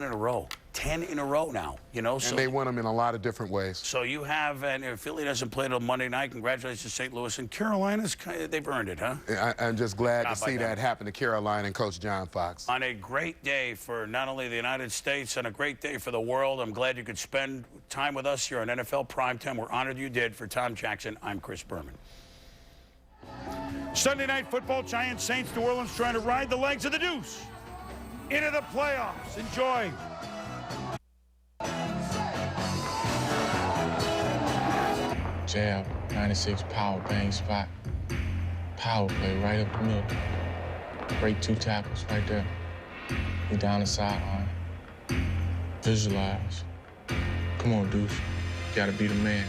in a row. 10 in a row now, you know. And they win them in a lot of different ways. So you have, and Philly doesn't play till Monday night. Congratulations to St. Louis. And Carolina's, they've earned it, huh? I'm just glad to see that happen to Carolina and Coach John Fox. On a great day for not only the United States and a great day for the world, I'm glad you could spend time with us here on NFL Primetime. We're honored you did. For Tom Jackson, I'm Chris Berman. Sunday Night Football, Giants, Saints, New Orleans trying to ride the legs of the Deuce into the playoffs. Enjoy. Jab, 96 power bang spot. Power play right up the middle. Break 2 tackles right there. He down the sideline. Visualize. Come on, Duce. You gotta be the man.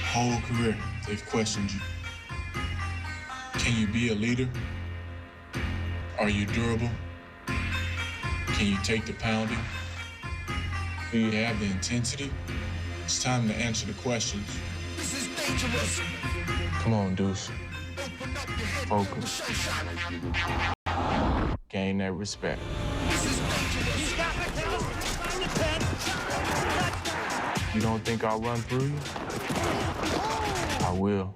Whole career, they've questioned you. Can you be a leader? Are you durable? Can you take the pounding? Do you have the intensity? It's time to answer the questions. This is dangerous. Come on, Duce. Focus. Gain that respect. This is dangerous. You don't think I'll run through you? I will.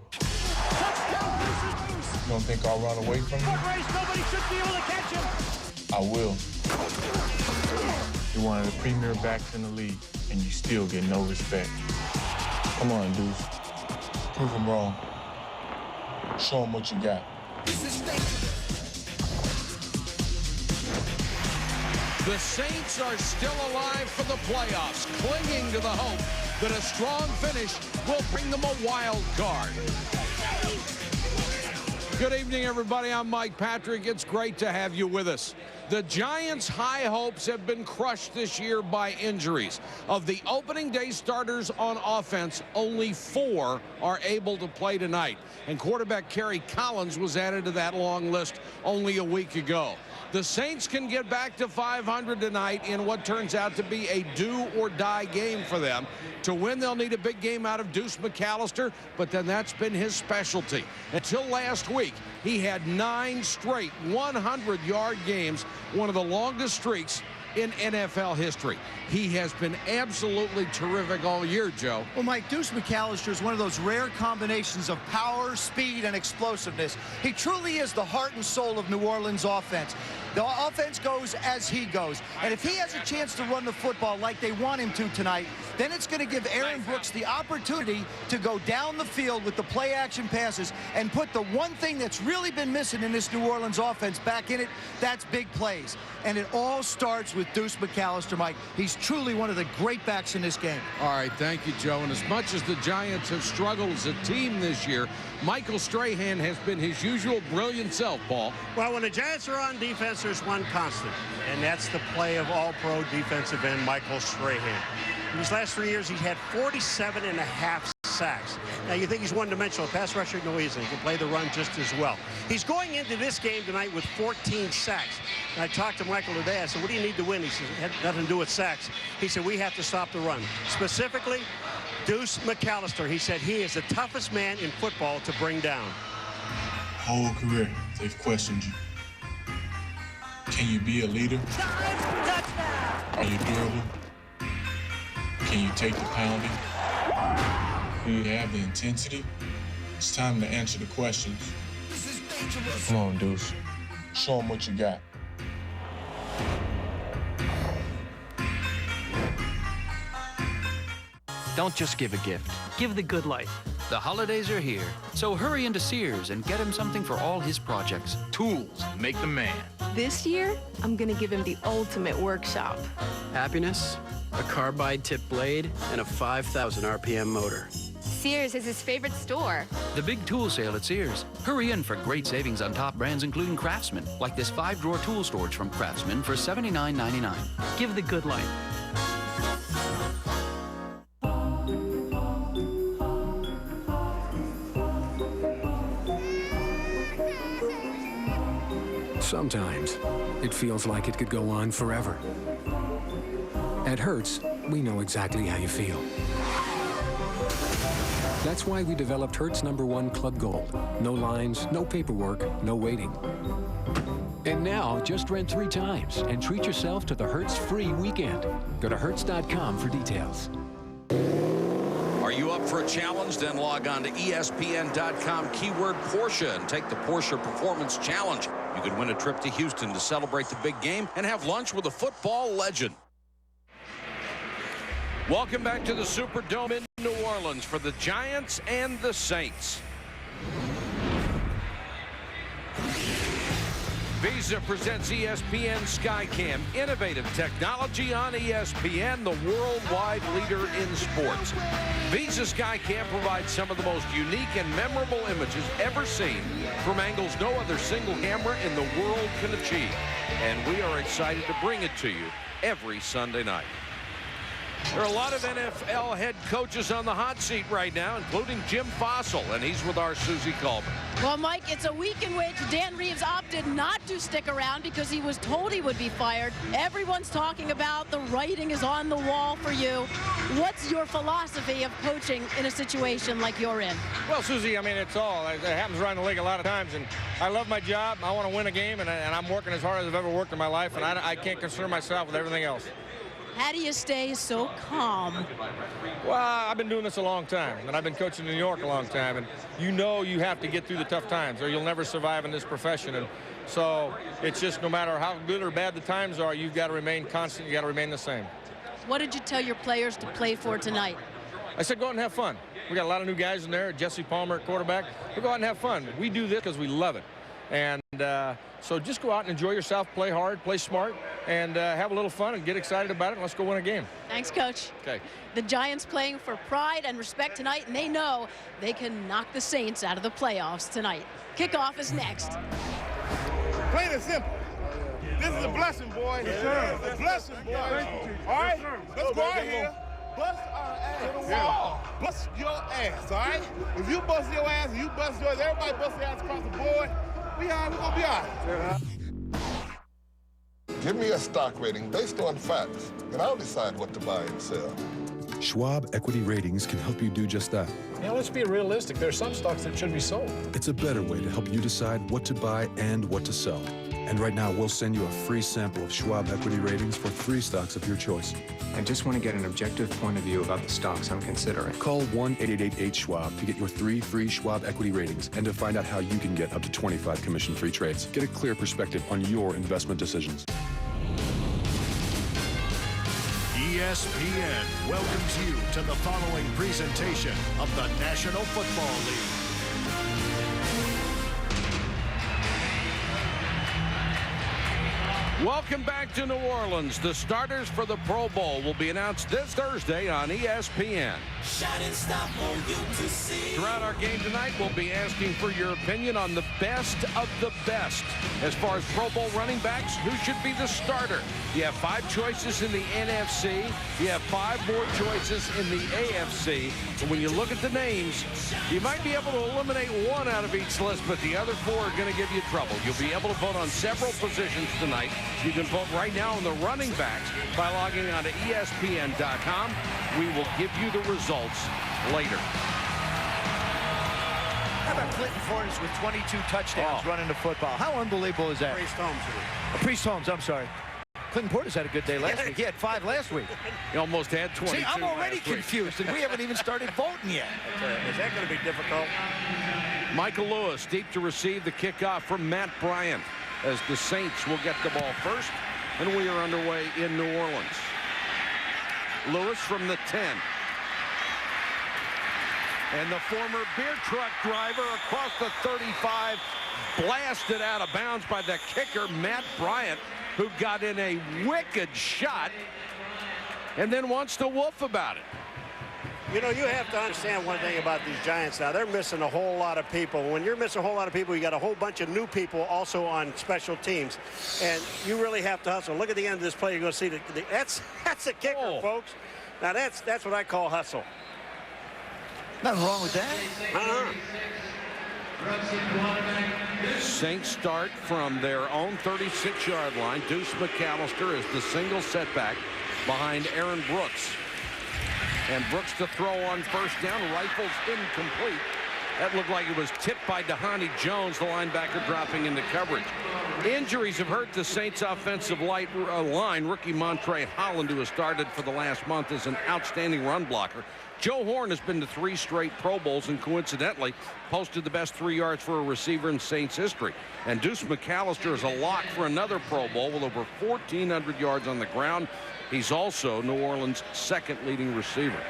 You don't think I'll run away from you? Nobody should be able to catch him. I will. You're one of the premier backs in the league, and you still get no respect. Come on, Duce. Prove them wrong. Show them what you got. The Saints are still alive for the playoffs, clinging to the hope that a strong finish will bring them a wild card. Good evening, everybody. I'm Mike Patrick. It's great to have you with us. The Giants' high hopes have been crushed this year by injuries. Of the opening day starters on offense, only 4 are able to play tonight. And quarterback Kerry Collins was added to that long list only a week ago. The Saints can get back to 500 tonight in what turns out to be a do-or-die game for them. To win, they'll need a big game out of Duce McAllister, but then that's been his specialty. Until last week, he had 9 straight 100-yard games, one of the longest streaks in NFL history. He has been absolutely terrific all year, Joe. Well, Mike, Duce McAllister is one of those rare combinations of power, speed, and explosiveness. He truly is the heart and soul of New Orleans offense. The offense goes as he goes. And if he has a chance to run the football like they want him to tonight, then it's going to give Aaron Brooks the opportunity to go down the field with the play-action passes and put the one thing that's really been missing in this New Orleans offense back in it. That's big plays. And it all starts with Duce McAllister, Mike. He's truly one of the great backs in this game. All right, thank you, Joe. And as much as the Giants have struggled as a team this year, Michael Strahan has been his usual brilliant self, Paul. Well, when the Giants are on defense, there's one constant, and that's the play of all-pro defensive end Michael Strahan. In these last 3 years, he's had 47.5 sacks. Now, you think he's one-dimensional pass rusher? No, he isn't. He can play the run just as well. He's going into this game tonight with 14 sacks. And I talked to Michael today. I said, what do you need to win? He said, it had nothing to do with sacks. He said, we have to stop the run. Specifically, Duce McAllister. He said he is the toughest man in football to bring down. Whole career, they've questioned you. Can you be a leader? Are you durable? Can you take the pounding? Do you have the intensity? It's time to answer the questions. This is dangerous. Come on, Duce. Show them what you got. Don't just give a gift. Give the good life. The holidays are here, so hurry into Sears and get him something for all his projects. Tools make the man. This year, I'm gonna give him the ultimate workshop. Happiness, a carbide-tipped blade, and a 5,000 RPM motor. Sears is his favorite store. The big tool sale at Sears. Hurry in for great savings on top brands including Craftsman, like this 5-drawer tool storage from Craftsman for $79.99. Give the good life. Sometimes it feels like it could go on forever. At Hertz, we know exactly how you feel. That's why we developed Hertz #1 Club Gold. No lines, no paperwork, no waiting. And now, just rent 3 times and treat yourself to the Hertz free weekend. Go to Hertz.com for details. Are you up for a challenge? Then log on to ESPN.com, keyword Porsche, and take the Porsche Performance Challenge. You could win a trip to Houston to celebrate the big game and have lunch with a football legend. Welcome back to the Superdome in New Orleans for the Giants and the Saints. Visa presents ESPN Skycam, innovative technology on ESPN, the worldwide leader in sports. Visa Skycam provides some of the most unique and memorable images ever seen from angles no other single camera in the world can achieve. And we are excited to bring it to you every Sunday night. There are a lot of NFL head coaches on the hot seat right now, including Jim Fossil, and he's with our Susie Colbert. Well, Mike, it's a week in which Dan Reeves opted not to stick around because he was told he would be fired. Everyone's talking about the writing is on the wall for you. What's your philosophy of coaching in a situation like you're in? Well, Susie, I mean, it happens around the league a lot of times, and I love my job. I want to win a game, and I'm working as hard as I've ever worked in my life, and I can't concern myself with everything else. How do you stay so calm? Well, I've been doing this a long time, and I've been coaching in New York a long time, and you know you have to get through the tough times or you'll never survive in this profession. And so it's just no matter how good or bad the times are, you've got to remain constant, you've got to remain the same. What did you tell your players to play for tonight? I said go out and have fun. We got a lot of new guys in there, Jesse Palmer at quarterback. We'll go out and have fun. We do this because we love it. And so just go out and enjoy yourself, play hard, play smart, and have a little fun and get excited about it, and let's go win a game. Thanks, Coach. Okay. The Giants playing for pride and respect tonight, and they know they can knock the Saints out of the playoffs tonight. Kickoff is next. Plain and simple. This is a blessing, boy. Yes, sir. It's a blessing, boy. All right? Let's go out here. Bust our ass. Yeah. Bust your ass, all right? If you bust your ass and you bust yours, everybody bust their ass across the board, we're going to be all right. Give me a stock rating based on facts, and I'll decide what to buy and sell. Schwab Equity Ratings can help you do just that. Now, let's be realistic. There are some stocks that should be sold. It's a better way to help you decide what to buy and what to sell. And right now, we'll send you a free sample of Schwab Equity Ratings for 3 stocks of your choice. I just want to get an objective point of view about the stocks I'm considering. Call 1-888-8-SCHWAB to get your 3 free Schwab Equity Ratings and to find out how you can get up to 25 commission-free trades. Get a clear perspective on your investment decisions. ESPN welcomes you to the following presentation of the National Football League. Welcome back to New Orleans. The starters for the Pro Bowl will be announced this Thursday on ESPN. Throughout our game tonight, we'll be asking for your opinion on the best of the best. As far as Pro Bowl running backs, who should be the starter? You have 5 choices in the NFC. You have 5 more choices in the AFC. So when you look at the names, you might be able to eliminate 1 out of each list, but the other 4 are going to give you trouble. You'll be able to vote on several positions tonight. You can vote right now on the running backs by logging on to ESPN.com. We will give you the results later. How about Clinton Forrest with 22 touchdowns running the football? How unbelievable is that? Priest Holmes. Priest Holmes, I'm sorry. Clinton Portis had a good day last week. He had 5 last week. He almost had 22. See, I'm already confused, and we haven't even started voting yet. Is that going to be difficult? Michael Lewis deep to receive the kickoff from Matt Bryant as the Saints will get the ball first, and we are underway in New Orleans. Lewis from the 10. And the former beer truck driver across the 35, blasted out of bounds by the kicker, Matt Bryant, who got in a wicked shot and then wants to woof about it. You know, you have to understand one thing about these Giants now. They're missing a whole lot of people. When you're missing a whole lot of people, you got a whole bunch of new people also on special teams. And you really have to hustle. Look at the end of this play. You're going to see that's a kicker, folks. Now, that's what I call hustle. Nothing wrong with that. Saints start from their own 36-yard line. Duce McAllister is the single setback behind Aaron Brooks. And Brooks to throw on first down. Rifles incomplete. That looked like it was tipped by Dhani Jones, the linebacker dropping into coverage. Injuries have hurt the Saints' offensive line. Rookie Montre Holland, who has started for the last month, is an outstanding run blocker. Joe Horn has been to 3 straight Pro Bowls and coincidentally posted the best 3 yards for a receiver in Saints history. And Duce McAllister is a lock for another Pro Bowl with over 1,400 yards on the ground. He's also New Orleans' second leading receiver.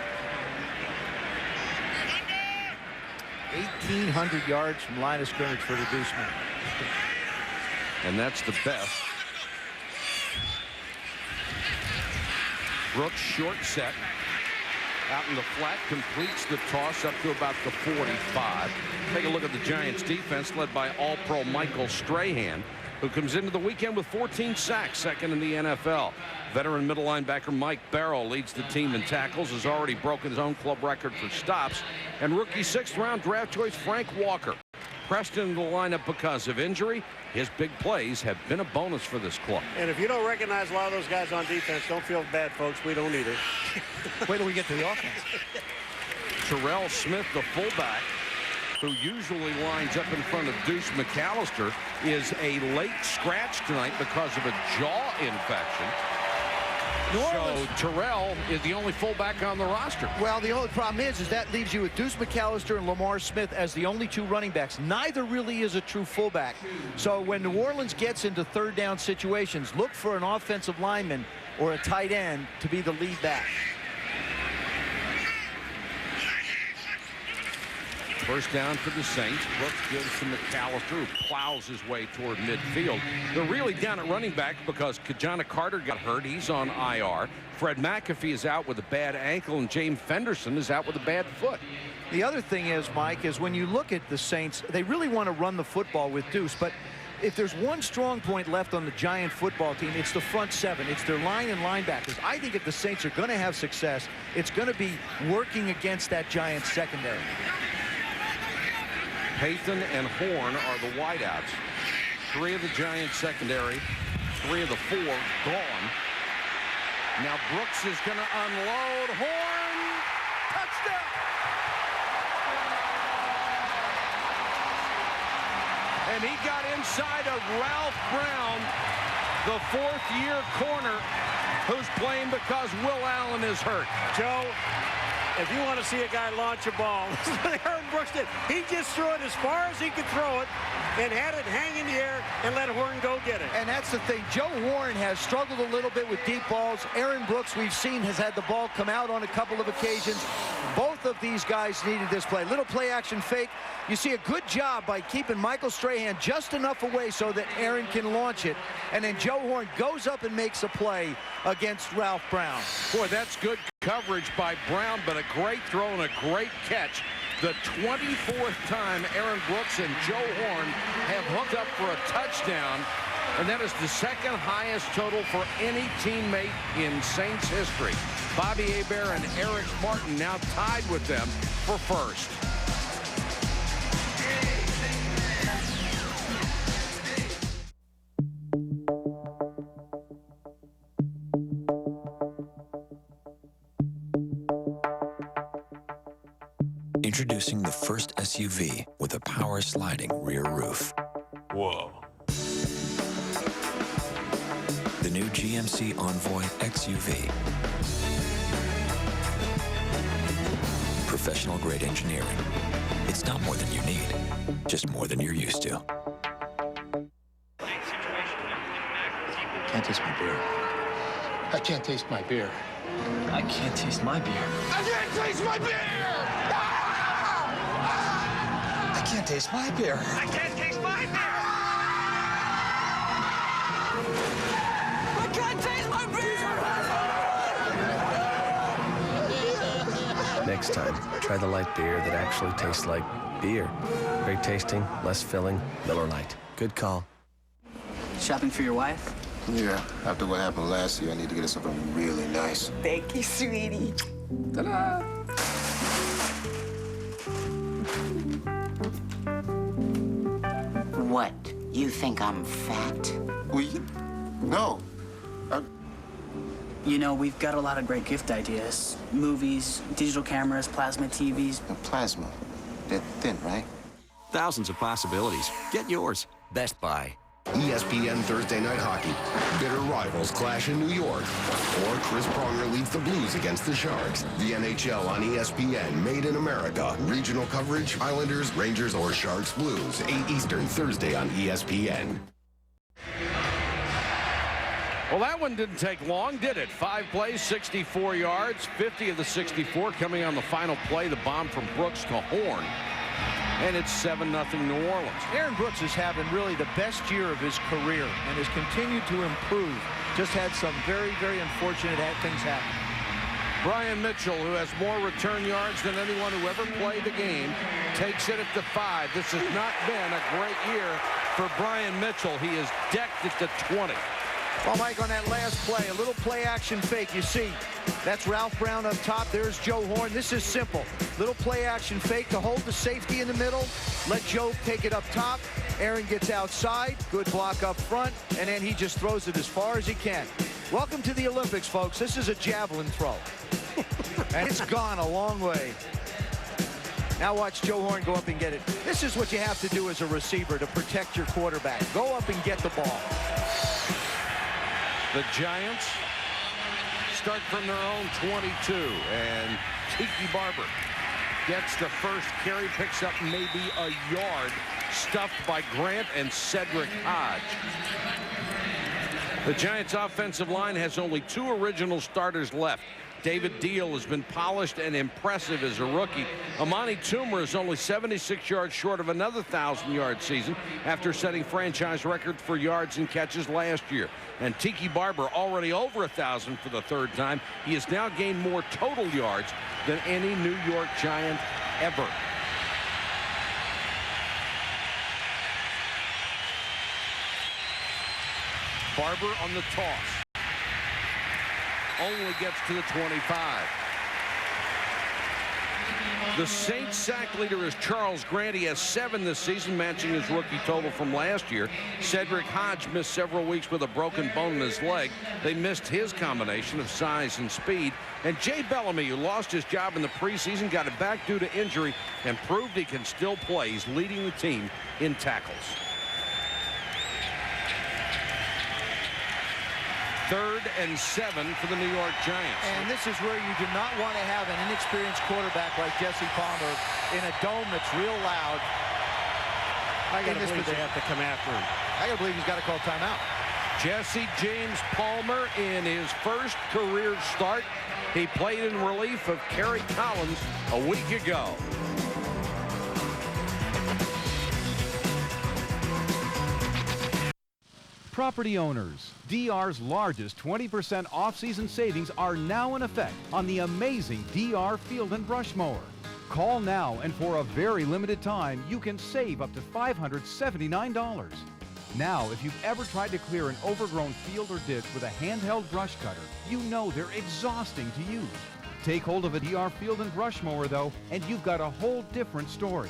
1,800 yards from line of scrimmage for the Duce man. And that's the best. Brooks short set. Out in the flat, completes the toss up to about the 45. Take a look at the Giants defense led by All-Pro Michael Strahan, who comes into the weekend with 14 sacks, second in the NFL. Veteran middle linebacker Mike Barrow leads the team in tackles, has already broken his own club record for stops. And rookie 6th-round draft choice Frank Walker pressed into the lineup because of injury. His big plays have been a bonus for this club. And if you don't recognize a lot of those guys on defense, don't feel bad, folks. We don't either. Wait till we get to the offense. Terrell Smith, the fullback, who usually lines up in front of Duce McAllister, is a late scratch tonight because of a jaw infection. So Terrell is the only fullback on the roster. Well, the only problem is that leaves you with Duce McAllister and Lamar Smith as the only 2 running backs. Neither really is a true fullback. So when New Orleans gets into 3rd down situations, look for an offensive lineman or a tight end to be the lead back. First down for the Saints. Brooks gives to McAllister, who plows his way toward midfield. They're really down at running back because Kajana Carter got hurt. He's on IR. Fred McAfee is out with a bad ankle, and James Fenderson is out with a bad foot. The other thing is, Mike, is when you look at the Saints, they really want to run the football with Duce, but if there's one strong point left on the Giant football team, it's the front 7. It's their line and linebackers. I think if the Saints are going to have success, it's going to be working against that Giants secondary. Pathan and Horn are the wideouts. 3 of the Giants secondary, 3 of the 4 gone. Now Brooks is going to unload. Horn, touchdown! And he got inside of Ralph Brown, the 4th-year corner, who's playing because Will Allen is hurt. Joe, if you want to see a guy launch a ball, this is what Aaron Brooks did. He just threw it as far as he could throw it and had it hang in the air and let Horn go get it. And that's the thing. Joe Horn has struggled a little bit with deep balls. Aaron Brooks, we've seen, has had the ball come out on a couple of occasions. Both of these guys needed this play. Little play action fake. You see a good job by keeping Michael Strahan just enough away so that Aaron can launch it. And then Joe Horn goes up and makes a play against Ralph Brown. Boy, that's good coverage by Brown, but a great throw and a great catch. The 24th time Aaron Brooks and Joe Horn have hooked up for a touchdown, and that is the 2nd highest total for any teammate in Saints history. Bobby Hebert and Eric Martin now tied with them for 1st. Introducing the first SUV with a power sliding rear roof. Whoa. The new GMC Envoy XUV. Professional grade engineering. It's not more than you need, just more than you're used to. Can't taste my beer. I can't taste my beer. I can't taste my beer. I can't taste my beer! I can't taste my beer. I can't taste my beer! I can't taste my beer! Next time, try the light beer that actually tastes like beer. Great tasting, less filling, Miller Lite. Good call. Shopping for your wife? Yeah, after what happened last year, I need to get her something really nice. Thank you, sweetie. Ta-da! What? You think I'm fat? No. You know, we've got a lot of great gift ideas. Movies, digital cameras, plasma TVs. Plasma? They're thin, right? Thousands of possibilities. Get yours. Best Buy. ESPN Thursday Night Hockey. Bitter rivals clash in New York. Or Chris Pronger leads the Blues against the Sharks. The NHL on ESPN, made in America. Regional coverage, Islanders, Rangers, or Sharks Blues. 8 Eastern, Thursday on ESPN. Well, that one didn't take long, did it? 5 plays, 64 yards, 50 of the 64 coming on the final play. The bomb from Brooks to Horn. And it's 7-0 New Orleans. Aaron Brooks is having really the best year of his career and has continued to improve. Just had some very, very unfortunate things happen. Brian Mitchell, who has more return yards than anyone who ever played the game, takes it at the 5. This has not been a great year for Brian Mitchell. He is decked at the 20. Well, Mike, on that last play, a little play action fake. You see, that's Ralph Brown up top. There's Joe Horn. This is simple. Little play action fake to hold the safety in the middle. Let Joe take it up top. Aaron gets outside. Good block up front. And then he just throws it as far as he can. Welcome to the Olympics, folks. This is a javelin throw. And it's gone a long way. Now watch Joe Horn go up and get it. This is what you have to do as a receiver to protect your quarterback. Go up and get the ball. The Giants start from their own 22, and Tiki Barber gets the first carry, picks up maybe a yard, stuffed by Grant and Cedric Hodge. The Giants' offensive line has only 2 original starters left. David Deal has been polished and impressive as a rookie. Amani Toomer is only 76 yards short of another 1,000-yard season after setting franchise record for yards and catches last year. And Tiki Barber already over 1,000 for the 3rd time. He has now gained more total yards than any New York Giant ever. Barber on the toss. Only gets to the 25. The Saints sack leader is Charles Grant. He has 7 this season, matching his rookie total from last year. Cedric Hodge missed several weeks with a broken bone in his leg. They missed his combination of size and speed. And Jay Bellamy, who lost his job in the preseason, got it back due to injury and proved he can still play. He's leading the team in tackles. 3rd and 7 for the New York Giants. And this is where you do not want to have an inexperienced quarterback like Jesse Palmer in a dome that's real loud. I gotta believe they have to come after him. I gotta believe he's got to call timeout. Jesse James Palmer in his first career start. He played in relief of Kerry Collins a week ago. Property owners, DR's largest 20% off-season savings are now in effect on the amazing DR Field and Brush Mower. Call now and for a very limited time, you can save up to $579. Now, if you've ever tried to clear an overgrown field or ditch with a handheld brush cutter, you know they're exhausting to use. Take hold of a DR Field and Brush Mower though, and you've got a whole different story.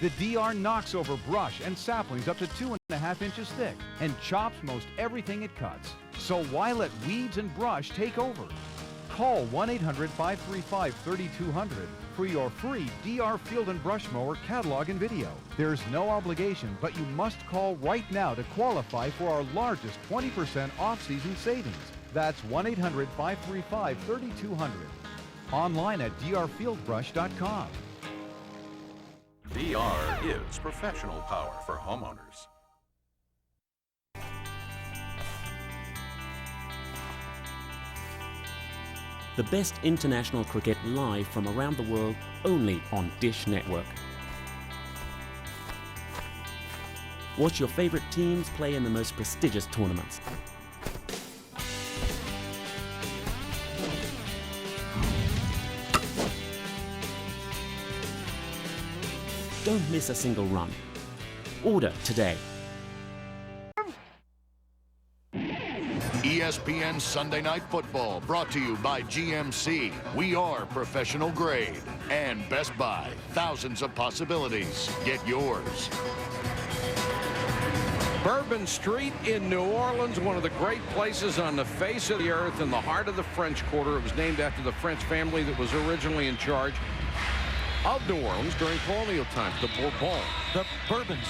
The DR knocks over brush and saplings up to 2.5 inches thick and chops most everything it cuts. So why let weeds and brush take over? Call 1-800-535-3200 for your free DR Field and Brush Mower catalog and video. There's no obligation, but you must call right now to qualify for our largest 20% off-season savings. That's 1-800-535-3200. Online at drfieldbrush.com. DR is professional power for homeowners. The best international cricket live from around the world, only on Dish Network. Watch your favorite teams play in the most prestigious tournaments. Don't miss a single run. Order today. ESPN Sunday Night Football, brought to you by GMC. We are professional grade. And Best Buy. Thousands of possibilities. Get yours. Bourbon Street in New Orleans, one of the great places on the face of the earth in the heart of the French Quarter. It was named after the French family that was originally in charge. of New Orleans during colonial times, the Bourbon. The Bourbons.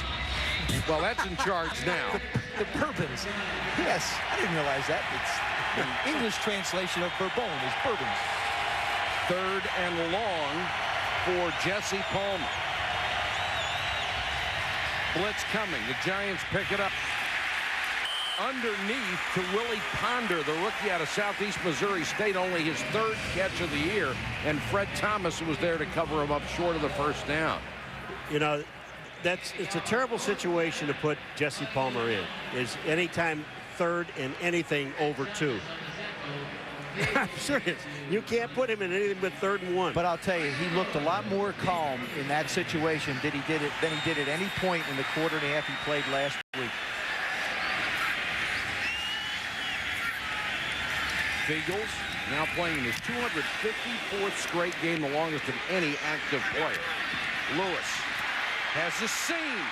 Well, that's in charge now. The Bourbons. Yes, I didn't realize that. It's the English translation of Bourbon is Bourbons. 3rd and long for Jesse Palmer. Blitz coming. The Giants pick it up. Underneath to Willie Ponder, the rookie out of Southeast Missouri State, only his 3rd catch of the year, and Fred Thomas was there to cover him up short of the first down. You know, it's a terrible situation to put Jesse Palmer in, is anytime 3rd and anything over 2. I'm serious. You can't put him in anything but 3rd and 1. But I'll tell you, he looked a lot more calm in that situation than he did at any point in the quarter and a half he played last week. Eagles now playing his 254th straight game, the longest of any active player. Lewis has the seam.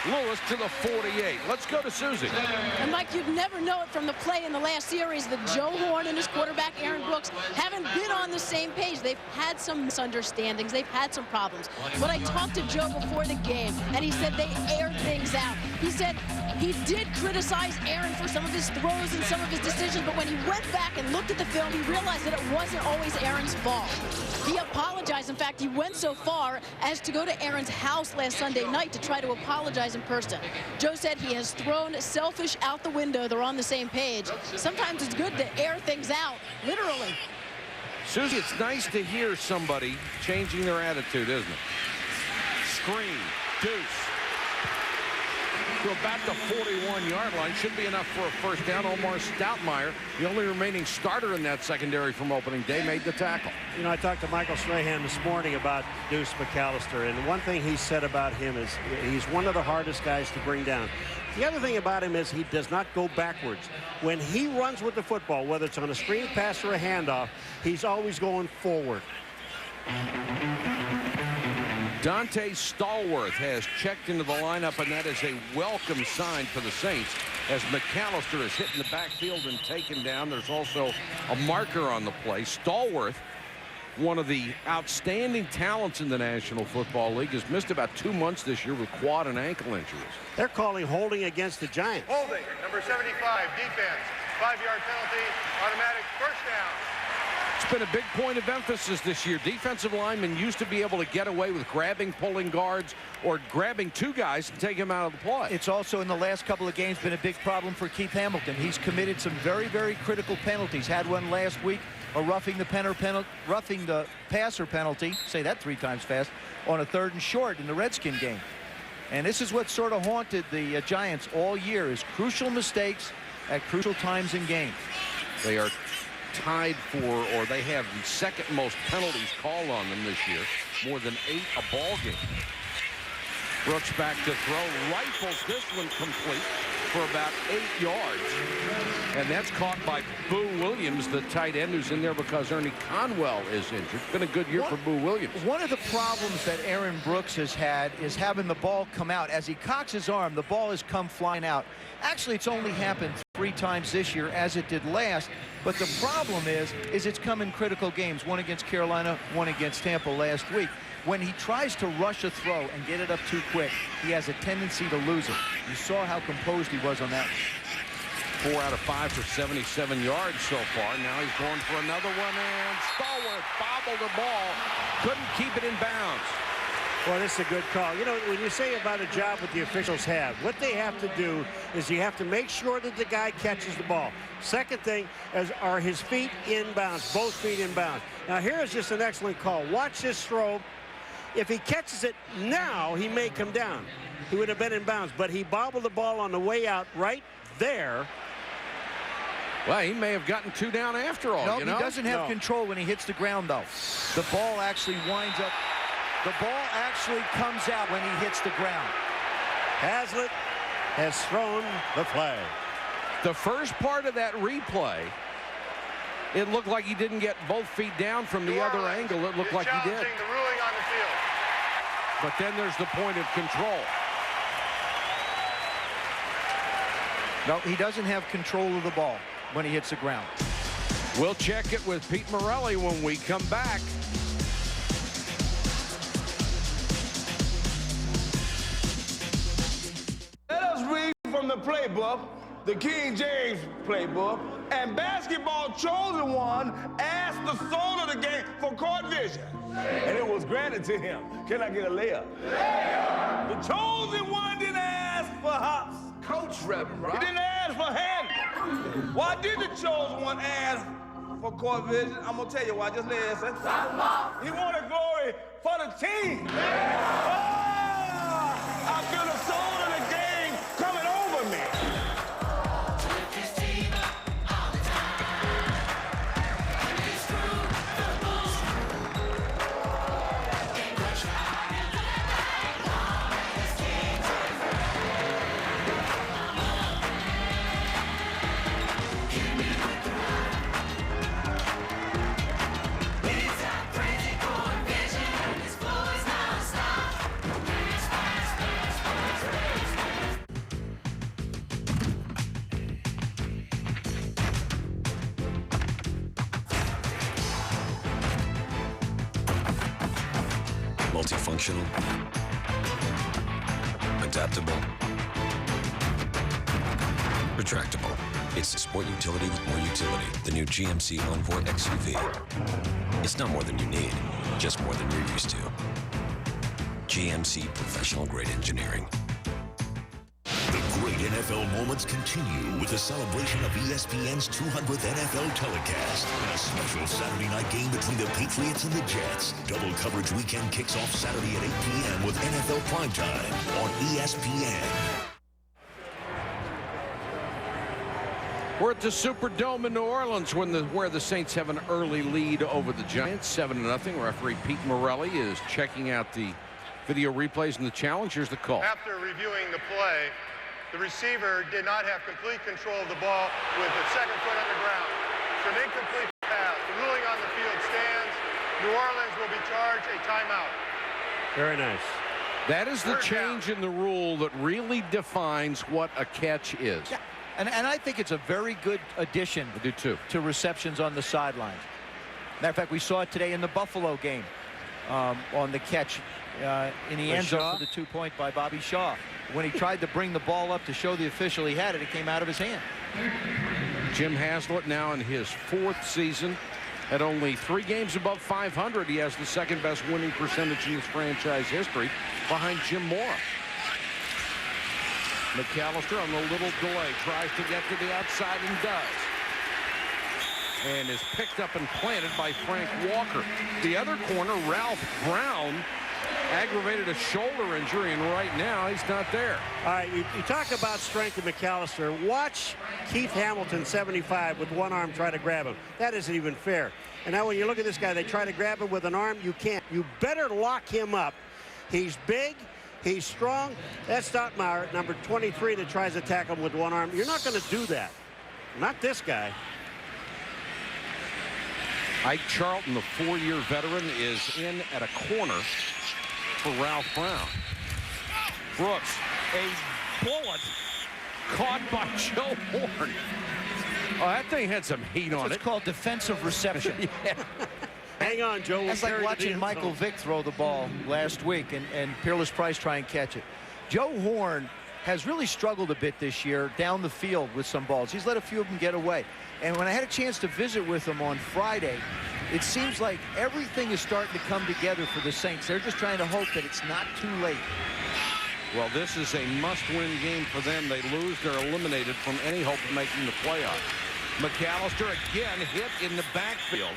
Lewis to the 48. Let's go to Susie. And Mike, you'd never know it from the play in the last series that Joe Horn and his quarterback Aaron Brooks haven't been on the same page. They've had some misunderstandings. They've had some problems. But I talked to Joe before the game, and he said they aired things out. He said he did criticize Aaron for some of his throws and some of his decisions, but when he went back and looked at the film, he realized that it wasn't always Aaron's fault. He apologized. In fact, he went so far as to go to Aaron's house last Sunday night to try to apologize in person. Joe said he has thrown selfish out the window. They're on the same page. Sometimes it's good to air things out, literally. Susie, it's nice to hear somebody changing their attitude, isn't it? Screen, Duce. To about the 41-yard line. Should be enough for a first down. Omar Stoutmeyer, the only remaining starter in that secondary from opening day, made the tackle. You know, I talked to Michael Strahan this morning about Duce McAllister, and one thing he said about him is he's one of the hardest guys to bring down. The other thing about him is he does not go backwards. When he runs with the football, whether it's on a screen pass or a handoff, he's always going forward. Dante Stallworth has checked into the lineup, and that is a welcome sign for the Saints as McAllister is hit in the backfield and taken down. There's also a marker on the play. Stallworth, one of the outstanding talents in the National Football League, has missed about 2 months this year with quad and ankle injuries. They're calling holding against the Giants. Holding, number 75, defense, 5-yard penalty, automatic first down. It's been a big point of emphasis this year. Defensive linemen used to be able to get away with grabbing, pulling guards, or grabbing 2 guys and take them out of the play. It's also in the last couple of games been a big problem for Keith Hamilton. He's committed some very, very critical penalties. Had one last week, a roughing the passer penalty, say that 3 times fast, on a 3rd and short in the Redskin game. And this is what sort of haunted the Giants all year, is crucial mistakes at crucial times in games. They are tied for, or they have the 2nd most penalties called on them this year, more than 8 a ball game. Brooks back to throw, rifles this one complete for about 8 yards, and that's caught by Boo Williams, the tight end, who's in there because Ernie Conwell is injured. Been a good year for Boo Williams. One of the problems that Aaron Brooks has had is having the ball come out. As he cocks his arm, the ball has come flying out. Actually, it's only happened 3 times this year, as it did last. But the problem is it's come in critical games. One against Carolina, one against Tampa last week. When he tries to rush a throw and get it up too quick, he has a tendency to lose it. You saw how composed he was on that. 4 out of 5 for 77 yards so far. Now he's going for another one, and Stallworth bobbled the ball. Couldn't keep it in bounds. Well, this is a good call. You know, when you say about a job that the officials have, what they have to do is you have to make sure that the guy catches the ball. Second thing are his feet in bounds, both feet in bounds. Now, here is just an excellent call. Watch this throw. If he catches it now, he may come down. He would have been in bounds, but he bobbled the ball on the way out right there. Well, he may have gotten 2 down after all. No, you know? He doesn't have control when he hits the ground, though. The ball actually winds up. The ball actually comes out when he hits the ground. Hazlitt has thrown the flag. The first part of that replay, it looked like he didn't get both feet down from the other angle. It looked like he did. The ruling on the field. But then there's the point of control. No, he doesn't have control of the ball when he hits the ground. We'll check it with Pete Morelli when we come back. playbook, the King James playbook, and Basketball Chosen One asked the soul of the game for court vision. And it was granted to him. Can I get a layup? Layup! The Chosen One didn't ask for hops. Coach Reverend, right? He didn't ask for handles. Why did the Chosen One ask for court vision? I'm gonna tell you why. Just listen. He wanted glory for the team. I feel the soul of the game coming over me. Multifunctional, adaptable, retractable. It's the sport utility with more utility. The new GMC Envoy XUV. It's not more than you need, just more than you're used to. GMC Professional Grade Engineering. The great NFL moments continue with the celebration of ESPN's 200th NFL telecast and a special Saturday night game between the Patriots and the Jets. Double coverage weekend kicks off Saturday at 8 p.m. with NFL Primetime on ESPN. We're at the Superdome in New Orleans where the Saints have an early lead over the Giants, 7-0. Referee Pete Morelli is checking out the video replays and the challenge. Here's the call. After reviewing the play, the receiver did not have complete control of the ball with the second foot on the ground. It's an incomplete pass. The ruling on the field stands. New Orleans will be charged a timeout. Very nice. That is the change in the rule that really defines what a catch is. Yeah. And I think it's a very good addition I do too. to receptions on the sidelines. Matter of fact, we saw it today in the Buffalo game on the catch in the end zone for the 2-point by Bobby Shaw. When he tried to bring the ball up to show the official he had it, it came out of his hand. Jim Haslett now in his 4th season. At only 3 games above 500, he has the second best winning percentage in his franchise history behind Jim Mora. McAllister on the little delay tries to get to the outside and does. And is picked up and planted by Frank Walker. The other corner, Ralph Brown, aggravated a shoulder injury, and right now he's not there. All right, you talk about strength of McAllister. Watch Keith Hamilton, 75, with one arm try to grab him. That isn't even fair. And now when you look at this guy, they try to grab him with an arm. You can't. You better lock him up. He's big. He's strong. That's Stottmeyer, number 23, that tries to tackle him with one arm. You're not going to do that. Not this guy. Ike Charlton, the 4-year veteran, is in at a corner for Ralph Brown. Brooks, a bullet caught by Joe Horn. Oh, that thing had some heat on it. It's called defensive reception. Yeah. Hang on, Joe. That's like watching Michael Vick throw the ball last week and Peerless Price try and catch it. Joe Horn has really struggled a bit this year down the field with some balls. He's let a few of them get away. And when I had a chance to visit with him on Friday, it seems like everything is starting to come together for the Saints. They're just trying to hope that it's not too late. Well, this is a must-win game for them. They lose, they're eliminated from any hope of making the playoffs. McAllister again hit in the backfield.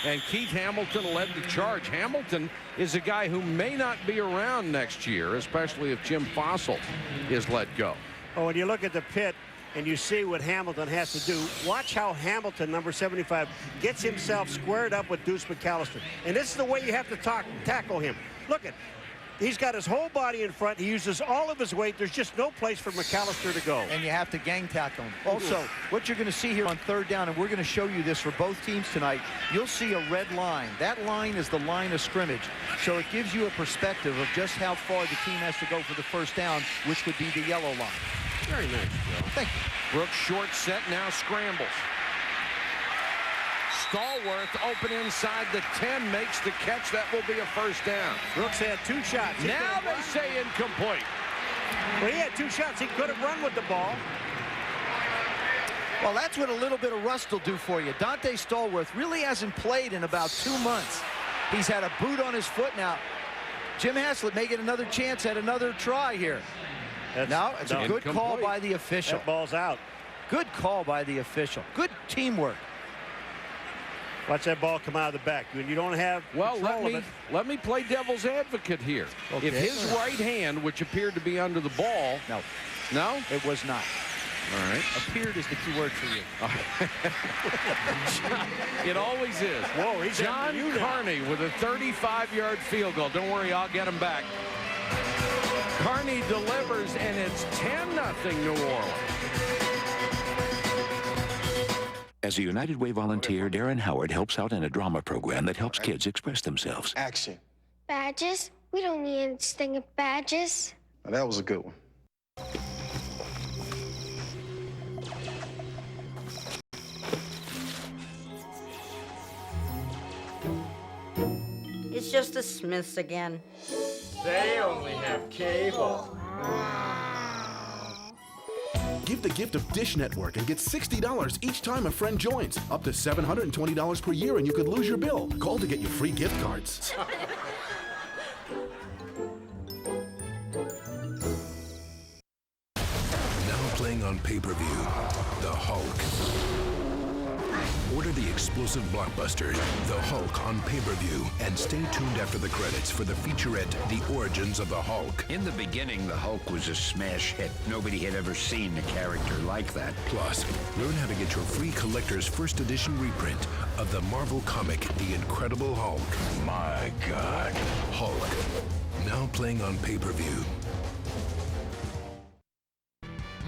And Keith Hamilton led the charge. Hamilton is a guy who may not be around next year, especially if Jim Fossil is let go. Oh, when you look at the pit and you see what Hamilton has to do, watch how Hamilton, number 75, gets himself squared up with Duce McAllister. And this is the way you have to tackle him. Look at, he's got his whole body in front. He uses all of his weight. There's just no place for McAllister to go. And you have to gang tackle him. Also, what you're going to see here on 3rd down, and we're going to show you this for both teams tonight, you'll see a red line. That line is the line of scrimmage. So it gives you a perspective of just how far the team has to go for the 1st down, which would be the yellow line. Very nice, Joe. Thank you. Brooks short set, now scrambles. Stallworth open inside the 10, makes the catch. That will be a 1st down. Brooks had 2 shots. Now they say incomplete. Well, he had 2 shots. He could have run with the ball. Well, that's what a little bit of rust will do for you. Dante Stallworth really hasn't played in about 2 months. He's had a boot on his foot now. Jim Haslett may get another chance at another try here. Now, it's a good call by the official. That ball's out. Good call by the official. Good teamwork. Watch that ball come out of the back. When you don't have let me play devil's advocate here. Okay. If his right hand, which appeared to be under the ball. No, it was not. All right. Appeared is the key word for you. It always is. Whoa, he's John Carney with a 35-yard field goal. Don't worry, I'll get him back. Carney delivers, and it's 10-0 New Orleans. As a United Way volunteer, Darren Howard helps out in a drama program that helps kids express themselves. Action. Badges? We don't need any sting of badges. Now, that was a good one. It's just the Smiths again. They only have cable. Give the gift of Dish Network and get $60 each time a friend joins. Up to $720 per year and you could lose your bill. Call to get your free gift cards. Now playing on pay-per-view, The Hulk. Order the explosive blockbuster, The Hulk, on pay-per-view, and stay tuned after the credits for the featurette, The Origins of the Hulk. In the beginning, the Hulk was a smash hit. Nobody had ever seen a character like that. Plus, learn how to get your free collector's first edition reprint of the Marvel comic, The Incredible Hulk. My God. Hulk. Now playing on pay-per-view.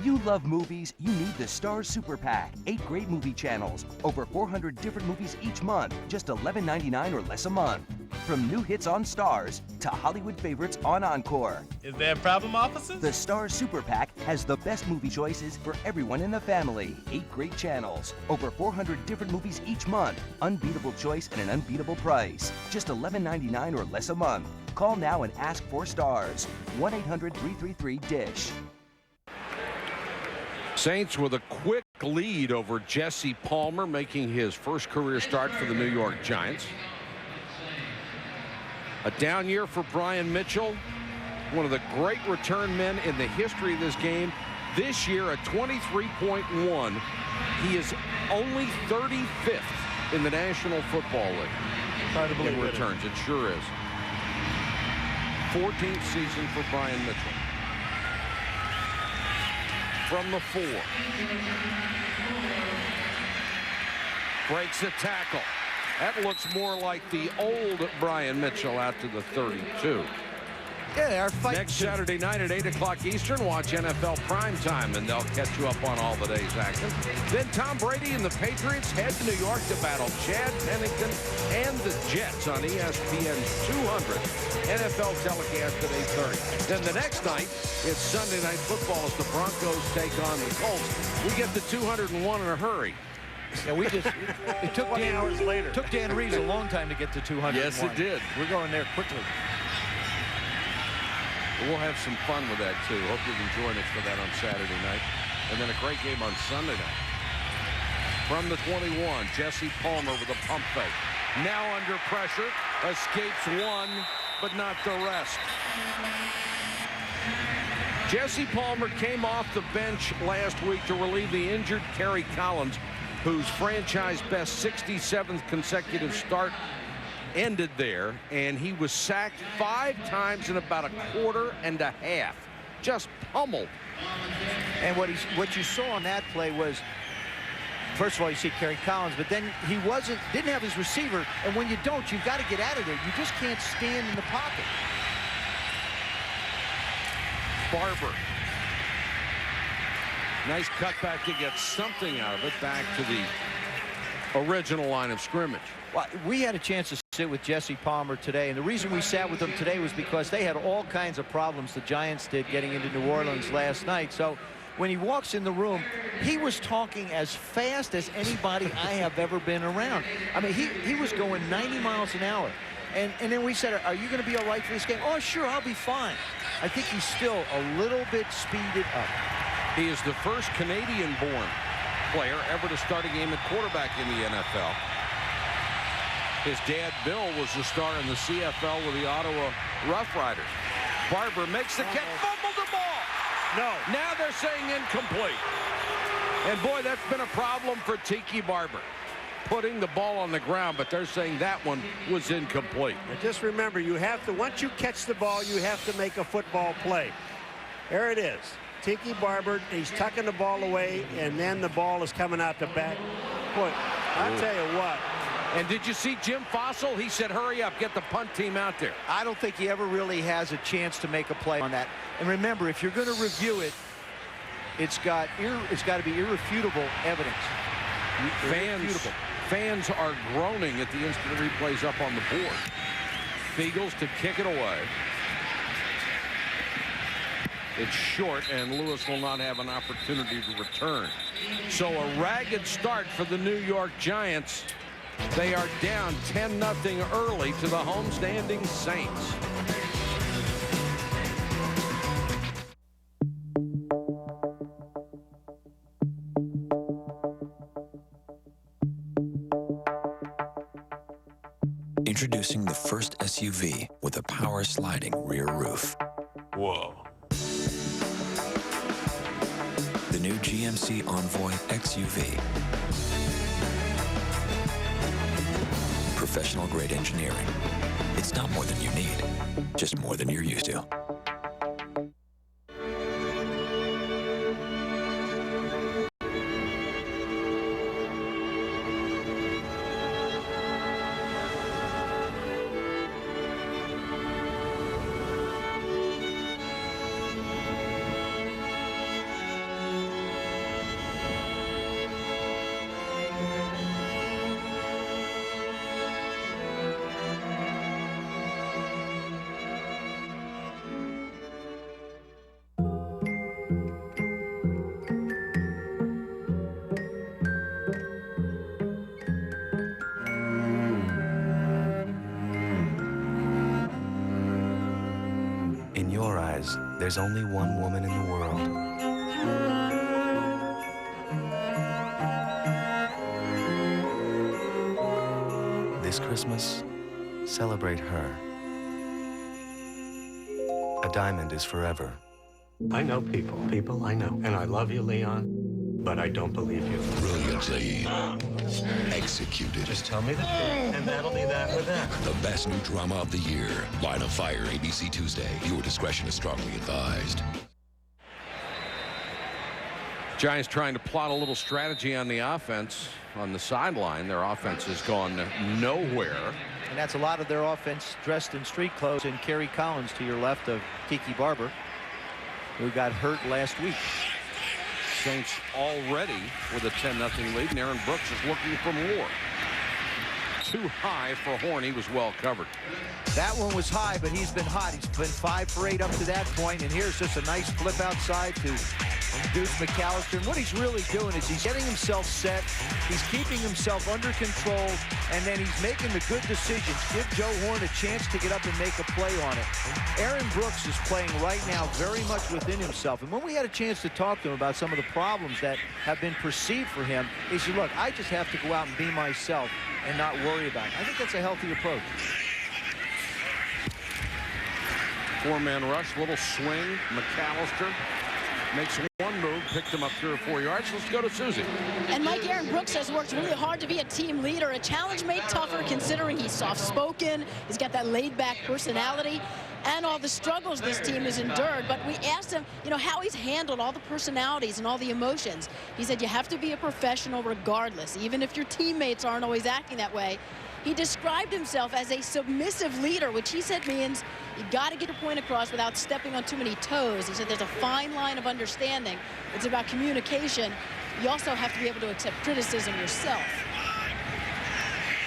You love movies, you need the Stars Super Pack. 8 great movie channels, over 400 different movies each month, just $11.99 or less a month. From new hits on Stars to Hollywood favorites on Encore. Is there a problem, officers? The Stars Super Pack has the best movie choices for everyone in the family. 8 great channels, over 400 different movies each month, unbeatable choice and an unbeatable price. Just $11.99 or less a month. Call now and ask for Stars. 1-800-333-DISH. Saints with a quick lead over Jesse Palmer, making his first career start for the New York Giants. A down year for Brian Mitchell, one of the great return men in the history of this game. This year, a 23.1. He is only 35th in the National Football League in returns. It sure is. 14th season for Brian Mitchell. From the 4. Breaks a tackle. That looks more like the old Brian Mitchell out to the 32. Yeah, our fight. Next Saturday night at 8 o'clock Eastern, watch NFL Primetime, and they'll catch you up on all the day's action. Then Tom Brady and the Patriots head to New York to battle Chad Pennington and the Jets on ESPN's 200 NFL telecast at 8:30. Then the next night, it's Sunday Night Football as the Broncos take on the Colts. We get the 201 in a hurry. Yeah, we just it took Dan Reeves a long time to get to 200. Yes, it did. We're going there quickly. We'll have some fun with that, too. Hope you can join us for that on Saturday night. And then a great game on Sunday night. From the 21, Jesse Palmer with a pump fake. Now under pressure. Escapes one, but not the rest. Jesse Palmer came off the bench last week to relieve the injured Kerry Collins, whose franchise best 67th consecutive start ended there, and he was sacked 5 times in about a quarter and a half. Just pummeled. And what you saw on that play was, first of all, you see Kerry Collins, but then he didn't have his receiver, and when you don't, you've got to get out of there. You just can't stand in the pocket. Barber. Nice cutback to get something out of it back to the original line of scrimmage. Well, we had a chance to sit with Jesse Palmer today, and the reason we sat with him today was because they had all kinds of problems the Giants did getting into New Orleans last night. So when he walks in the room, he was talking as fast as anybody I have ever been around. I mean, he was going 90 miles an hour. And then we said, are you going to be all right for this game? Oh, sure, I'll be fine. I think he's still a little bit speeded up. He is the first Canadian-born player ever to start a game at quarterback in the NFL. His dad, Bill, was the star in the CFL with the Ottawa Rough Riders. Barber makes the catch, fumbled the ball. No. Now they're saying incomplete. And boy, that's been a problem for Tiki Barber, putting the ball on the ground, but they're saying that one was incomplete. And just remember, you have to, once you catch the ball, you have to make a football play. There it is. Tiki Barber, he's tucking the ball away, and then the ball is coming out the back. Boy, I'll tell you what. And did you see Jim Fossil? He said, hurry up, get the punt team out there. I don't think he ever really has a chance to make a play on that. And remember, if you're going to review it, it's got to be irrefutable evidence. Fans are groaning at the instant replays up on the board. Fiegels to kick it away. It's short, and Lewis will not have an opportunity to return. So a ragged start for the New York Giants. They are down 10-0 early to the homestanding Saints. Introducing the first SUV with a power sliding rear roof. Whoa. The new GMC Envoy XUV. Professional grade engineering. It's not more than you need, just more than you're used to. In your eyes, there's only one woman in the world. This Christmas, celebrate her. A diamond is forever. I know people I know. And I love you, Leon, but I don't believe you. Brilliantly executed. Just tell me the truth, and that'll be that with that. The best new drama of the year. Line of Fire, ABC Tuesday. Your discretion is strongly advised. Giants trying to plot a little strategy on the offense on the sideline. Their offense has gone nowhere. And that's a lot of their offense dressed in street clothes. And Kerry Collins to your left of Tiki Barber, who got hurt last week. Saints already with a 10-0 lead, and Aaron Brooks is looking for more. Too high for Horn. He was well covered. That one was high, but he's been hot. He's been 5 for 8 up to that point, and here's just a nice flip outside to Duce McAllister. And what he's really doing is he's getting himself set, he's keeping himself under control, and then he's making the good decisions. Give Joe Horn a chance to get up and make a play on it. Aaron Brooks is playing right now very much within himself. And when we had a chance to talk to him about some of the problems that have been perceived for him, he said, look, I just have to go out and be myself and not worry about it. I think that's a healthy approach. 4-man rush, little swing. McAllister makes one move, picked him up 3 or 4 yards. Let's go to Susie. And Mike, Aaron Brooks has worked really hard to be a team leader, a challenge made tougher considering he's soft-spoken, he's got that laid-back personality, and all the struggles this team has endured. But we asked him, you know, how he's handled all the personalities and all the emotions. He said you have to be a professional regardless, even if your teammates aren't always acting that way. He described himself as a submissive leader, which he said means you got to get your point across without stepping on too many toes. He said there's a fine line of understanding. It's about communication. You also have to be able to accept criticism yourself.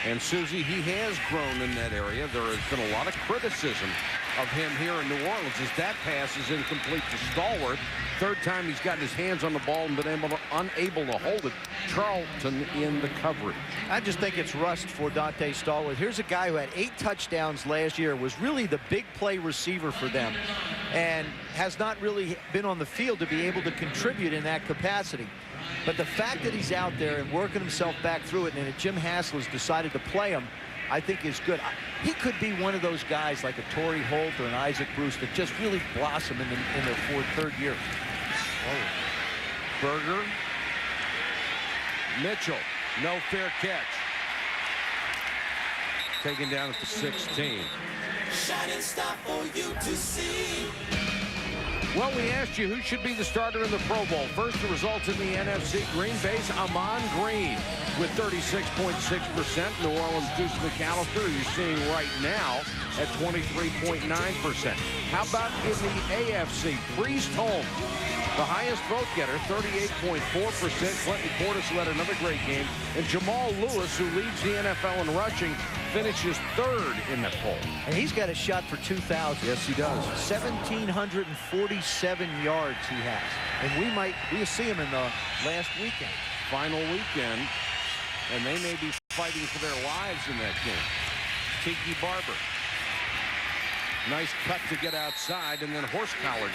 And Susie, he has grown in that area. There has been a lot of criticism of him here in New Orleans as that pass is incomplete to Stallworth. Third time he's gotten his hands on the ball and been unable to hold it. Charlton in the coverage. I just think it's rust for Dante Stallworth. Here's a guy who had 8 touchdowns last year, was really the big play receiver for them, and has not really been on the field to be able to contribute in that capacity. But the fact that he's out there and working himself back through it, and that Jim Hasl's decided to play him, I think is good. He could be one of those guys like a Torrey Holt or an Isaac Bruce that just really blossom in their third year. Oh. Berger. Mitchell, no fair catch. Taken down at the 16. Shining star for you to see. Well, we asked you who should be the starter in the Pro Bowl. First, the results in the NFC. Green Bay's Amon Green with 36.6%. New Orleans' Duce McAllister, you're seeing right now, at 23.9%. How about in the AFC? Priest Holmes, the highest vote getter, 38.4%. Clinton Portis led another great game. And Jamal Lewis, who leads the NFL in rushing, finishes third in the poll. And he's got a shot for 2,000. Yes, he does. 1,747 yards he has. And we'll see him in the last weekend. Final weekend. And they may be fighting for their lives in that game. Tiki Barber. Nice cut to get outside, and then horse collared.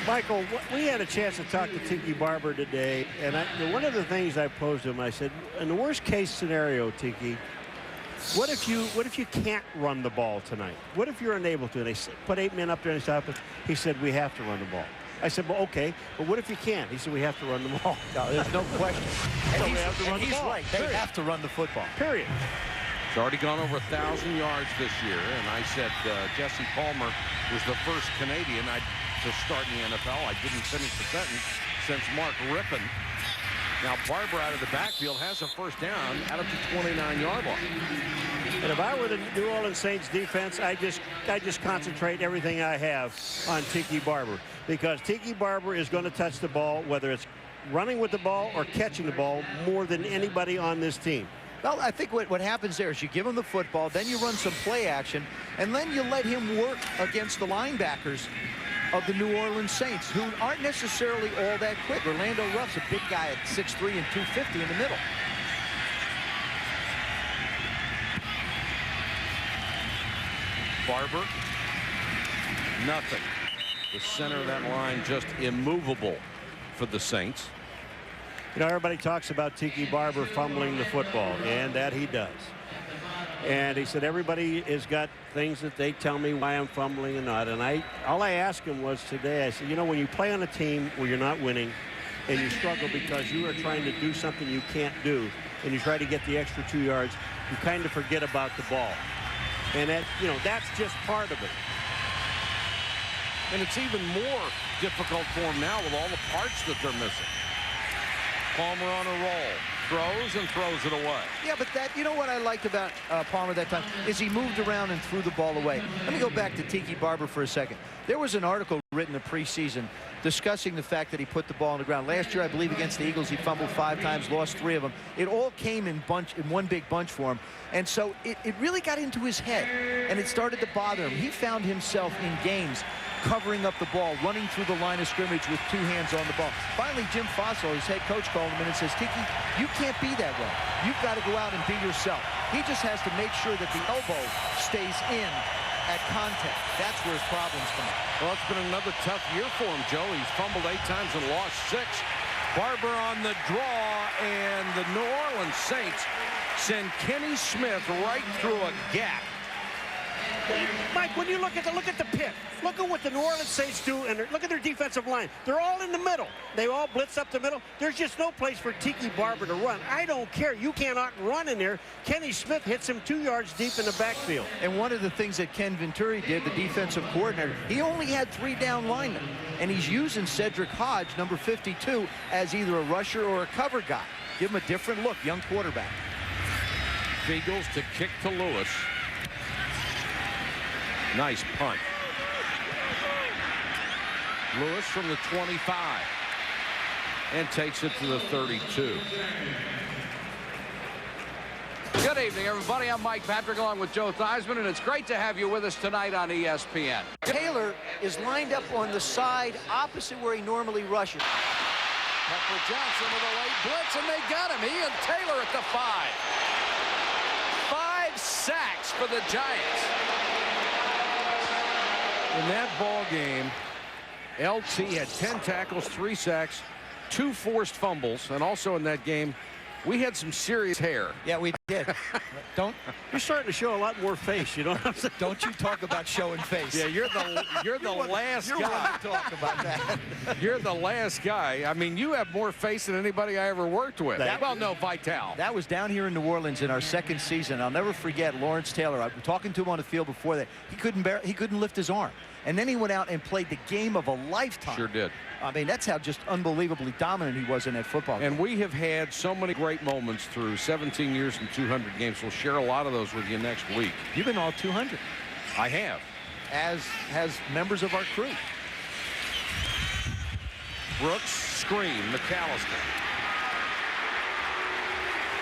Michael, we had a chance to talk to Tiki Barber today, and one of the things I posed to him, I said, in the worst case scenario, Tiki, what if you can't run the ball tonight? What if you're unable to? And they put 8 men up there and stop it. He said, we have to run the ball. I said, well, okay, but what if you can't? He said, we have to run the ball. No, there's no question. So we have to run the ball. Right. They have to run the football. Period. It's already gone over 1,000 yards this year, and I said Jesse Palmer was the first Canadian to start in the NFL. I didn't finish the sentence since Mark Rippon. Now Barber out of the backfield has a first down out of the 29-yard line. And if I were the New Orleans Saints defense, I just concentrate everything I have on Tiki Barber, because Tiki Barber is going to touch the ball, whether it's running with the ball or catching the ball, more than anybody on this team. Well, I think what happens there is you give him the football, then you run some play action, and then you let him work against the linebackers of the New Orleans Saints, who aren't necessarily all that quick. Orlando Ruff's a big guy at 6'3" and 250 in the middle. Barber, nothing. The center of that line just immovable for the Saints. You know, everybody talks about Tiki Barber fumbling the football, and that he does. And he said everybody has got things that they tell me why I'm fumbling and not. And all I asked him was today, I said, you know, when you play on a team where you're not winning and you struggle because you are trying to do something you can't do, and you try to get the extra 2 yards, you kind of forget about the ball. And that, you know, that's just part of it. And it's even more difficult for him now with all the parts that they're missing. Palmer on a roll, throws and throws it away. Yeah, but you know what I liked about Palmer that time is he moved around and threw the ball away. Let me go back to Tiki Barber for a second. There was an article written in the preseason discussing the fact that he put the ball on the ground. Last year, I believe, against the Eagles, he fumbled 5 times, lost 3 of them. It all came in one big bunch for him. And so it really got into his head, and it started to bother him. He found himself in games covering up the ball, running through the line of scrimmage with 2 hands on the ball. Finally, Jim Fossil, his head coach, called him in and says, Tiki, you can't be that way. You've got to go out and be yourself. He just has to make sure that the elbow stays in at contact. That's where his problems come. Well, it's been another tough year for him, Joe. He's fumbled 8 times and lost 6. Barber on the draw, and the New Orleans Saints send Kenny Smith right through a gap. Mike, when you look at the pit, look at what the New Orleans Saints do, and look at their defensive line. They're all in the middle. They all blitz up the middle. There's just no place for Tiki Barber to run. I don't care. You cannot run in there. Kenny Smith hits him 2 yards deep in the backfield. And one of the things that Ken Venturi did, the defensive coordinator, he only had 3 down linemen, and he's using Cedric Hodge, number 52, as either a rusher or a cover guy. Give him a different look, young quarterback. Beagles to kick to Lewis. Nice punt. Lewis from the 25 and takes it to the 32. Good Good evening, everybody. I'm Mike Patrick along with Joe Theismann, and it's great to have you with us tonight on ESPN. Taylor is lined up on the side opposite where he normally rushes. Pepper Johnson with a late blitz, and they got him. He and Taylor at the 5. 5 sacks for the Giants. In that ball game, LT had 10 tackles, 3 sacks, 2 forced fumbles, and also in that game, we had some serious hair. Yeah, we did. You're starting to show a lot more face, you know what I'm saying? Don't you talk about showing face. Yeah, you're the last guy. You're one to talk about that. You're the last guy. I mean, you have more face than anybody I ever worked with. Well, no, Vitale. That was down here in New Orleans in our second season. I'll never forget Lawrence Taylor. I've been talking to him on the field before that. He couldn't lift his arm. And then he went out and played the game of a lifetime. Sure did. I mean, that's how just unbelievably dominant he was in that football game. And we have had so many great moments through 17 years and 200 games. We'll share a lot of those with you next week. You've been all 200. I have. As has members of our crew. Brooks, screen, McAllister.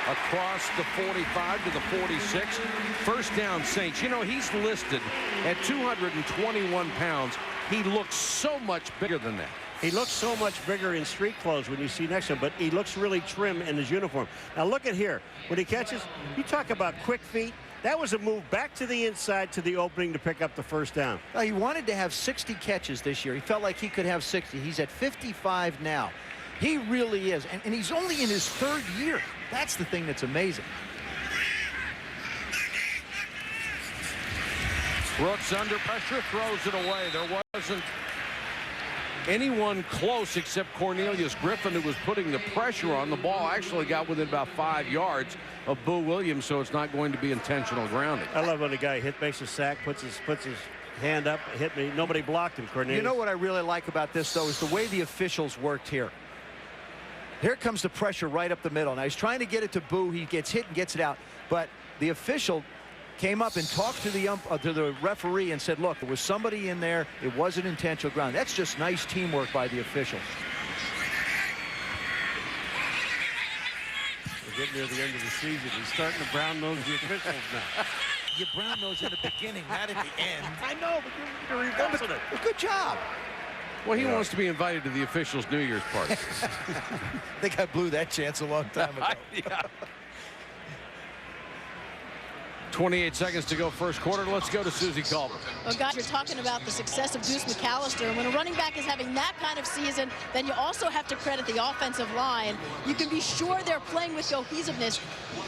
Across the 45 to the 46. First down, Saints. You know, he's listed at 221 pounds. He looks so much bigger than that. He looks so much bigger in street clothes when you see next to him, but he looks really trim in his uniform. Now look at here. When he catches, you talk about quick feet. That was a move back to the inside to the opening to pick up the first down. Well, he wanted to have 60 catches this year. He felt like he could have 60. He's at 55 now. He really is. And he's only in his 3rd year. That's the thing that's amazing. Brooks under pressure, throws it away. There wasn't anyone close except Cornelius Griffin, who was putting the pressure on. The ball actually got within about 5 yards of Boo Williams, so it's not going to be intentional grounding. I love when the guy makes a sack, puts his hand up, hit me. Nobody blocked him, Cornelius. You know what I really like about this, though, is the way the officials worked here. Here comes the pressure right up the middle. Now, he's trying to get it to Boo. He gets hit and gets it out. But the official came up and talked to the referee and said, look, there was somebody in there. It wasn't intentional ground. That's just nice teamwork by the officials. We're getting near the end of the season. He's starting to brown-nose the officials now. You brown-nose in the beginning, not at the end. I know, but you're reversing it. Well, good job. Well, he wants to be invited to the officials' New Year's party. I think I blew that chance a long time ago. Yeah. 28 seconds to go first quarter. Let's go to Susie Culver. Well, guys, you're talking about the success of Duce McAllister. And when a running back is having that kind of season, then you also have to credit the offensive line. You can be sure they're playing with cohesiveness.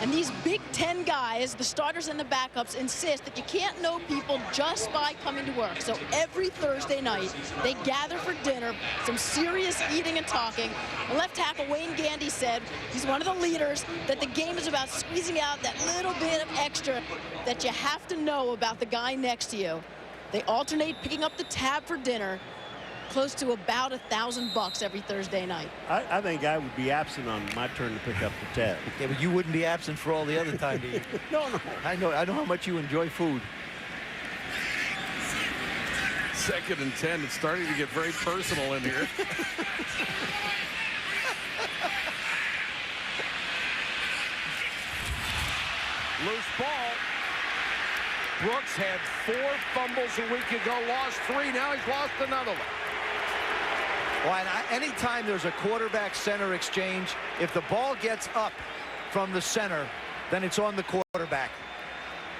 And these Big Ten guys, the starters and the backups, insist that you can't know people just by coming to work. So every Thursday night, they gather for dinner, some serious eating and talking. And left tackle Wayne Gandy said, he's one of the leaders, that the game is about squeezing out that little bit of extra that you have to know about the guy next to you. They alternate picking up the tab for dinner, close to about $1,000 every Thursday night. I think I would be absent on my turn to pick up the tab. Yeah, but you wouldn't be absent for all the other time to eat. No. I know how much you enjoy food. 2nd and 10. It's starting to get very personal in here. Loose ball. Brooks had 4 fumbles a week ago, lost 3. Now he's lost another one. Well, and anytime there's a quarterback-center exchange, if the ball gets up from the center, then it's on the quarterback.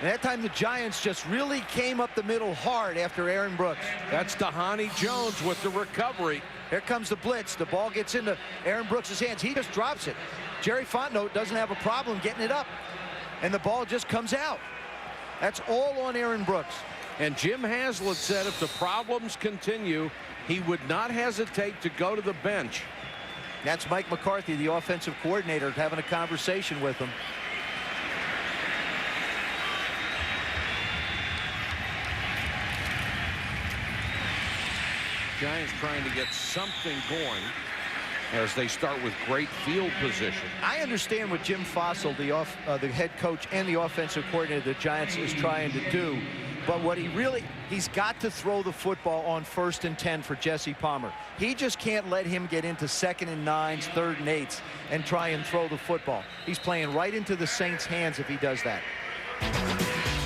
And that time the Giants just really came up the middle hard after Aaron Brooks. That's Dahani Jones with the recovery. Here comes the blitz. The ball gets into Aaron Brooks' hands. He just drops it. Jerry Fontenot doesn't have a problem getting it up. And the ball just comes out. That's all on Aaron Brooks. And Jim Haslett said if the problems continue, he would not hesitate to go to the bench. That's Mike McCarthy, the offensive coordinator, having a conversation with him. Giants trying to get something going as they start with great field position. I understand what Jim Fossil, the head coach and the offensive coordinator of the Giants, is trying to do. But what he's got to throw the football on 1st and 10 for Jesse Palmer. He just can't let him get into 2nd and 9s, 3rd and 8s, and try and throw the football. He's playing right into the Saints' hands if he does that.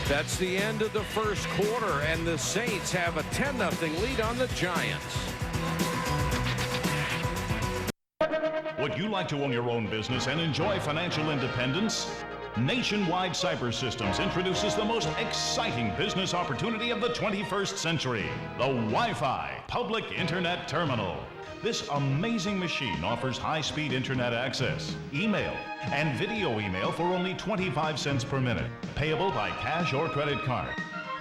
That's the end of the first quarter, and the Saints have a 10-0 lead on the Giants. Would you like to own your own business and enjoy financial independence? Nationwide Cyber Systems introduces the most exciting business opportunity of the 21st century, the Wi-Fi Public Internet Terminal. This amazing machine offers high-speed internet access, email, and video email for only 25 cents per minute, payable by cash or credit card.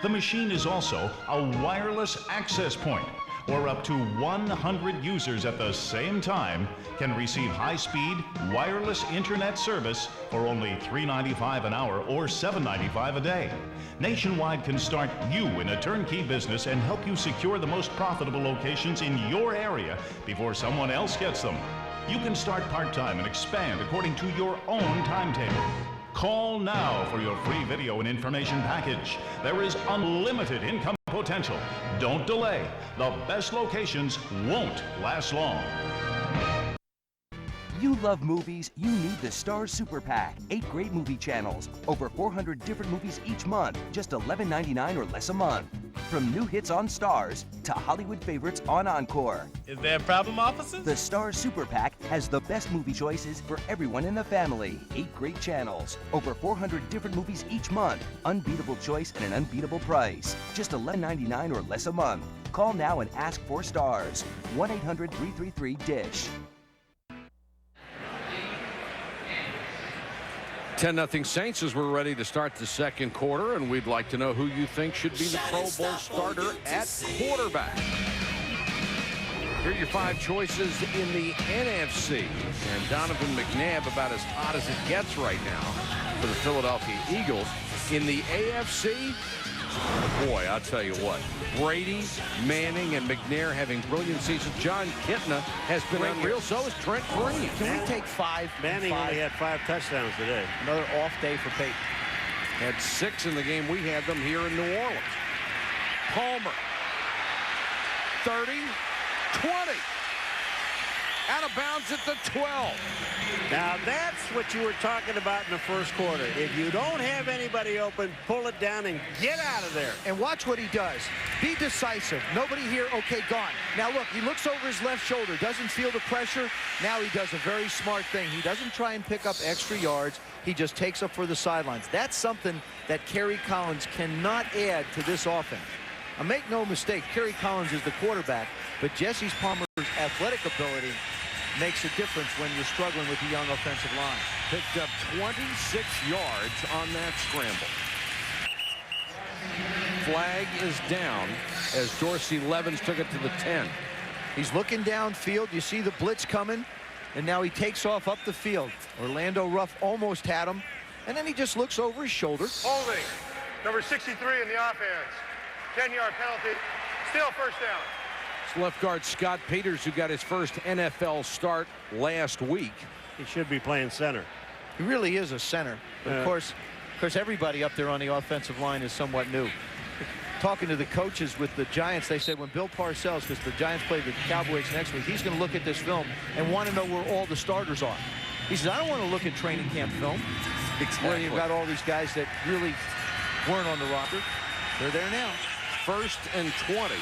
The machine is also a wireless access point, or up to 100 users at the same time can receive high-speed wireless internet service for only $3.95 an hour or $7.95 a day. Nationwide can start you in a turnkey business and help you secure the most profitable locations in your area before someone else gets them. You can start part-time and expand according to your own timetable. Call now for your free video and information package. There is unlimited income potential. Don't delay. The best locations won't last long. You love movies, you need the Stars Super Pack. 8 great movie channels, over 400 different movies each month, just $11.99 or less a month. From new hits on Stars to Hollywood favorites on Encore. Is there a problem, officers? The Stars Super Pack has the best movie choices for everyone in the family. 8 great channels, over 400 different movies each month, unbeatable choice and an unbeatable price. Just $11.99 or less a month. Call now and ask for Stars. 1-800-333-DISH. 10-0 Saints as we're ready to start the second quarter, and we'd like to know who you think should be the Pro Bowl starter at quarterback. Here are your 5 choices in the NFC. And Donovan McNabb about as hot as it gets right now for the Philadelphia Eagles. In the AFC, boy, I'll tell you what. Brady, Manning, and McNair having brilliant seasons. John Kitna has been unreal. So is Trent Green. Can we take 5? Manning only had 5 touchdowns today. Another off day for Peyton. Had 6 in the game we had them here in New Orleans. Palmer. 30, 20. Out of bounds at the 12. Now that's what you were talking about in the first quarter. If you don't have anybody open, pull it down and get out of there. And watch what he does. Be decisive. Nobody here. Okay, gone. Now look, he looks over his left shoulder, doesn't feel the pressure. Now he does a very smart thing. He doesn't try and pick up extra yards. He just takes up for the sidelines. That's something that Kerry Collins cannot add to this offense. Now make no mistake, Kerry Collins is the quarterback, but Jesse Palmer's athletic ability makes a difference when you're struggling with the young offensive line. Picked up 26 yards on that scramble. Flag is down as Dorsey Levens took it to the 10. He's looking downfield. You see the blitz coming, and now he takes off up the field. Orlando Ruff almost had him, and then he just looks over his shoulder. Holding, number 63 in the offense. 10-yard penalty, still first down. It's left guard Scott Peters, who got his first NFL start last week. He should be playing center. He really is a center. But of course, everybody up there on the offensive line is somewhat new. Talking to the coaches with the Giants, they said when Bill Parcells, because the Giants play the Cowboys next week, he's going to look at this film and want to know where all the starters are. He says, I don't want to look at training camp film. Where you've got all these guys that really weren't on the roster. They're there now. 1st and 20.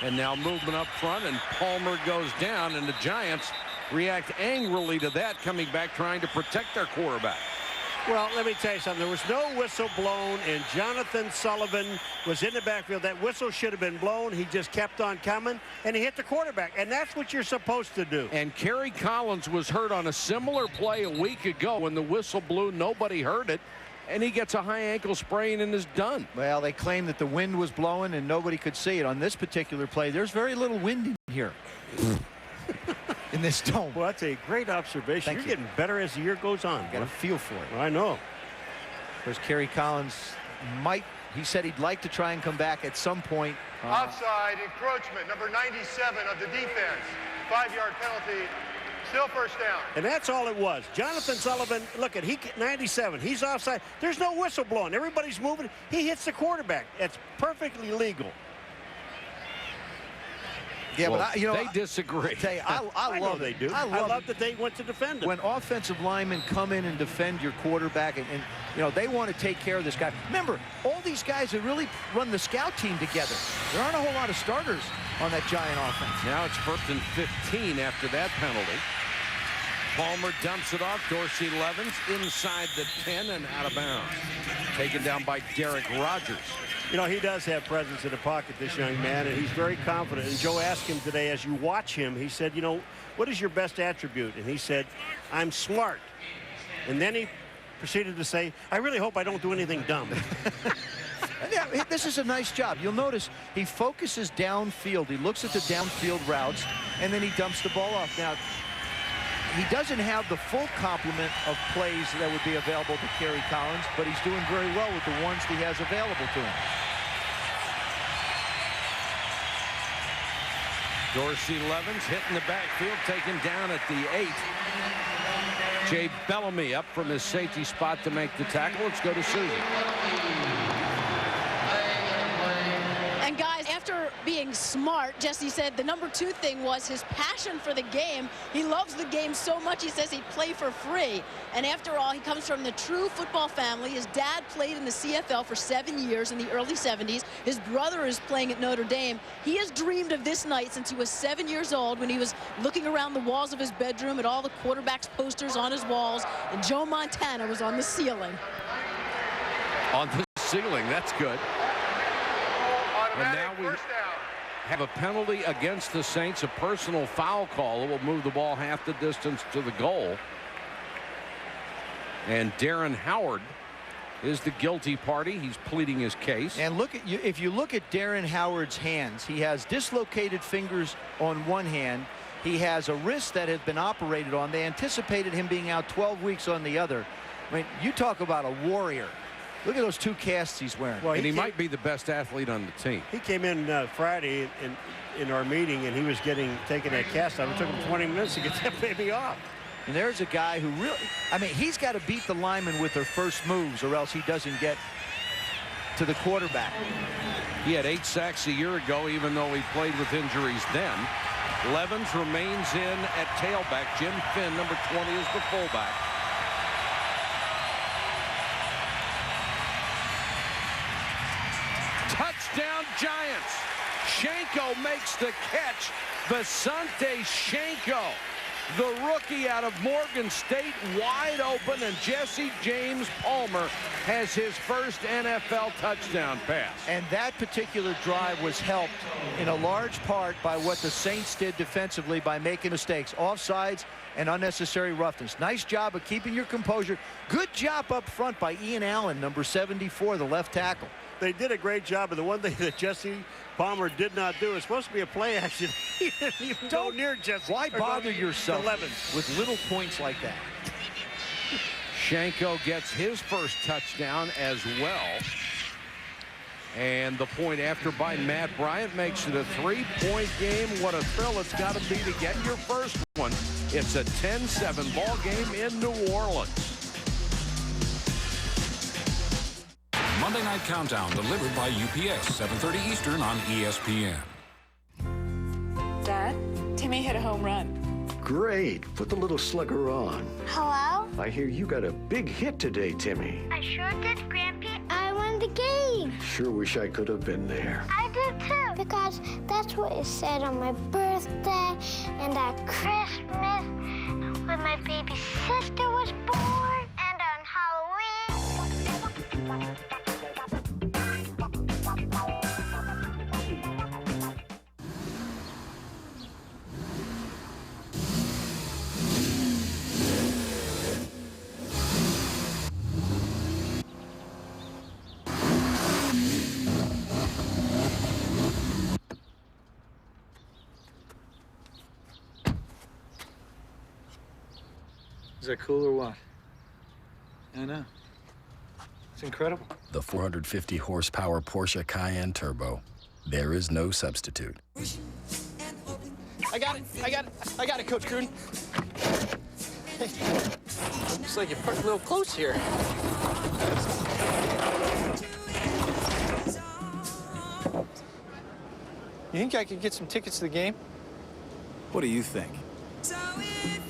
And now movement up front, and Palmer goes down, and the Giants react angrily to that, coming back trying to protect their quarterback. Well, let me tell you something. There was no whistle blown, and Jonathan Sullivan was in the backfield. That whistle should have been blown. He just kept on coming, and he hit the quarterback, and that's what you're supposed to do. And Kerry Collins was hurt on a similar play a week ago. When the whistle blew, nobody heard it, and he gets a high ankle sprain and is done. Well, they claim that the wind was blowing and nobody could see it. On this particular play, there's very little wind in here. In this dome. Well, that's a great observation. You're getting better as the year goes on. Got a feel for it. Well, I know. Of course, Kerry Collins he said he'd like to try and come back at some point. Offside encroachment, number 97 of the defense. 5-yard penalty, Still first down. And that's all it was. Jonathan Sullivan, look at 97. He's offside. There's no whistle blowing. Everybody's moving. He hits the quarterback. It's perfectly legal. Yeah, well, but they disagree. I love they do. I love that they went to defend him. When offensive linemen come in and defend your quarterback, and they want to take care of this guy. Remember, all these guys that really run the scout team together. There aren't a whole lot of starters on that Giant offense. Now it's 1st and 15 after that penalty. Palmer dumps it off. Dorsey Levens inside the 10 and out of bounds. Taken down by Derek Rogers. He does have presence in the pocket, this young man, and he's very confident. And Joe asked him today, as you watch him, he said, what is your best attribute? And he said, I'm smart. And then he proceeded to say, I really hope I don't do anything dumb. Yeah, this is a nice job. You'll notice he focuses downfield. He looks at the downfield routes, and then he dumps the ball off. Now, he doesn't have the full complement of plays that would be available to Kerry Collins, but he's doing very well with the ones he has available to him. Dorsey Levens hitting the backfield, taken down at the 8. Jay Bellamy up from his safety spot to make the tackle. Let's go to Susie. And guys, after being smart, Jesse said the number 2 thing was his passion for the game. He loves the game so much, he says he'd play for free. And after all, he comes from the true football family. His dad played in the CFL for 7 years in the early 70s. His brother is playing at Notre Dame. He has dreamed of this night since he was 7 years old, when he was looking around the walls of his bedroom at all the quarterbacks' posters on his walls, and Joe Montana was on the ceiling. On the ceiling, that's good. And now we have a penalty against the Saints, a personal foul call. It will move the ball half the distance to the goal. And Darren Howard is the guilty party. He's pleading his case. And look at if you look at Darren Howard's hands, he has dislocated fingers on one hand. He has a wrist that has been operated on. They anticipated him being out 12 weeks on the other. I mean, you talk about a warrior. Look at those 2 casts he's wearing. Well, and he might be the best athlete on the team. He came in Friday in our meeting, and he was taking that cast off. It took him 20 minutes to get that baby off. And there's a guy who really, he's got to beat the linemen with their first moves, or else he doesn't get to the quarterback. He had 8 sacks a year ago, even though he played with injuries then. Levens remains in at tailback. Jim Finn, number 20, is the fullback. Touchdown Giants. Shanko makes the catch. Vasante Shanko, the rookie out of Morgan State, wide open, and Jesse James Palmer has his first NFL touchdown pass. And that particular drive was helped in a large part by what the Saints did defensively by making mistakes, offsides and unnecessary roughness. Nice job of keeping your composure. Good job up front by Ian Allen, number 74, the left tackle. They did a great job, and the one thing that Jesse Palmer did not do is supposed to be a play action. He didn't even go near Jesse. Why bother yourself with little points like that? Shanko gets his first touchdown as well. And the point after by Matt Bryant makes it a 3-point game. What a thrill it's got to be to get your first one. It's a 10-7 ball game in New Orleans. Monday Night Countdown delivered by UPS, 7:30 Eastern on ESPN. Dad, Timmy hit a home run. Great. Put the little slugger on. Hello? I hear you got a big hit today, Timmy. I sure did, Grampy. I won the game. Sure wish I could have been there. I did too. Because that's what it said on my birthday and at Christmas when my baby sister was born and on Halloween. Is that cool or what? I know. It's incredible. The 450 horsepower Porsche Cayenne Turbo. There is no substitute. I got it, Coach Gruden. Looks like you're pretty a little close here. You think I could get some tickets to the game? What do you think?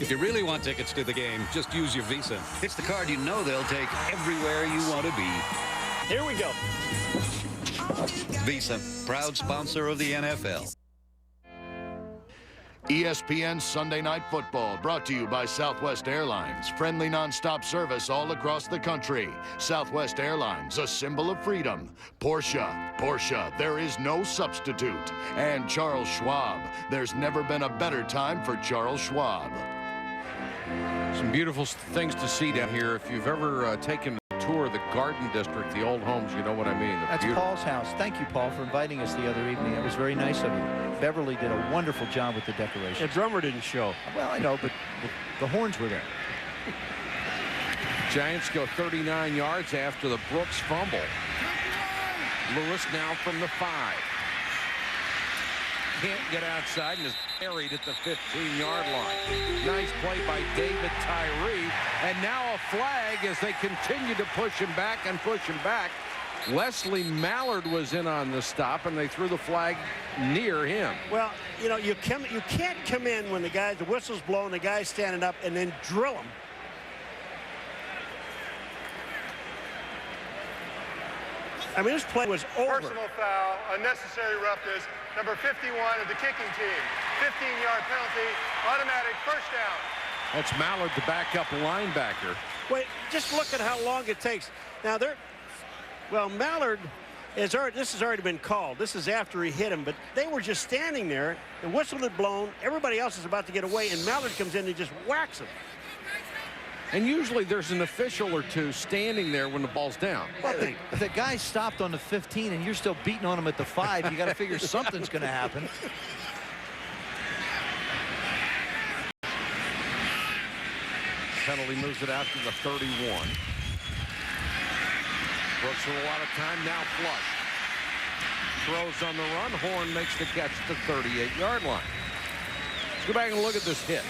If you really want tickets to the game, just use your Visa. It's the card you know they'll take everywhere you want to be. Here we go. Visa, proud sponsor of the NFL. ESPN Sunday Night Football, brought to you by Southwest Airlines. Friendly nonstop service all across the country. Southwest Airlines, a symbol of freedom. Porsche, there is no substitute. And Charles Schwab, there's never been a better time for Charles Schwab. Some beautiful things to see down here. If you've ever taken a tour of the Garden District, the old homes, you know what I mean. That's Paul's house. Thank you, Paul, for inviting us the other evening. It was very nice of you. Beverly did a wonderful job with the decorations. The drummer didn't show. Well, I know, but the horns were there. Giants go 39 yards after the Brooks fumble. Lewis now from the 5. Can't get outside and is buried at the 15-yard line. Nice play by David Tyree. And now a flag as they continue to push him back and push him back. Leslie Mallard was in on the stop, and they threw the flag near him. Well, you know, you can't come in when the whistle's blowing, the guy's standing up, and then drill him. I mean, this play was over. Personal foul, unnecessary roughness, number 51 of the kicking team. 15-yard penalty, automatic first down. That's Mallard, the backup linebacker. Wait, just look at how long it takes. Now, well, Mallard, this has already been called. This is after he hit him, but they were just standing there. The whistle had blown. Everybody else is about to get away, and Mallard comes in and just whacks him. And usually there's an official or two standing there when the ball's down. Well, if the guy stopped on the 15 and you're still beating on him at the 5, you got to figure something's going to happen. Penalty moves it out to the 31. Brooks with a lot of time, now flush. Throws on the run. Horn makes the catch at the 38-yard line. Let's go back and look at this hit.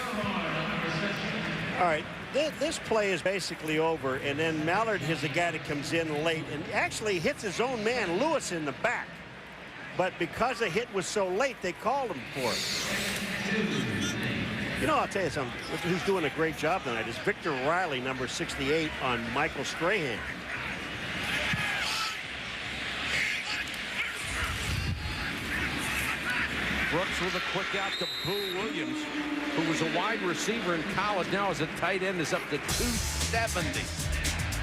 All right, this play is basically over, and then Mallard is the guy that comes in late and actually hits his own man, Lewis, in the back. But because the hit was so late, they called him for it. You know, I'll tell you something. Who's doing a great job tonight is Victor Riley, number 68, on Michael Strahan. Brooks with a quick out to Boo Williams, who was a wide receiver in college. Now as a tight end is up to 270.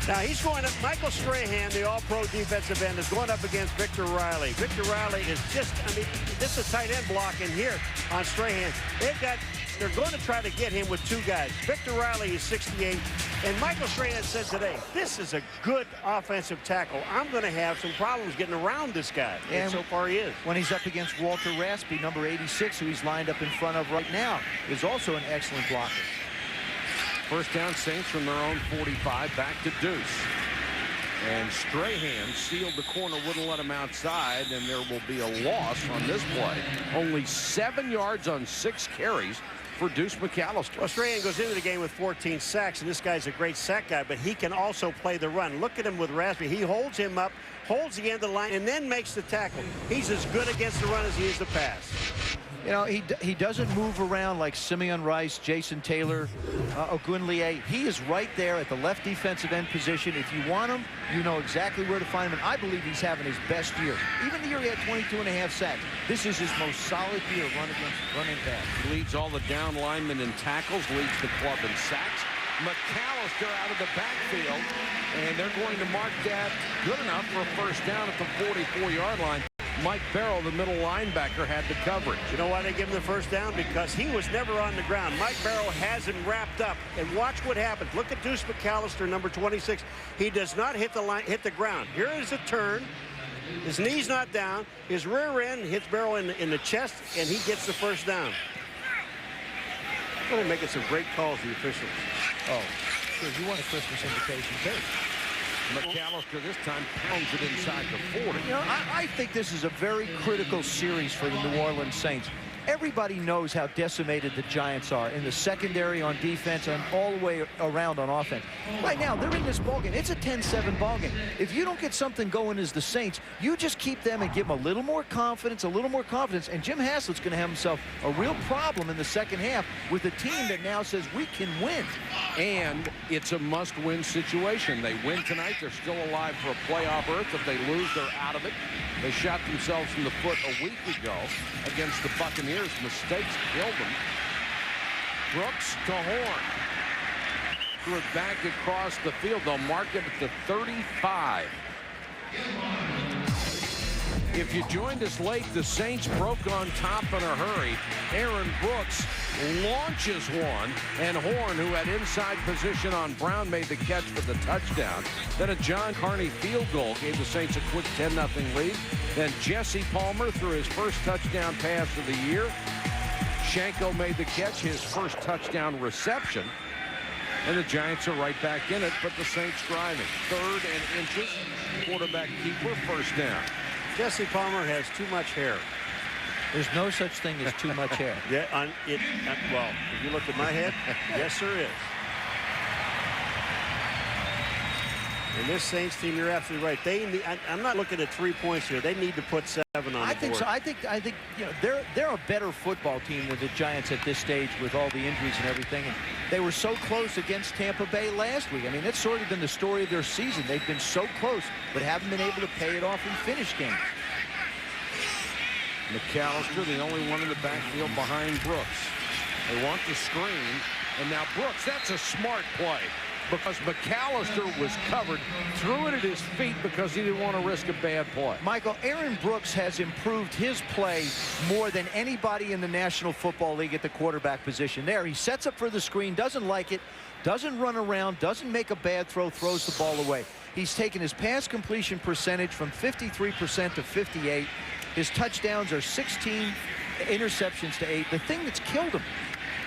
Now he's going up. Michael Strahan, the all-pro defensive end, is going up against Victor Riley. Victor Riley is just, I mean, this is a tight end block in here on Strahan. They're going to try to get him with two guys. Victor Riley is 68, and Michael Strahan said today, this is a good offensive tackle. I'm going to have some problems getting around this guy, and so far he is. When he's up against Walter Raspy, number 86, who he's lined up in front of right now, is also an excellent blocker. First down, Saints from their own 45, back to Duce. And Strahan sealed the corner, wouldn't let him outside, and there will be a loss on this play. Only 7 yards on 6 carries for Duce McAllister. Well, Strahan goes into the game with 14 sacks, and this guy's a great sack guy, but he can also play the run. Look at him with Raspy. He holds him up, holds the end of the line, and then makes the tackle. He's as good against the run as he is the pass. You know, he doesn't move around like Simeon Rice, Jason Taylor, Ogunlie. He is right there at the left defensive end position. If you want him, you know exactly where to find him. And I believe he's having his best year. Even the year he had 22.5 sacks. This is his most solid year running pass. He leads all the down linemen in tackles, leads the club in sacks. McAllister out of the backfield, and they're going to mark that good enough for a first down at the 44-yard line. Mike Barrow, the middle linebacker, had the coverage. You know why they give him the first down? Because he was never on the ground. Mike Barrow has him wrapped up. And watch what happens. Look at Duce McAllister, number 26. He does not hit the ground. Here is a turn. His knee's not down. His rear end hits Barrow in the chest, and he gets the first down. They're making some great calls, the officials. Oh, sure. You want a Christmas invitation, too. McAllister this time pounds it inside the 40. You know, I think this is a very critical series for the New Orleans Saints. Everybody knows how decimated the Giants are in the secondary, on defense, and all the way around on offense. Right now, they're in this ballgame. It's a 10-7 ballgame. If you don't get something going as the Saints, you just keep them and give them a little more confidence, and Jim Haslett's going to have himself a real problem in the second half with a team that now says we can win. And it's a must-win situation. They win tonight, they're still alive for a playoff berth. If they lose, they're out of it. They shot themselves in the foot a week ago against the Buccaneers. Mistakes killed them. Brooks to Horn. Threw it back across the field. They'll mark it at the 35. If you joined us late, the Saints broke on top in a hurry. Aaron Brooks launches one, and Horn, who had inside position on Brown, made the catch for the touchdown. Then a John Carney field goal gave the Saints a quick 10-0 lead. Then Jesse Palmer threw his first touchdown pass of the year. Shanko made the catch, his first touchdown reception. And the Giants are right back in it, but the Saints driving. 3rd and inches. Quarterback keeper, first down. Jesse Palmer has too much hair. There's no such thing as too much hair. Yeah, well, if you look at my head, yes, there is. And this Saints team, you're absolutely right. I'm not looking at 3 points here. They need to put 7 on the board. I think so. I think you know they're a better football team than the Giants at this stage with all the injuries and everything. And they were so close against Tampa Bay last week. I mean, that's sort of been the story of their season. They've been so close, but haven't been able to pay it off and finish games. McAllister, the only one in the backfield behind Brooks. They want the screen, and now Brooks, that's a smart play because McAllister was covered, threw it at his feet because he didn't want to risk a bad play. Michael, Aaron Brooks has improved his play more than anybody in the National Football League at the quarterback position. There, he sets up for the screen, doesn't like it, doesn't run around, doesn't make a bad throw, throws the ball away. He's taken his pass completion percentage from 53% to 58%. His touchdowns are 16, interceptions to 8. The thing that's killed him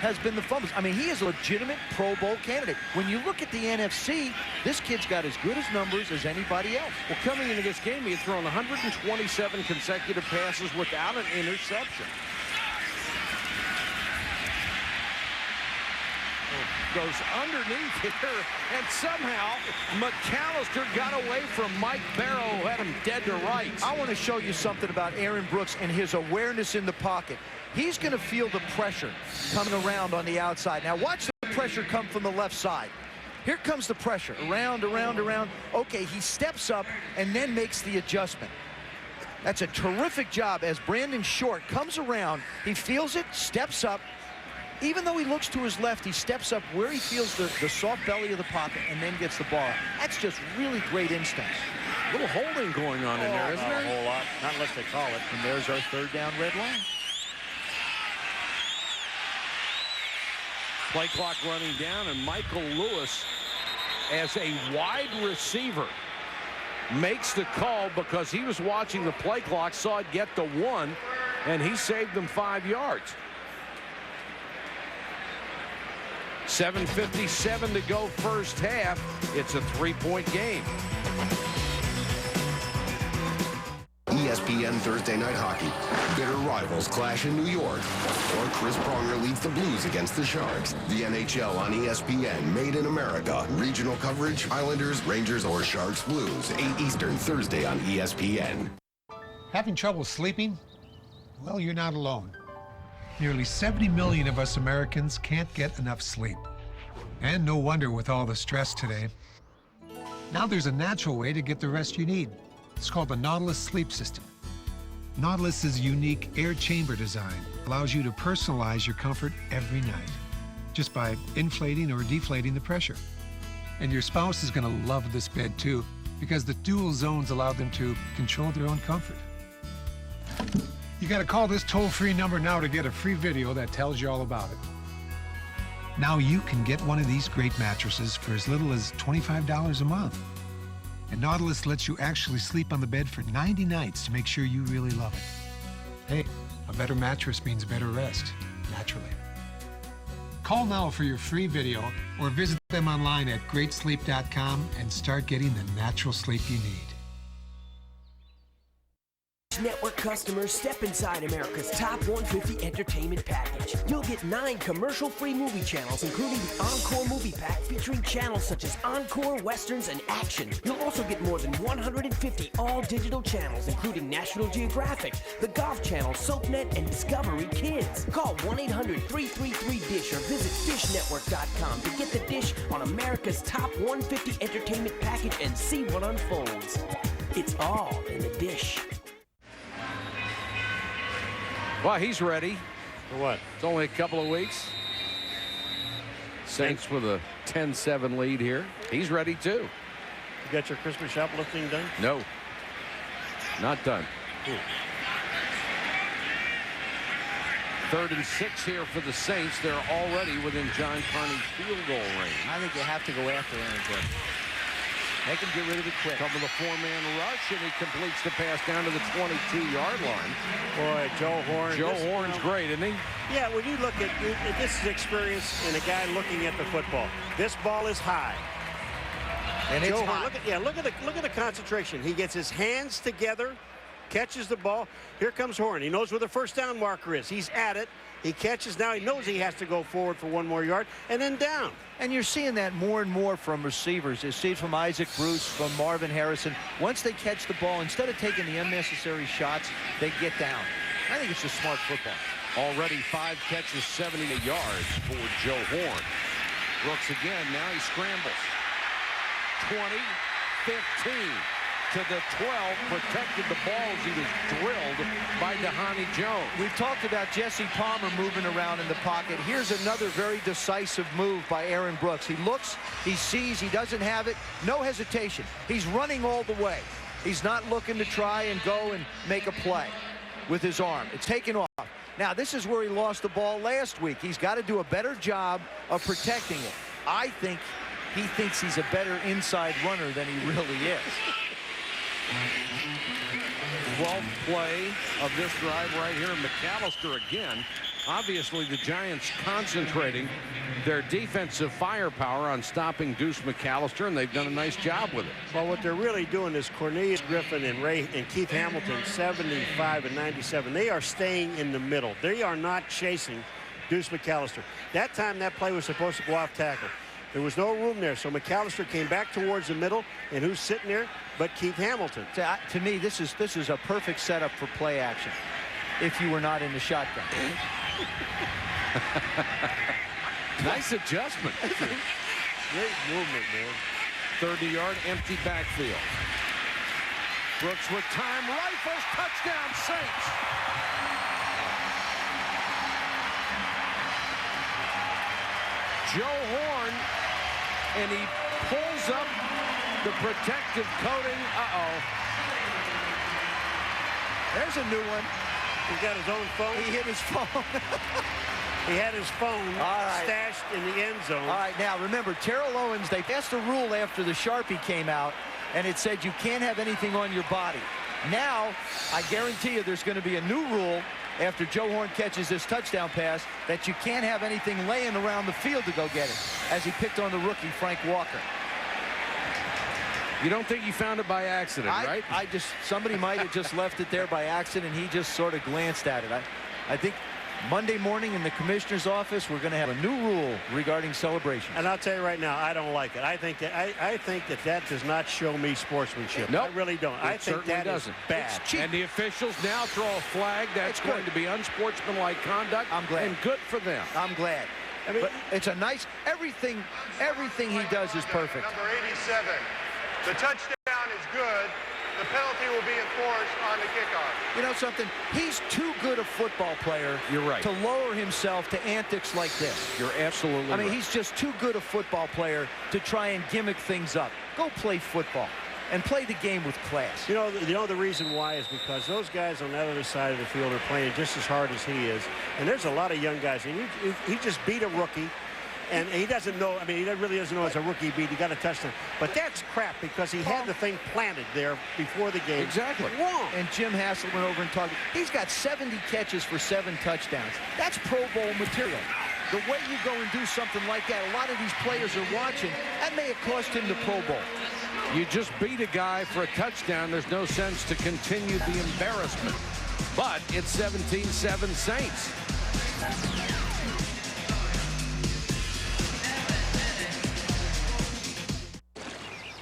has been the fumbles. I mean, he is a legitimate Pro Bowl candidate. When you look at the NFC, this kid's got as good as numbers as anybody else. Well, coming into this game, he had thrown 127 consecutive passes without an interception. Goes underneath here, and somehow McAllister got away from Mike Barrow, who had him dead to rights. I want to show you something about Aaron Brooks and his awareness in the pocket. He's going to feel the pressure coming around on the outside. Now watch the pressure come from the left side. Here comes the pressure, around, around, around. Okay, he steps up and then makes the adjustment. That's a terrific job as Brandon Short comes around. He feels it, steps up. Even though he looks to his left, he steps up where he feels the soft belly of the pocket and then gets the ball. That's just really great instincts. A little holding going on in there, isn't there? Not a whole lot, not unless they call it. And there's our 3rd down red line. Play clock running down, and Michael Lewis, as a wide receiver, makes the call because he was watching the play clock, saw it get to 1, and he saved them 5 yards. 7:57 to go first half. It's a 3-point game. ESPN Thursday Night Hockey. Bitter rivals clash in New York. Or Chris Pronger leads the Blues against the Sharks. The NHL on ESPN, made in America. Regional coverage, Islanders, Rangers, or Sharks Blues. 8 Eastern, Thursday on ESPN. Having trouble sleeping? Well, you're not alone. Nearly 70 million of us Americans can't get enough sleep. And no wonder with all the stress today. Now there's a natural way to get the rest you need. It's called the Nautilus Sleep System. Nautilus's unique air chamber design allows you to personalize your comfort every night, just by inflating or deflating the pressure. And your spouse is going to love this bed too, because the dual zones allow them to control their own comfort. You got to call this toll-free number now to get a free video that tells you all about it. Now you can get one of these great mattresses for as little as $25 a month. And Nautilus lets you actually sleep on the bed for 90 nights to make sure you really love it. Hey, a better mattress means better rest, naturally. Call now for your free video or visit them online at greatsleep.com and start getting the natural sleep you need. Network customers, step inside America's top 150 entertainment package. You'll get 9 commercial-free movie channels, including the Encore movie pack featuring channels such as Encore, Westerns, and Action. You'll also get more than 150 all-digital channels, including National Geographic, the Golf Channel, SoapNet, and Discovery Kids. Call 1-800-333-DISH or visit DishNetwork.com to get the dish on America's top 150 entertainment package and see what unfolds. It's all in the dish. Well, he's ready. For what? It's only a couple of weeks. Saints with a 10-7 lead here. He's ready, too. You got your Christmas shoplifting done? No. Not done. 3rd and 6 here for the Saints. They're already within John Carney's field goal range. I think you have to go after Aaron Brooks. Make him get rid of it quick. Couple of 4-man rush, and he completes the pass down to the 22-yard line. Boy, Joe Horn. Joe Horn's great, isn't he? Yeah, when you look at this is experience in a guy looking at the football. This ball is high. And it's Joe hot. Horn, look at the concentration. He gets his hands together, catches the ball. Here comes Horn. He knows where the first down marker is. He's at it. He catches now. He knows he has to go forward for 1 more yard and then down. And you're seeing that more and more from receivers. You see it from Isaac Bruce, from Marvin Harrison. Once they catch the ball, instead of taking the unnecessary shots, they get down. I think it's just smart football. Already 5 catches, 78 yards for Joe Horn. Brooks again. Now he scrambles. 20, 15. To the 12, protected the ball as he was drilled by Dhani Jones. We've talked about Jesse Palmer moving around in the pocket. Here's another very decisive move by Aaron Brooks. He looks, he sees, he doesn't have it. No hesitation. He's running all the way. He's not looking to try and go and make a play with his arm. It's taken off. Now, this is where he lost the ball last week. He's got to do a better job of protecting it. I think he thinks he's a better inside runner than he really is. 12th play of this drive right here. McAllister again. Obviously, the Giants concentrating their defensive firepower on stopping Duce McAllister, and they've done a nice job with it. Well, what they're really doing is Cornelius Griffin and Keith Hamilton, 75 and 97. They are staying in the middle. They are not chasing Duce McAllister. That time, that play was supposed to go off tackle. There was no room there, so McAllister came back towards the middle, and who's sitting there but Keith Hamilton? To me, this is a perfect setup for play action if you were not in the shotgun. Nice adjustment. Great movement, man. 30-yard empty backfield. Brooks with time, rifles, touchdown, Saints. Joe Horn, and he pulls up the protective coating. There's a new one. He's got his own phone. He hit his phone. He had his phone stashed in the end zone. All right, now remember, Terrell Owens, they passed a rule after the Sharpie came out, and it said you can't have anything on your body. Now, I guarantee you there's going to be a new rule after Joe Horn catches this touchdown pass that you can't have anything laying around the field to go get it, as he picked on the rookie, Frank Walker. You don't think he found it by accident, right? Somebody might have just left it there by accident, and he just sort of glanced at it. I think Monday morning in the commissioner's office, we're going to have a new rule regarding celebration. And I'll tell you right now, I don't like it. I think that does not show me sportsmanship. Nope. I really don't. I think that is bad. It's cheap. And the officials now throw a flag that's going to be unsportsmanlike conduct. I'm glad. And good for them. I'm glad. I mean, but it's a nice, everything he does is perfect. Number 87. The touchdown is good. The penalty will be enforced on the kickoff. You know something? He's too good a football player. You're right. To lower himself to antics like this. You're absolutely right. I mean, he's just too good a football player to try and gimmick things up. Go play football and play the game with class. You know the reason why is because those guys on the other side of the field are playing just as hard as he is. And there's a lot of young guys. And he just beat a rookie. And he doesn't know, I mean, he really doesn't know it's a rookie beat. He got a touchdown. But that's crap because he had the thing planted there before the game. Exactly. Wrong. And Jim Haslett went over and talked. He's got 70 catches for 7 touchdowns. That's Pro Bowl material. The way you go and do something like that, a lot of these players are watching. That may have cost him the Pro Bowl. You just beat a guy for a touchdown. There's no sense to continue the embarrassment. But it's 17-7 Saints.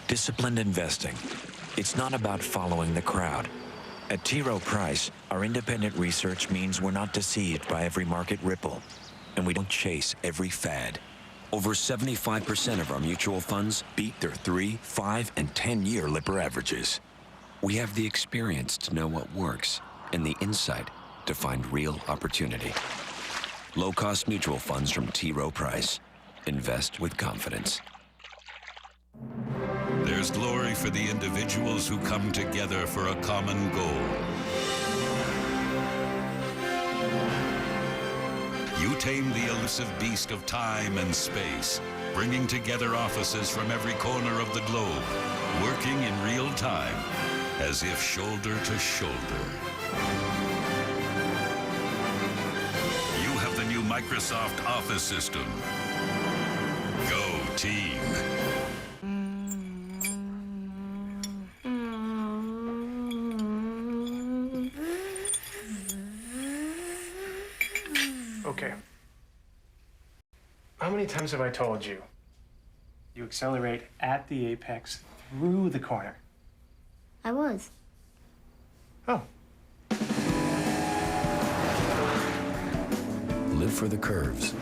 Disciplined investing. It's not about following the crowd. At T. Rowe Price, our independent research means we're not deceived by every market ripple, and we don't chase every fad. Over 75% of our mutual funds beat their 3-, 5-, and 10-year Lipper averages. We have the experience to know what works and the insight to find real opportunity. Low-cost mutual funds from T. Rowe Price. Invest with confidence. There's glory for the individuals who come together for a common goal. You tame the elusive beast of time and space, bringing together offices from every corner of the globe, working in real time, as if shoulder to shoulder. You have the new Microsoft Office system. Go team. Okay. How many times have I told you? You accelerate at the apex through the corner. I was. Oh. Live for the curves.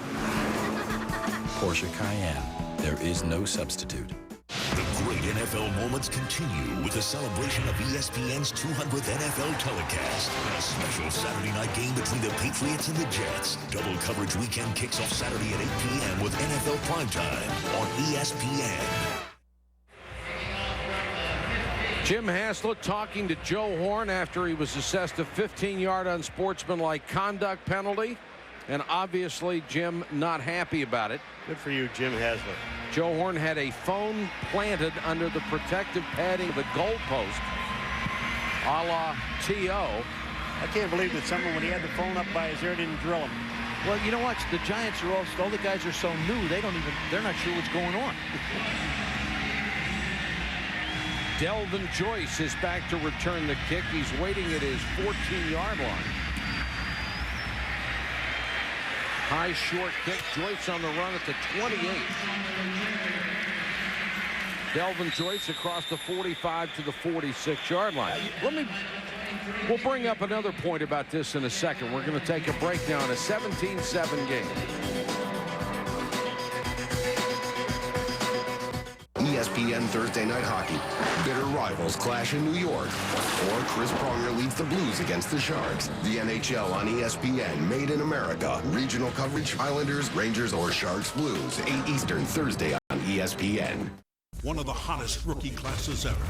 Porsche Cayenne. There is no substitute. The great NFL moments continue with the celebration of ESPN's 200th NFL telecast. A special Saturday night game between the Patriots and the Jets. Double coverage weekend kicks off Saturday at 8 p.m. with NFL Primetime on ESPN. Jim Haslett talking to Joe Horn after he was assessed a 15-yard unsportsmanlike conduct penalty. And obviously, Jim not happy about it. Good for you, Jim Haslett. Joe Horn had a phone planted under the protective padding of the goalpost, a la T.O. I can't believe that someone, when he had the phone up by his ear, didn't drill him. Well, you know what? The Giants are all the guys are so new, they're not sure what's going on. Delvin Joyce is back to return the kick. He's waiting at his 14-yard line. High short kick. Joyce on the run at the 28. Delvin Joyce across the 45 to the 46-yard line. We'll bring up another point about this in a second. We're going to take a break now in a 17-7 game. ESPN Thursday Night Hockey. Bitter rivals clash in New York. Or Chris Pronger leads the Blues against the Sharks. The NHL on ESPN, made in America. Regional coverage, Islanders, Rangers, or Sharks Blues. 8 Eastern Thursday on ESPN. One of the hottest rookie classes ever.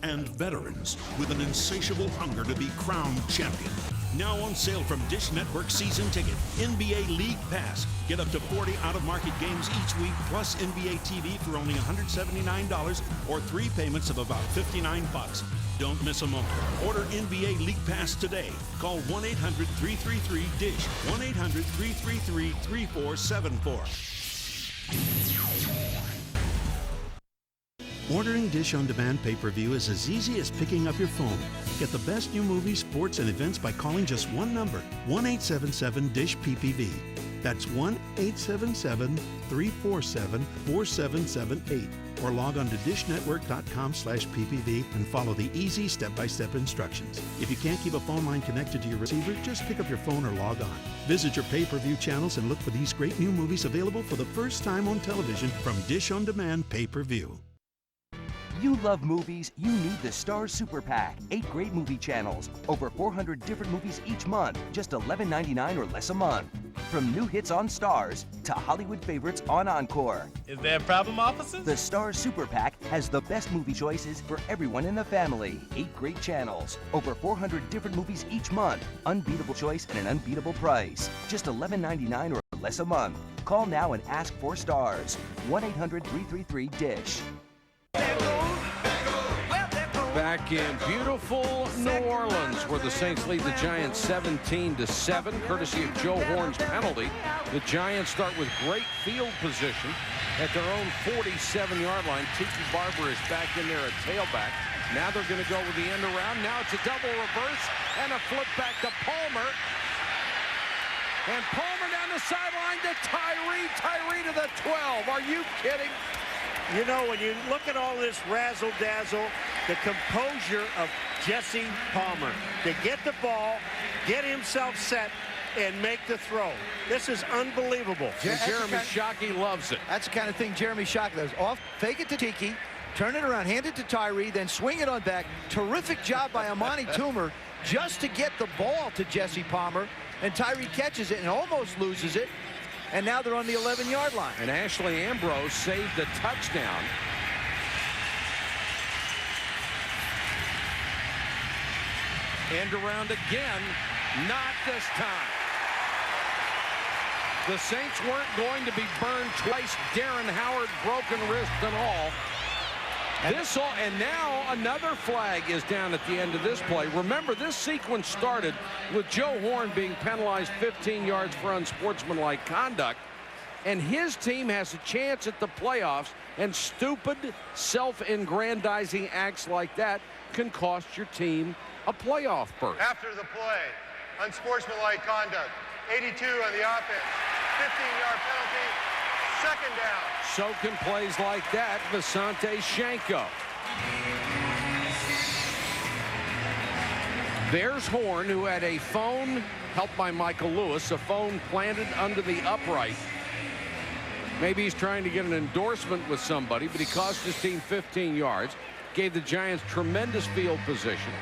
And veterans with an insatiable hunger to be crowned champion. Now on sale from Dish Network Season Ticket. NBA League Pass. Get up to 40 out-of-market games each week, plus NBA TV for only $179 or 3 payments of about $59. Don't miss a moment. Order NBA League Pass today. Call 1-800-333-DISH. 1-800-333-3474. Ordering Dish On Demand pay-per-view is as easy as picking up your phone. Get the best new movies, sports, and events by calling just one number, 1-877-DISH-PPV. That's 1-877-347-4778. Or log on to dishnetwork.com/PPV and follow the easy step-by-step instructions. If you can't keep a phone line connected to your receiver, just pick up your phone or log on. Visit your pay-per-view channels and look for these great new movies available for the first time on television from Dish On Demand pay-per-view. You love movies, you need the Stars Super Pack. 8 great movie channels, over 400 different movies each month, just $11.99 or less a month. From new hits on Stars to Hollywood favorites on Encore. Is there a problem, officers? The Stars Super Pack has the best movie choices for everyone in the family. 8 great channels, over 400 different movies each month, unbeatable choice and an unbeatable price. Just $11.99 or less a month. Call now and ask for Stars. 1-800-333-DISH. Back in beautiful New Orleans, where the Saints lead the Giants 17-7, courtesy of Joe Horn's penalty. The Giants start with great field position. at their own 47-yard line. Tiki Barber is back in there at tailback. Now they're going to go with the end around. Now it's a double reverse and a flip back to Palmer. And Palmer down the sideline to Tyree. Tyree to the 12. Are you kidding? You know, when you look at all this razzle-dazzle, the composure of Jesse Palmer to get the ball, get himself set, and make the throw. This is unbelievable. And Jeremy Shockey loves it. That's the kind of thing Jeremy Shockey does. Off, fake it to Tiki, turn it around, hand it to Tyree, then swing it on back. Terrific job by Amani Toomer just to get the ball to Jesse Palmer. And Tyree catches it and almost loses it. And now they're on the 11-yard line. And Ashley Ambrose saved a touchdown. End around again. Not this time. The Saints weren't going to be burned twice. Darren Howard, broken wrist and all. And now another flag is down at the end of this play. Remember, this sequence started with Joe Horn being penalized 15 yards for unsportsmanlike conduct, and his team has a chance at the playoffs, and stupid, self-aggrandizing acts like that can cost your team a playoff berth. After the play, unsportsmanlike conduct, 82 on the offense, 15-yard penalty, second down. So can plays like that, Visante Shanko. There's Horn, who had a phone, helped by Michael Lewis, a phone planted under the upright. Maybe he's trying to get an endorsement with somebody, but he cost his team 15 yards, gave the Giants tremendous field position.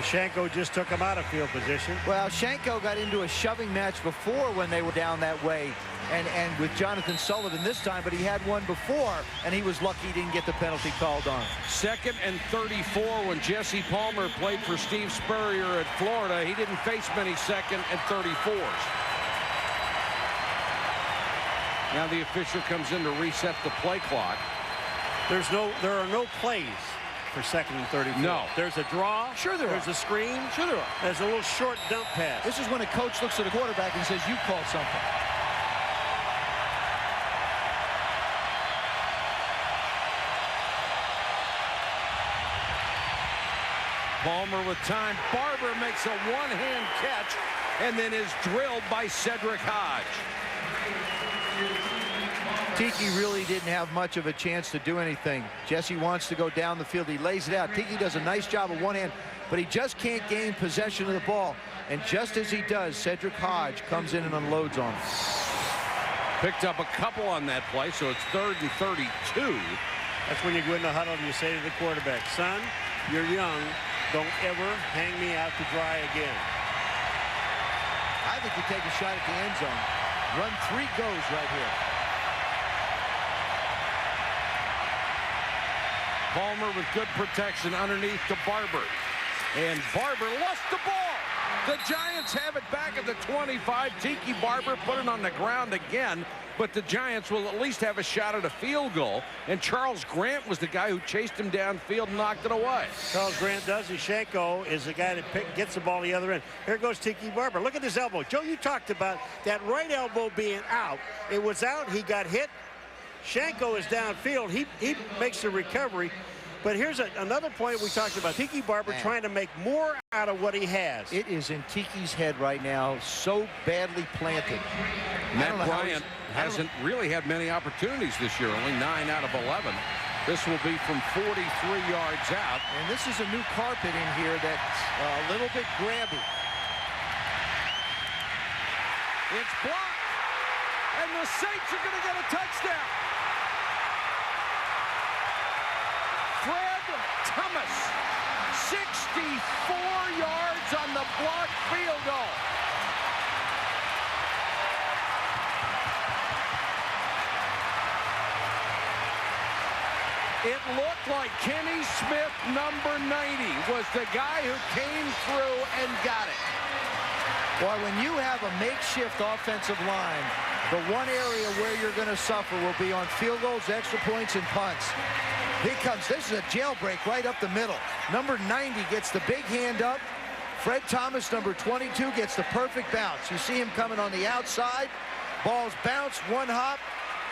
Shanko just took him out of field position. Well, Shanko got into a shoving match before when they were down that way, and with Jonathan Sullivan this time, but he had one before, and he was lucky he didn't get the penalty called on. 2nd and 34 when Jesse Palmer played for Steve Spurrier at Florida. He didn't face many 2nd and 34s. Now the official comes in to reset the play clock. There are no plays for 2nd and 34. No. There's a draw. Sure there There's are. a screen. Sure there are. There's a little short dump pass. This is when a coach looks at a quarterback and says, you called something. Palmer with time. Barber makes a one-hand catch and then is drilled by Cedric Hodge. Tiki really didn't have much of a chance to do anything. Jesse wants to go down the field. He lays it out. Tiki does a nice job of one hand, but he just can't gain possession of the ball. And just as he does, Cedric Hodge comes in and unloads on him. Picked up a couple on that play, so it's 3rd and 32. That's when you go in the huddle and you say to the quarterback, son, you're young. Don't ever hang me out to dry again. I think you take a shot at the end zone. Run 3 goes right here. Palmer with good protection underneath to Barber. And Barber lost the ball. The Giants have it back at the 25. Tiki Barber put it on the ground again, but the Giants will at least have a shot at a field goal. And Charles Grant was the guy who chased him downfield and knocked it away. Charles Grant does. And Shanko is the guy that gets the ball the other end. Here goes Tiki Barber. Look at his elbow. Joe, you talked about that right elbow being out. It was out. He got hit. Shanko is downfield. He makes the recovery. But here's another point we talked about. Tiki Barber trying to make more out of what he has. It is in Tiki's head right now, so badly planted. Matt Bryant hasn't really had many opportunities this year, only 9 out of 11. This will be from 43 yards out. And this is a new carpet in here that's a little bit grabby. It's blocked, and the Saints are going to get a touchdown. Fred Thomas, 64 yards on the blocked field goal. It looked like Kenny Smith, number 90, was the guy who came through and got it. Boy, when you have a makeshift offensive line, the one area where you're going to suffer will be on field goals, extra points, and punts. Here comes, this is a jailbreak right up the middle. Number 90 gets the big hand up. Fred Thomas, number 22, gets the perfect bounce. You see him coming on the outside. Ball's bounced, one hop,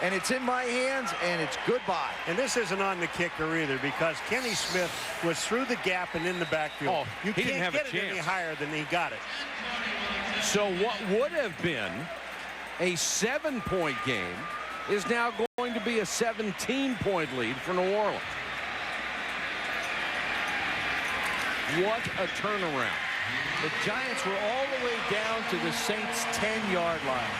and it's in my hands, and it's goodbye. And this isn't on the kicker either, because Kenny Smith was through the gap and in the backfield. Oh, you he can't didn't have get a it chance. any higher than he got it. So what would have been a 7-point game is now going to be a 17-point lead for New Orleans. What a turnaround. The Giants were all the way down to the Saints' 10-yard line.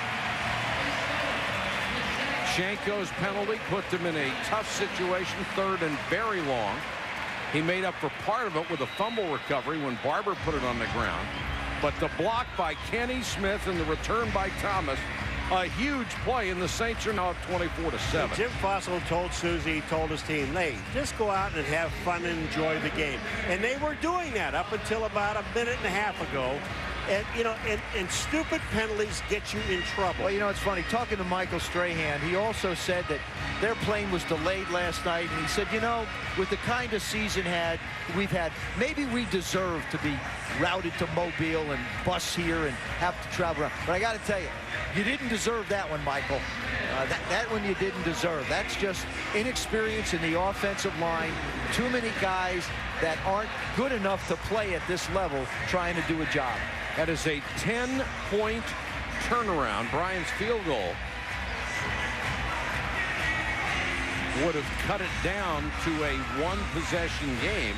Shanko's penalty put them in a tough situation, 3rd and very long. He made up for part of it with a fumble recovery when Barber put it on the ground. But the block by Kenny Smith and the return by Thomas, a huge play, and the Saints are now up 24-7. Jim Fossil told Susie, he told his team, hey, just go out and have fun and enjoy the game. And they were doing that up until about a minute and a half ago. And, you know, and stupid penalties get you in trouble. Well, you know, it's funny. Talking to Michael Strahan, he also said that their plane was delayed last night. And he said, you know, with the kind of season we've had, maybe we deserve to be routed to Mobile and bus here and have to travel around. But I got to tell you, you didn't deserve that one, Michael. That one you didn't deserve. That's just inexperience in the offensive line. Too many guys that aren't good enough to play at this level trying to do a job. That is a 10-point turnaround. Bryant's field goal would have cut it down to a 1-possession game.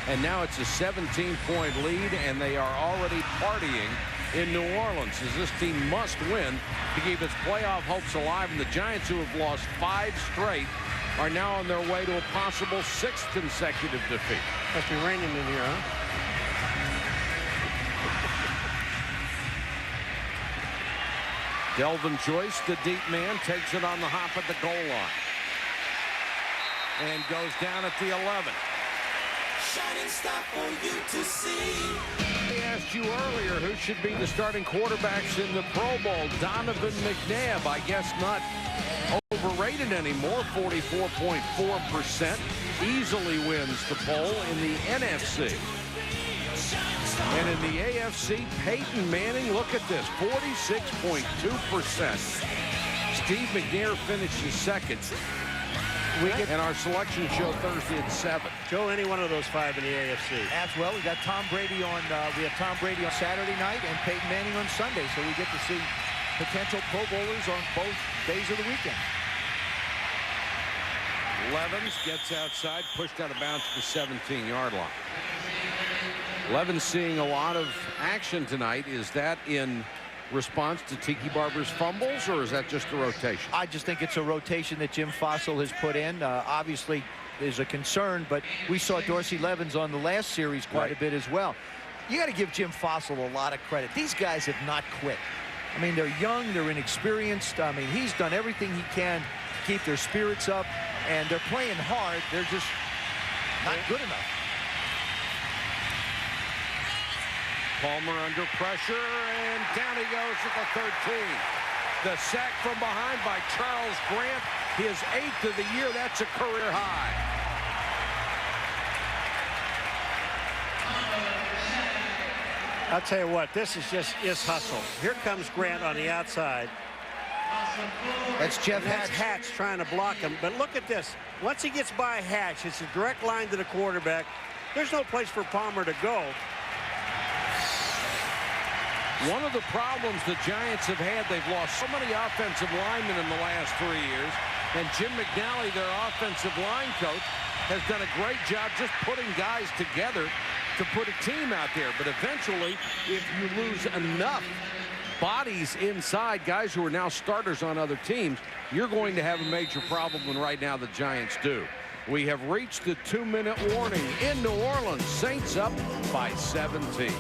And now it's a 17-point lead, and they are already partying in New Orleans, as this team must win to keep its playoff hopes alive. And the Giants, who have lost 5 straight, are now on their way to a possible 6th consecutive defeat. Must be raining in here, huh? Delvin Joyce, the deep man, takes it on the hop at the goal line. And goes down at the 11. Shining star for you to see. I asked you earlier who should be the starting quarterbacks in the Pro Bowl. Donovan McNabb, I guess not overrated anymore, 44.4%. Easily wins the poll in the NFC. And in the AFC, Peyton Manning, look at this, 46.2%. Steve McNair finishes second. And our selection show Thursday at 7. Joe, any one of those 5 in the AFC. As well, we got Tom Brady on. We have Tom Brady on Saturday night and Peyton Manning on Sunday, so we get to see potential Pro Bowlers on both days of the weekend. Levens gets outside, pushed out of bounds to the 17-yard line. Levens seeing a lot of action tonight. Is that in response to Tiki Barber's fumbles, or is that just a rotation? I just think it's a rotation that Jim Fossil has put in. Obviously, there's a concern, but we saw Dorsey Levens on the last series quite a bit as well. You got to give Jim Fossil a lot of credit. These guys have not quit. I mean, they're young, they're inexperienced. I mean, he's done everything he can to keep their spirits up, and they're playing hard. They're just not good enough. Palmer under pressure, and down he goes at the 13. The sack from behind by Charles Grant, his 8th of the year. That's a career high. I'll tell you what, this is just hustle. Here comes Grant on the outside. That's Jeff Hatch. Hatch trying to block him. But look at this. Once he gets by Hatch, it's a direct line to the quarterback. There's no place for Palmer to go. One of the problems the Giants have had, they've lost so many offensive linemen in the last 3 years, and Jim McNally, their offensive line coach, has done a great job just putting guys together to put a team out there. But eventually, if you lose enough bodies inside, guys who are now starters on other teams, you're going to have a major problem, and right now the Giants do. We have reached the 2-minute warning in New Orleans. Saints up by 17.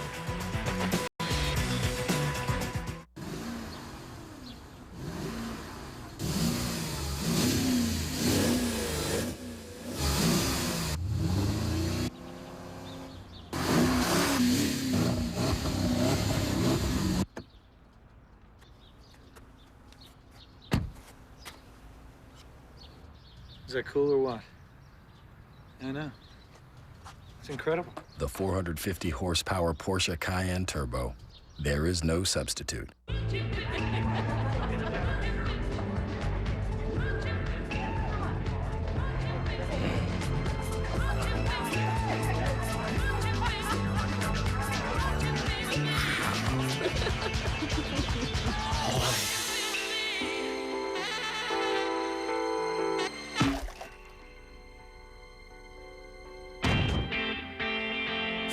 Is that cool or what? I know. It's incredible. The 450 horsepower Porsche Cayenne Turbo. There is no substitute.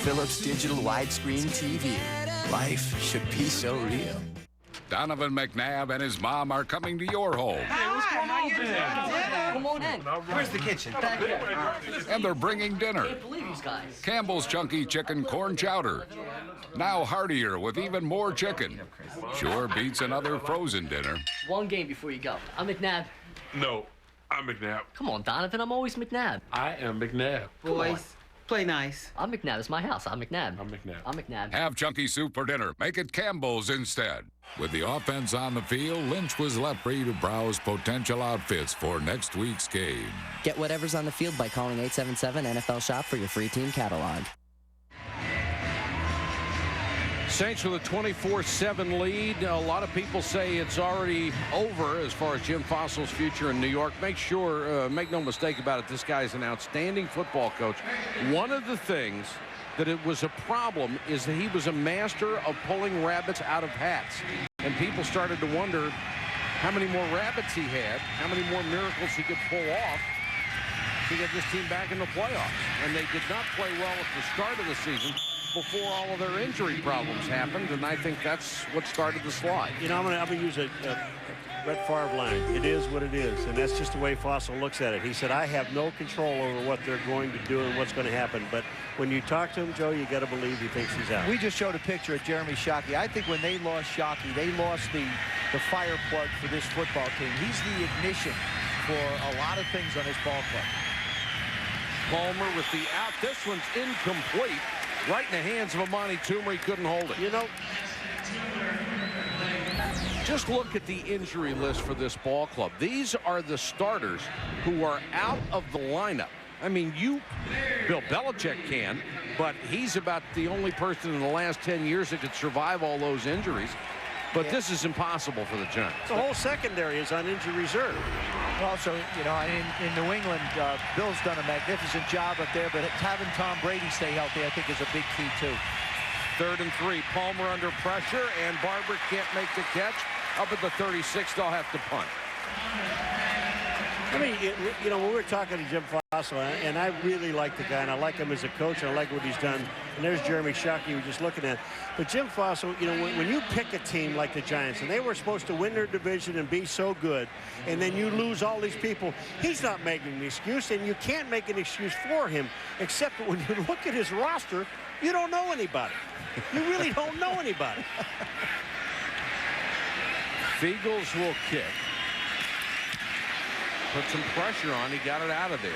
Philips digital widescreen TV. Life should be so real. Donovan McNabb and his mom are coming to your home. Hey, what's going on, Ben? Come on in. Where's the kitchen? Back here. And they're bringing dinner. Can't believe these guys. Campbell's Chunky Chicken Corn Chowder. Now heartier with even more chicken. Sure beats another frozen dinner. One game before you go. I'm McNabb. No, I'm McNabb. Come on, Donovan. I'm always McNabb. I am McNabb. Boys, play nice. I'm McNabb. It's my house. I'm McNabb. I'm McNabb. I'm McNabb. Have Chunky Soup for dinner. Make it Campbell's instead. With the offense on the field, Lynch was left free to browse potential outfits for next week's game. Get whatever's on the field by calling 877-NFL-SHOP for your free team catalog. Saints with a 24-7 lead. A lot of people say it's already over as far as Jim Fossil's future in New York. Make no mistake about it, this guy is an outstanding football coach. One of the things that it was a problem is that he was a master of pulling rabbits out of hats. And people started to wonder how many more rabbits he had, how many more miracles he could pull off to get this team back in the playoffs. And they did not play well at the start of the season before all of their injury problems happened, and I think that's what started the slide. You know, I'm gonna use a Brett Favre line. It is what it is, and that's just the way Fossil looks at it. He said, I have no control over what they're going to do and what's going to happen, but when you talk to him, Joe, you got to believe he thinks he's out. We just showed a picture of Jeremy Shockey. I think when they lost Shockey, they lost the fire plug for this football team. He's the ignition for a lot of things on this ball club. Palmer with the out. This one's incomplete. Right in the hands of Amani Toomer. He couldn't hold it. You know, just look at the injury list for this ball club. These are the starters who are out of the lineup. I mean, Bill Belichick can, but he's about the only person in the last 10 years that could survive all those injuries. But this is impossible for the Giants. The whole secondary is on injury reserve. Also, you know, in New England, Bill's done a magnificent job up there, but having Tom Brady stay healthy, I think, is a big key, too. 3rd and 3. Palmer under pressure, and Barber can't make the catch. Up at the 36, they'll have to punt. I mean, you know, when we're talking to Jim Fossil, and I really like the guy, and I like him as a coach, and I like what he's done. And there's Jeremy Shockey we were just looking at. But Jim Fossil, you know, when you pick a team like the Giants, and they were supposed to win their division and be so good, and then you lose all these people, he's not making an excuse, and you can't make an excuse for him, except that when you look at his roster, you don't know anybody. You really don't know anybody. Fiegels will kick. Put some pressure on. He got it out of there.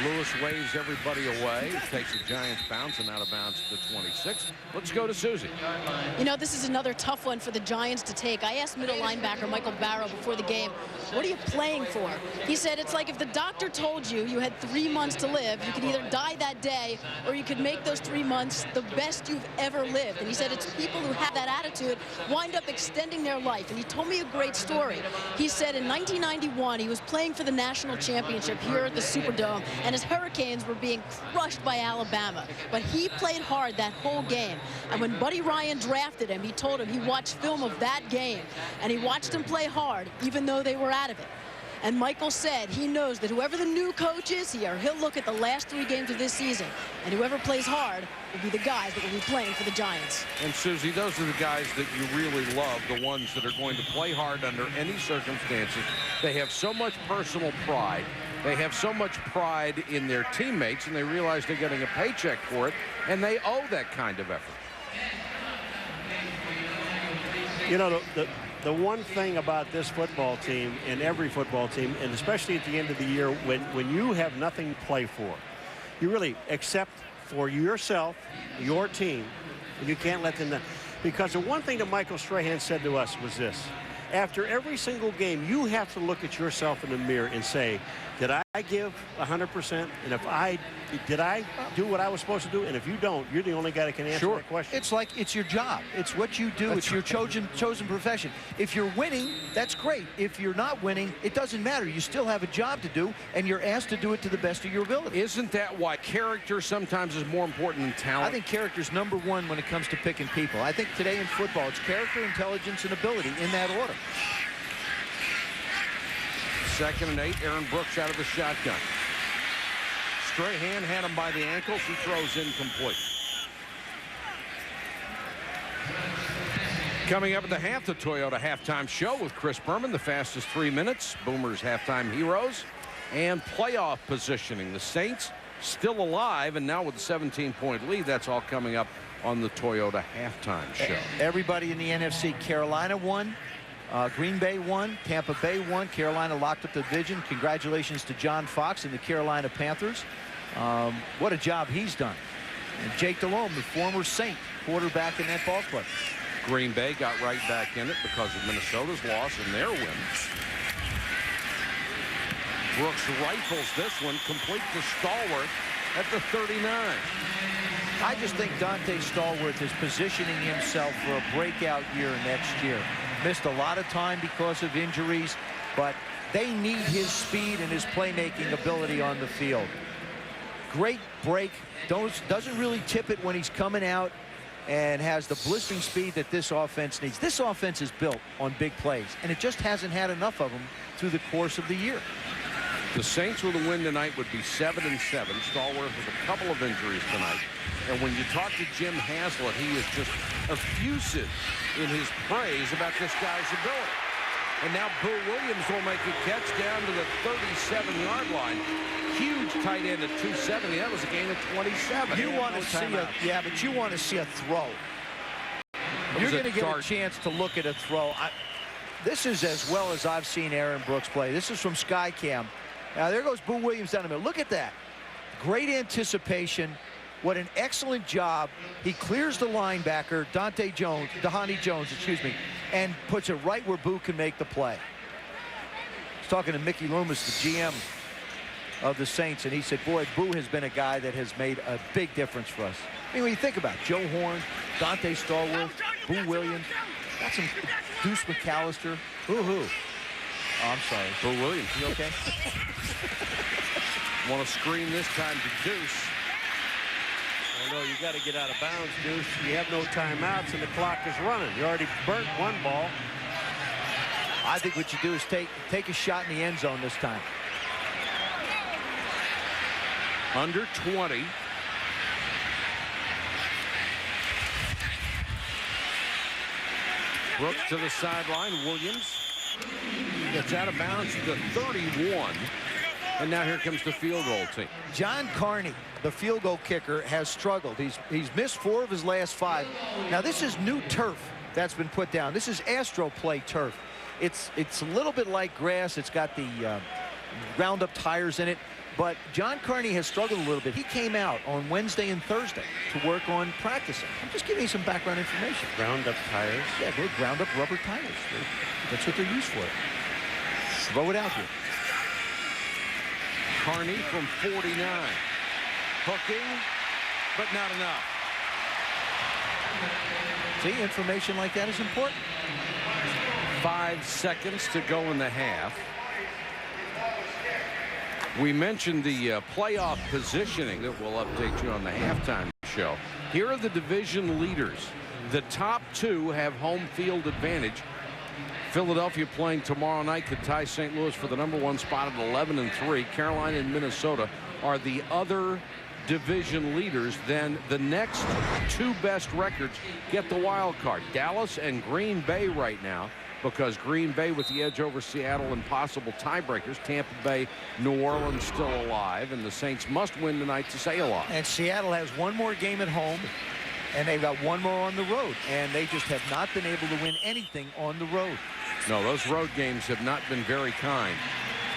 Lewis waves everybody away. Takes the Giants bouncing out of bounds to 26. Let's go to Susie. You know, this is another tough one for the Giants to take. I asked middle linebacker Michael Barrow before the game, what are you playing for? He said it's like if the doctor told you you had 3 months to live, you could either die that day or you could make those 3 months the best you've ever lived. And he said it's people who have that attitude wind up extending their life. And he told me a great story. He said in 1991, he was playing for the national championship here at the Superdome, and his Hurricanes were being crushed by Alabama. But he played hard that whole game. And when Buddy Ryan drafted him, he told him he watched film of that game, and he watched him play hard, even though they were out of it. And Michael said he knows that whoever the new coach is here, he'll look at the last 3 games of this season, and whoever plays hard will be the guys that will be playing for the Giants. And Susie, those are the guys that you really love, the ones that are going to play hard under any circumstances. They have so much personal pride. They have so much pride in their teammates, and they realize they're getting a paycheck for it, and they owe that kind of effort. You know, the one thing about this football team and every football team, and especially at the end of the year, when you have nothing to play for, you really accept for yourself, your team, and you can't let them down. Because the one thing that Michael Strahan said to us was this: after every single game, you have to look at yourself in the mirror and say, did I give 100%? And did I do what I was supposed to do? And if you don't, you're the only guy that can answer that question. It's like it's your job. It's what you do. It's your chosen profession. If you're winning, that's great. If you're not winning, it doesn't matter. You still have a job to do, and you're asked to do it to the best of your ability. Isn't that why character sometimes is more important than talent? I think character's number one when it comes to picking people. I think today in football, it's character, intelligence, and ability in that order. 2nd and 8, Aaron Brooks out of the shotgun. Strahan had him by the ankles. He throws incomplete. Coming up at the Toyota halftime show with Chris Berman, the fastest 3 minutes, Boomer's halftime heroes, and playoff positioning. The Saints still alive, and now with a 17-point lead. That's all coming up on the Toyota halftime show. Everybody in the NFC. Carolina won. Green Bay won. Tampa Bay won. Carolina locked up the division. Congratulations to John Fox and the Carolina Panthers. What a job he's done. And Jake Delhomme, the former Saint quarterback in that ball club. Green Bay got right back in it because of Minnesota's loss and their win. Brooks rifles this one, complete to Stallworth at the 39. I just think Dante Stallworth is positioning himself for a breakout year next year. Missed a lot of time because of injuries, but they need his speed and his playmaking ability on the field. Great break. Doesn't really tip it when he's coming out, and has the blistering speed that this offense needs. This offense is built on big plays, and it just hasn't had enough of them through the course of the year. The Saints with a win tonight would be 7-7. Stallworth with a couple of injuries tonight. And when you talk to Jim Haslett, he is just effusive in his praise about this guy's ability. And now Boo Williams will make a catch down to the 37-yard line. Huge tight end at 270. That was a gain of 27. You want to see but you want to see a throw. You're going to get a chance to look at a throw. This is as well as I've seen Aaron Brooks play. This is from Skycam. Now there goes Boo Williams down the middle. Look at that. Great anticipation. What an excellent job. He clears the linebacker, Dhani Jones, and puts it right where Boo can make the play. I was talking to Mickey Loomis, the GM of the Saints, and he said, boy, Boo has been a guy that has made a big difference for us. I mean, when you think about it, Joe Horn, Dante Stallworth, Boo Williams, got some Duce McAllister. Oh, I'm sorry. Boo Williams. You okay? Want to screen this time to Duce. Oh, no, you got to get out of bounds, Duce. You have no timeouts, and the clock is running. You already burnt one ball. I think what you do is take a shot in the end zone this time. Under 20. Brooks to the sideline. Williams gets out of bounds to the 31. And now here comes the field goal team. John Carney, the field goal kicker, has struggled. He's missed 4 of his last 5. Now this is new turf that's been put down. This is Astro Play turf. It's a little bit like grass. It's got the Roundup tires in it. But John Carney has struggled a little bit. He came out on Wednesday and Thursday to work on practicing. I'm just giving you some background information. Roundup tires? Yeah, they're Roundup rubber tires. That's what they're used for. Throw it out here. Carney from 49. Hooking, but not enough. See, information like that is important. 5 seconds to go in the half. We mentioned the playoff positioning that we'll update you on the halftime show. Here are the division leaders. The top 2 have home field advantage. Philadelphia playing tomorrow night could tie St. Louis for the #1 spot at 11-3. Carolina and Minnesota are the other division leaders. Then the next 2 best records get the wild card. Dallas and Green Bay right now, because Green Bay with the edge over Seattle and possible tiebreakers. Tampa Bay, New Orleans still alive, and the Saints must win tonight to stay alive. And Seattle has 1 more game at home, and they've got 1 more on the road, and they just have not been able to win anything on the road. No, those road games have not been very kind.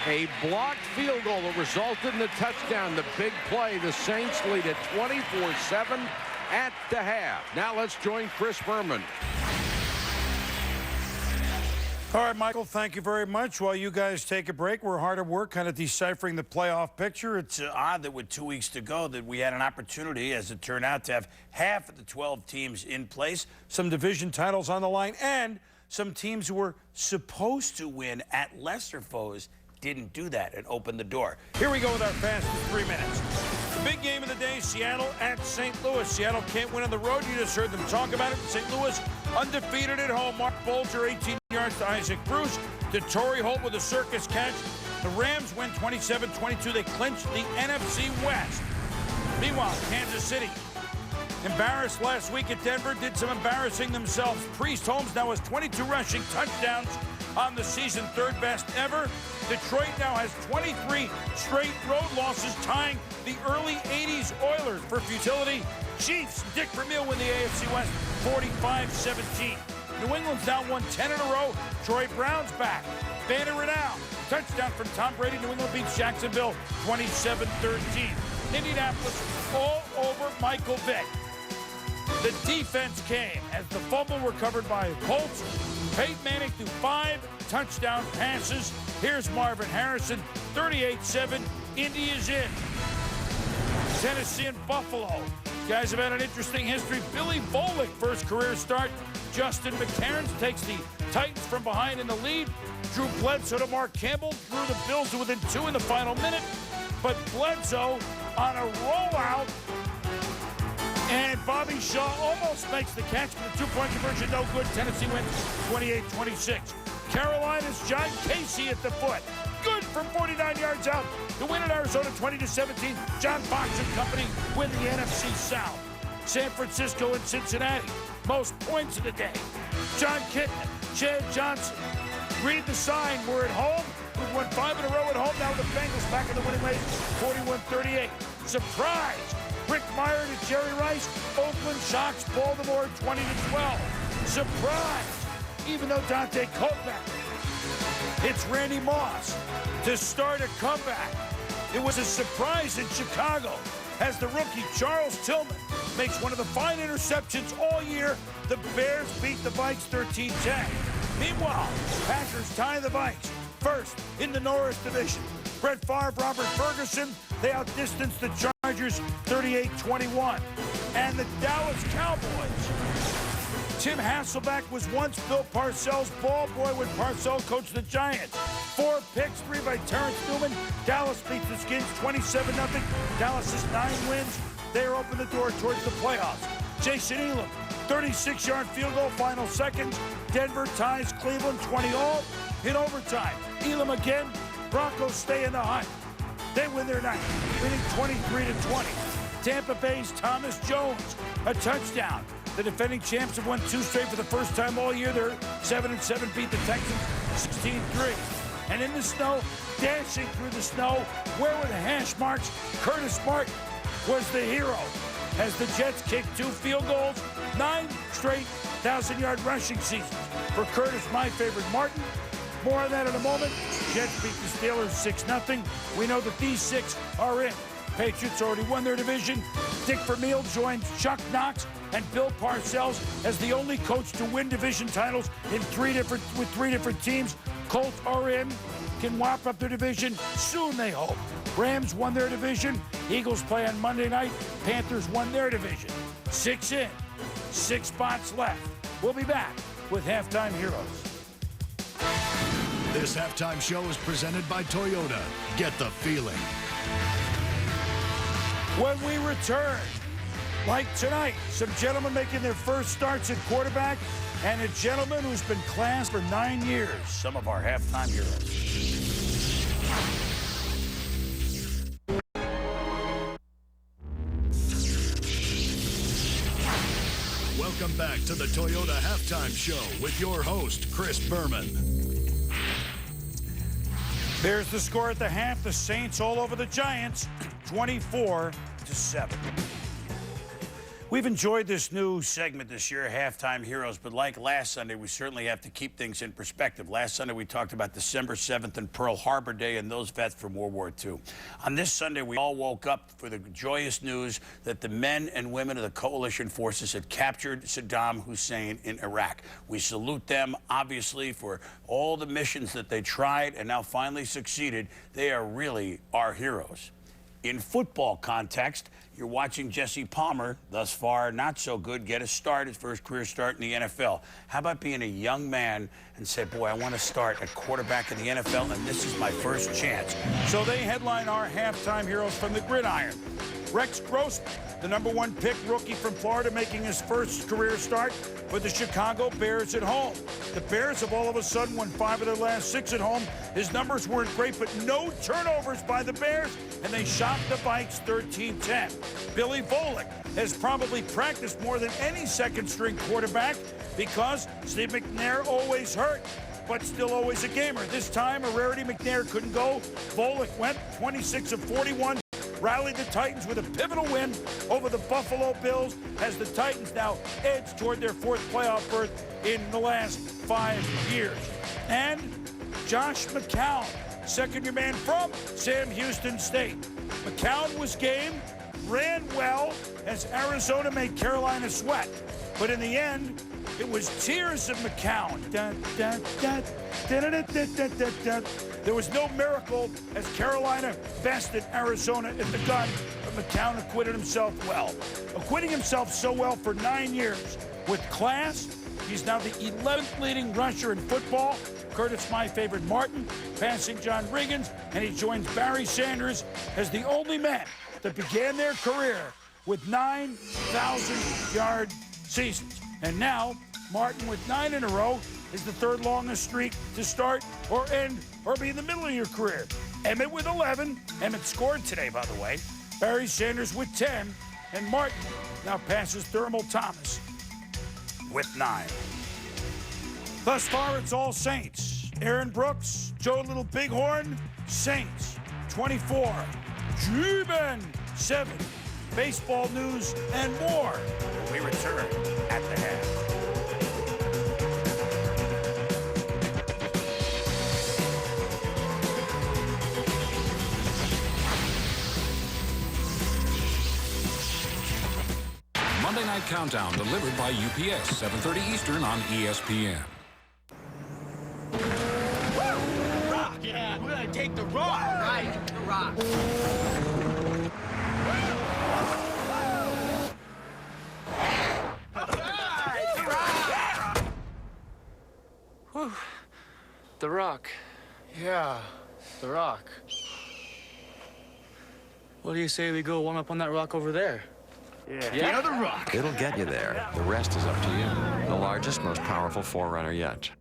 A blocked field goal that resulted in a touchdown. The big play. The Saints lead at 24-7 at the half. Now let's join Chris Berman. All right, Michael, thank you very much. While you guys take a break, we're hard at work kind of deciphering the playoff picture. It's odd that with 2 weeks to go that we had an opportunity, as it turned out, to have half of the 12 teams in place, some division titles on the line, and some teams who were supposed to win at lesser foes didn't do that and opened the door. Here we go with our fastest 3 minutes. The big game of the day, Seattle at St. Louis. Seattle can't win on the road. You just heard them talk about it. St. Louis undefeated at home. Mark Bolger, 18 yards to Isaac Bruce. To Torrey Holt with a circus catch. The Rams win 27-22. They clinch the NFC West. Meanwhile, Kansas City, embarrassed last week at Denver, did some embarrassing themselves. Priest Holmes now has 22 rushing touchdowns on the season, third best ever. Detroit now has 23 straight road losses, tying the early 80s Oilers for futility. Chiefs, Dick Vermeil win the AFC West 45-17. New England's now won 10 in a row. Troy Brown's back. Banner renown. Touchdown from Tom Brady. New England beats Jacksonville 27-13. Indianapolis all over Michael Vick. The defense came as the fumble recovered by the Colts. Peyton Manning threw 5 touchdown passes. Here's Marvin Harrison, 38-7. Indy is in. Tennessee and Buffalo. Guys have had an interesting history. Billy Volek, first career start. Justin McCairns takes the Titans from behind in the lead. Drew Bledsoe to Mark Campbell. Drew the Bills to within 2 in the final minute. But Bledsoe on a rollout. And Bobby Shaw almost makes the catch, but the two-point conversion no good. Tennessee wins 28-26. Carolina's John Casey at the foot. Good from 49 yards out. The win in Arizona 20-17. John Fox and company win the NFC South. San Francisco and Cincinnati. Most points of the day. John Kitna, Chad Johnson. Read the sign. We're at home. We've won 5 in a row at home. Now the Bengals back in the winning ways. 41-38. Surprise. Rick Meyer to Jerry Rice. Oakland shocks Baltimore 20-12. Surprise. Even though Dante Kovac. It's Randy Moss to start a comeback. It was a surprise in Chicago as the rookie Charles Tillman makes one of the fine interceptions all year. The Bears beat the Vikes 13-10. Meanwhile, Packers tie the Vikes first in the Norris division. Brett Favre, Robert Ferguson, they outdistanced the Chargers 38-21. And the Dallas Cowboys. Tim Hasselbeck was once Bill Parcells' ball boy when Parcells coached the Giants. 4 picks, 3 by Terrence Newman. Dallas beats the Skins 27-0. Dallas has 9 wins. They are open the door towards the playoffs. Jason Elam, 36-yard field goal, final seconds. Denver ties Cleveland 20-all in overtime. Elam again. Broncos stay in the hunt. They win their night, winning 23-20. Tampa Bay's Thomas Jones, a touchdown. The defending champs have won 2 straight for the first time all year. They're 7-7, beat the Texans 16-3. And in the snow, dashing through the snow, where were the hash marks? Curtis Martin was the hero as the Jets kicked 2 field goals, 9 straight 1,000-yard rushing seasons for Curtis, my favorite, Martin. More on that in a moment. Jets beat the Steelers 6-0. We know that these 6 are in. Patriots already won their division. Dick Vermeil joins Chuck Knox and Bill Parcells as the only coach to win division titles in 3 different teams. Colts are in, can wrap up their division soon, they hope. Rams won their division. Eagles play on Monday night. Panthers won their division. 6 in, 6 spots left. We'll be back with Halftime Heroes. This halftime show is presented by Toyota. Get the feeling. When we return, like tonight, some gentlemen making their first starts at quarterback and a gentleman who's been classed for 9 years. Some of our halftime heroes. Welcome back to the Toyota Halftime Show with your host, Chris Berman. There's the score at the half. The Saints all over the Giants, 24-7. We've enjoyed this new segment this year, Halftime Heroes, but like last Sunday, we certainly have to keep things in perspective. Last Sunday, we talked about December 7th and Pearl Harbor Day and those vets from World War II. On this Sunday, we all woke up for the joyous news that the men and women of the coalition forces had captured Saddam Hussein in Iraq. We salute them, obviously, for all the missions that they tried and now finally succeeded. They are really our heroes. In football context, you're watching Jesse Palmer, thus far not so good, get a start, his first career start in the NFL. How about being a young man and say, boy, I want to start at quarterback in the NFL, and this is my first chance. So they headline our halftime heroes from the gridiron. Rex Grossman, the #1 pick rookie from Florida, making his first career start for the Chicago Bears at home. The Bears have all of a sudden won 5 of their last 6 at home. His numbers weren't great, but no turnovers by the Bears, and they shot the Vikes 13-10. Billy Volek has probably practiced more than any second-string quarterback because Steve McNair always hurt, but still always a gamer. This time, a rarity, McNair couldn't go. Volek went 26 of 41. Rallied the Titans with a pivotal win over the Buffalo Bills as the Titans now edge toward their 4th playoff berth in the last 5 years. And Josh McCown, second-year man from Sam Houston State. McCown was game, ran well as Arizona made Carolina sweat. But in the end, it was tears of McCown. There was no miracle as Carolina bested Arizona at the gun, but McCown acquitted himself well. Acquitting himself so well for 9 years with class, he's now the 11th leading rusher in football. Curtis, my favorite, Martin, passing John Riggins, and he joins Barry Sanders as the only man that began their career with 9,000-yard seasons. And now, Martin, with 9 in a row, is the 3rd longest streak to start or end or be in the middle of your career. Emmett with 11. Emmett scored today, by the way. Barry Sanders with 10. And Martin now passes Thermal Thomas with 9. Thus far, it's all Saints. Aaron Brooks, Joe Little Bighorn, Saints. 24. G-Men, 7. Baseball news and more when we return at the half. Monday Night Countdown delivered by UPS, 7:30 Eastern on ESPN. Rock, yeah, we're gonna take the rock. Right, the rock. Whew. The Rock. Yeah, The Rock. What do you say we go warm up on that rock over there? Yeah, The Rock. It'll get you there. The rest is up to you. The largest, most powerful forerunner yet.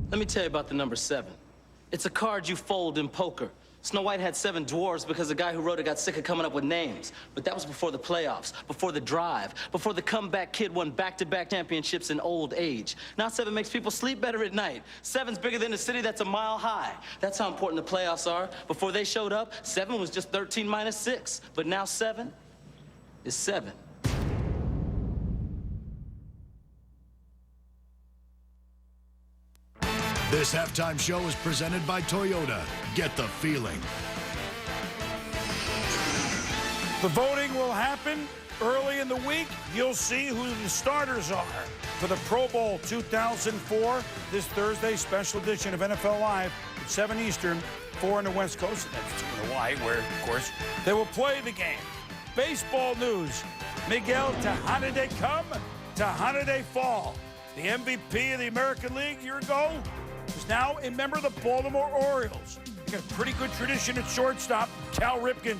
Let me tell you about the number 7. It's a card you fold in poker. Snow White had 7 dwarves because the guy who wrote it got sick of coming up with names. But that was before the playoffs, before the drive, before the comeback kid won back-to-back championships in old age. Now 7 makes people sleep better at night. 7's bigger than a city that's a mile high. That's how important the playoffs are. Before they showed up, 7 was just 13 minus 6. But now 7 is 7. This halftime show is presented by Toyota. Get the feeling. The voting will happen early in the week. You'll see who the starters are for the Pro Bowl 2004 this Thursday, special edition of NFL Live at 7 Eastern, 4 on the West Coast. And that's 2 in Hawaii, where, of course, they will play the game. Baseball news. Miguel Tejada they come, Tejada they fall. The MVP of the American League a year ago is now a member of the Baltimore Orioles. They got a pretty good tradition at shortstop. Cal Ripken,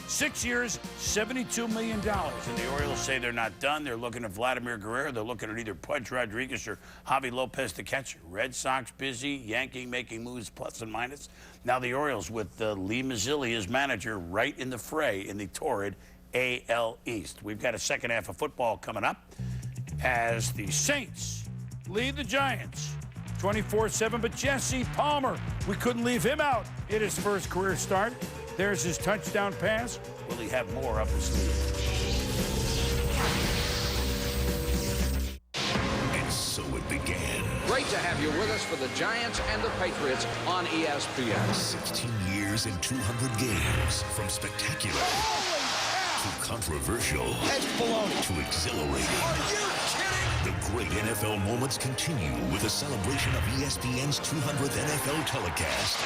6 years, $72 million. And the Orioles say they're not done. They're looking at Vladimir Guerrero. They're looking at either Pudge Rodriguez or Javi Lopez to catch. Red Sox busy. Yankee making moves plus and minus. Now the Orioles with Lee Mazzilli as manager right in the fray in the torrid AL East. We've got a second half of football coming up as the Saints lead the Giants 24-7, but Jesse Palmer, we couldn't leave him out in his first career start. There's his touchdown pass. Will he have more up his sleeve? And so it began. Great to have you with us for the Giants and the Patriots on ESPN. 16 years and 200 games, from spectacular to controversial to exhilarating. Are you kidding? The great NFL moments continue with a celebration of ESPN's 200th NFL telecast.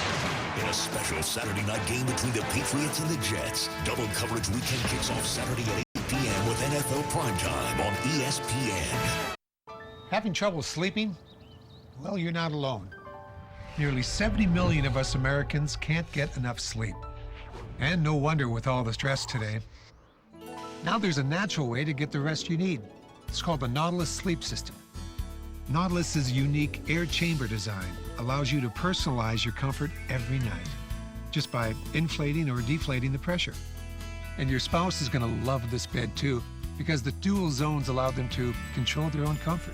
In a special Saturday night game between the Patriots and the Jets, double coverage weekend kicks off Saturday at 8 p.m. with NFL Primetime on ESPN. Having trouble sleeping? Well, you're not alone. Nearly 70 million of us Americans can't get enough sleep. And no wonder with all the stress today. Now there's a natural way to get the rest you need. It's called the Nautilus Sleep System. Nautilus's unique air chamber design allows you to personalize your comfort every night, just by inflating or deflating the pressure. And your spouse is going to love this bed too, because the dual zones allow them to control their own comfort.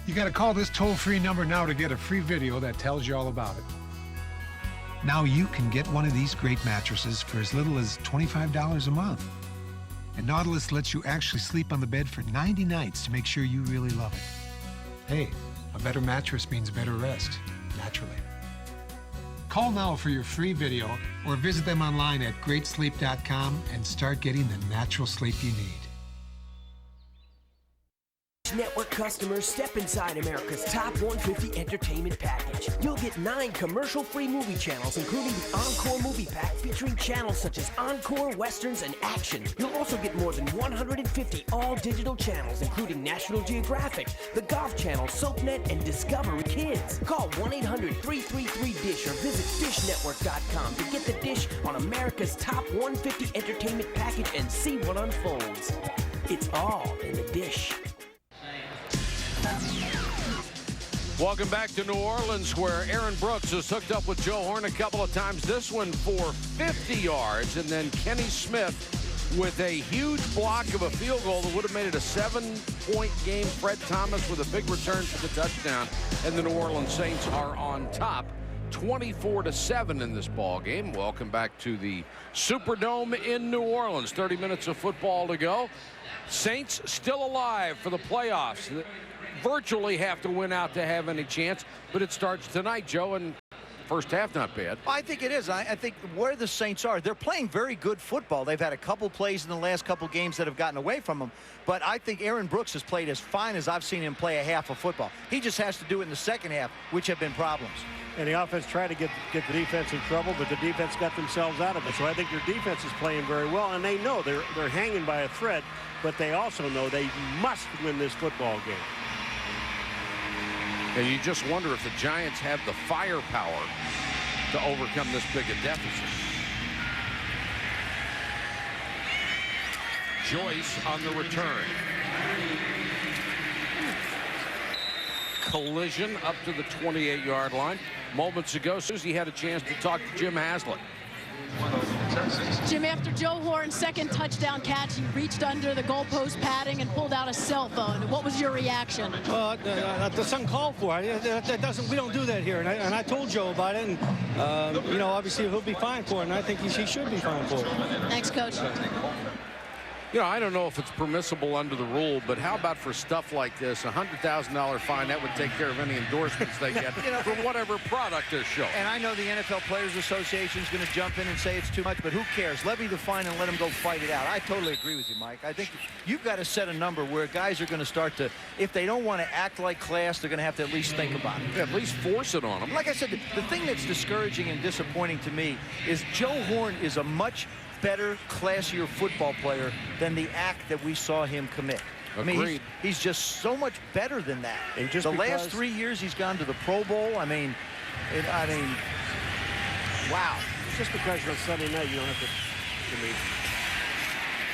You got to call this toll-free number now to get a free video that tells you all about it. Now you can get one of these great mattresses for as little as $25 a month. And Nautilus lets you actually sleep on the bed for 90 nights to make sure you really love it. Hey, a better mattress means better rest, naturally. Call now for your free video or visit them online at greatsleep.com and start getting the natural sleep you need. Network customers, step inside America's top 150 entertainment package. You'll get 9 commercial-free movie channels, including the Encore movie pack featuring channels such as Encore, Westerns, and Action. You'll also get more than 150 all-digital channels, including National Geographic, the Golf Channel, SoapNet, and Discovery Kids. Call 1-800-333-DISH or visit DishNetwork.com to get the dish on America's top 150 entertainment package and see what unfolds. It's all in the dish. Welcome back to New Orleans, where Aaron Brooks has hooked up with Joe Horn a couple of times. This one for 50 yards, and then Kenny Smith with a huge block of a field goal that would have made it a 7-point game. Fred Thomas with a big return for the touchdown, and the New Orleans Saints are on top, 24-7 in this ball game. Welcome back to the Superdome in New Orleans. 30 minutes of football to go. Saints still alive for the playoffs. Virtually have to win out to have any chance, but it starts tonight, Joe, and first half not bad. I think it is. I think where the Saints are, they're playing very good football. They've had a couple plays in the last couple games that have gotten away from them, but I think Aaron Brooks has played as fine as I've seen him play a half of football. He just has to do it in the second half, which have been problems. And the offense tried to get the defense in trouble, but the defense got themselves out of it. So I think their defense is playing very well, and they know they're hanging by a thread, but they also know they must win this football game. And you just wonder if the Giants have the firepower to overcome this big a deficit. Joyce on the return. Collision up to the 28-yard line. Moments ago, Susie had a chance to talk to Jim Haslett. Jim, after Joe Horn's second touchdown catch, he reached under the goalpost padding and pulled out a cell phone. What was your reaction? Well, that's uncalled for. We don't do that here, and I told Joe about it, and you know, obviously he'll be fine for it, and I think he should be fine for it. Thanks, Coach. You know, I don't know if it's permissible under the rule, but how about for stuff like this, $100,000 fine, that would take care of any endorsements they get for whatever product they're showing. And I know the NFL Players Association is going to jump in and say it's too much, but who cares? Levy the fine and let them go fight it out. I totally agree with you, Mike. I think you've got to set a number where guys are going to start to, if they don't want to act like class, they're going to have to at least think about it. Yeah, at least force it on them. Like I said, the thing that's discouraging and disappointing to me is Joe Horn is a much better, classier football player than the act that we saw him commit. Agreed. I mean, he's just so much better than that. And just the last 3 years he's gone to the Pro Bowl. I mean, wow. Just because you're on Sunday night, you don't have to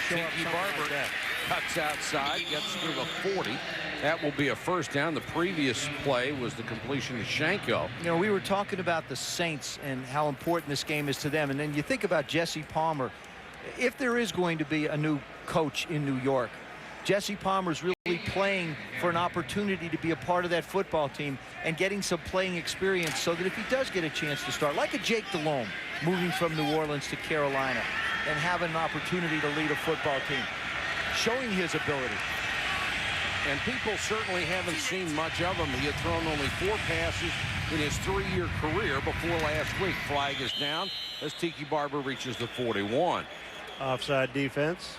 show up Tiki something Barber like that. cuts outside, gets through the 40. That will be a first down. The previous play was the completion to Shanko. You know, we were talking about the Saints and how important this game is to them. And then you think about Jesse Palmer. If there is going to be a new coach in New York, Jesse Palmer's really playing for an opportunity to be a part of that football team and getting some playing experience so that if he does get a chance to start, like a Jake Delhomme moving from New Orleans to Carolina and having an opportunity to lead a football team, showing his ability. And people certainly haven't seen much of him. He had thrown only 4 passes in his 3-year career before last week. Flag is down as Tiki Barber reaches the 41. Offside defense.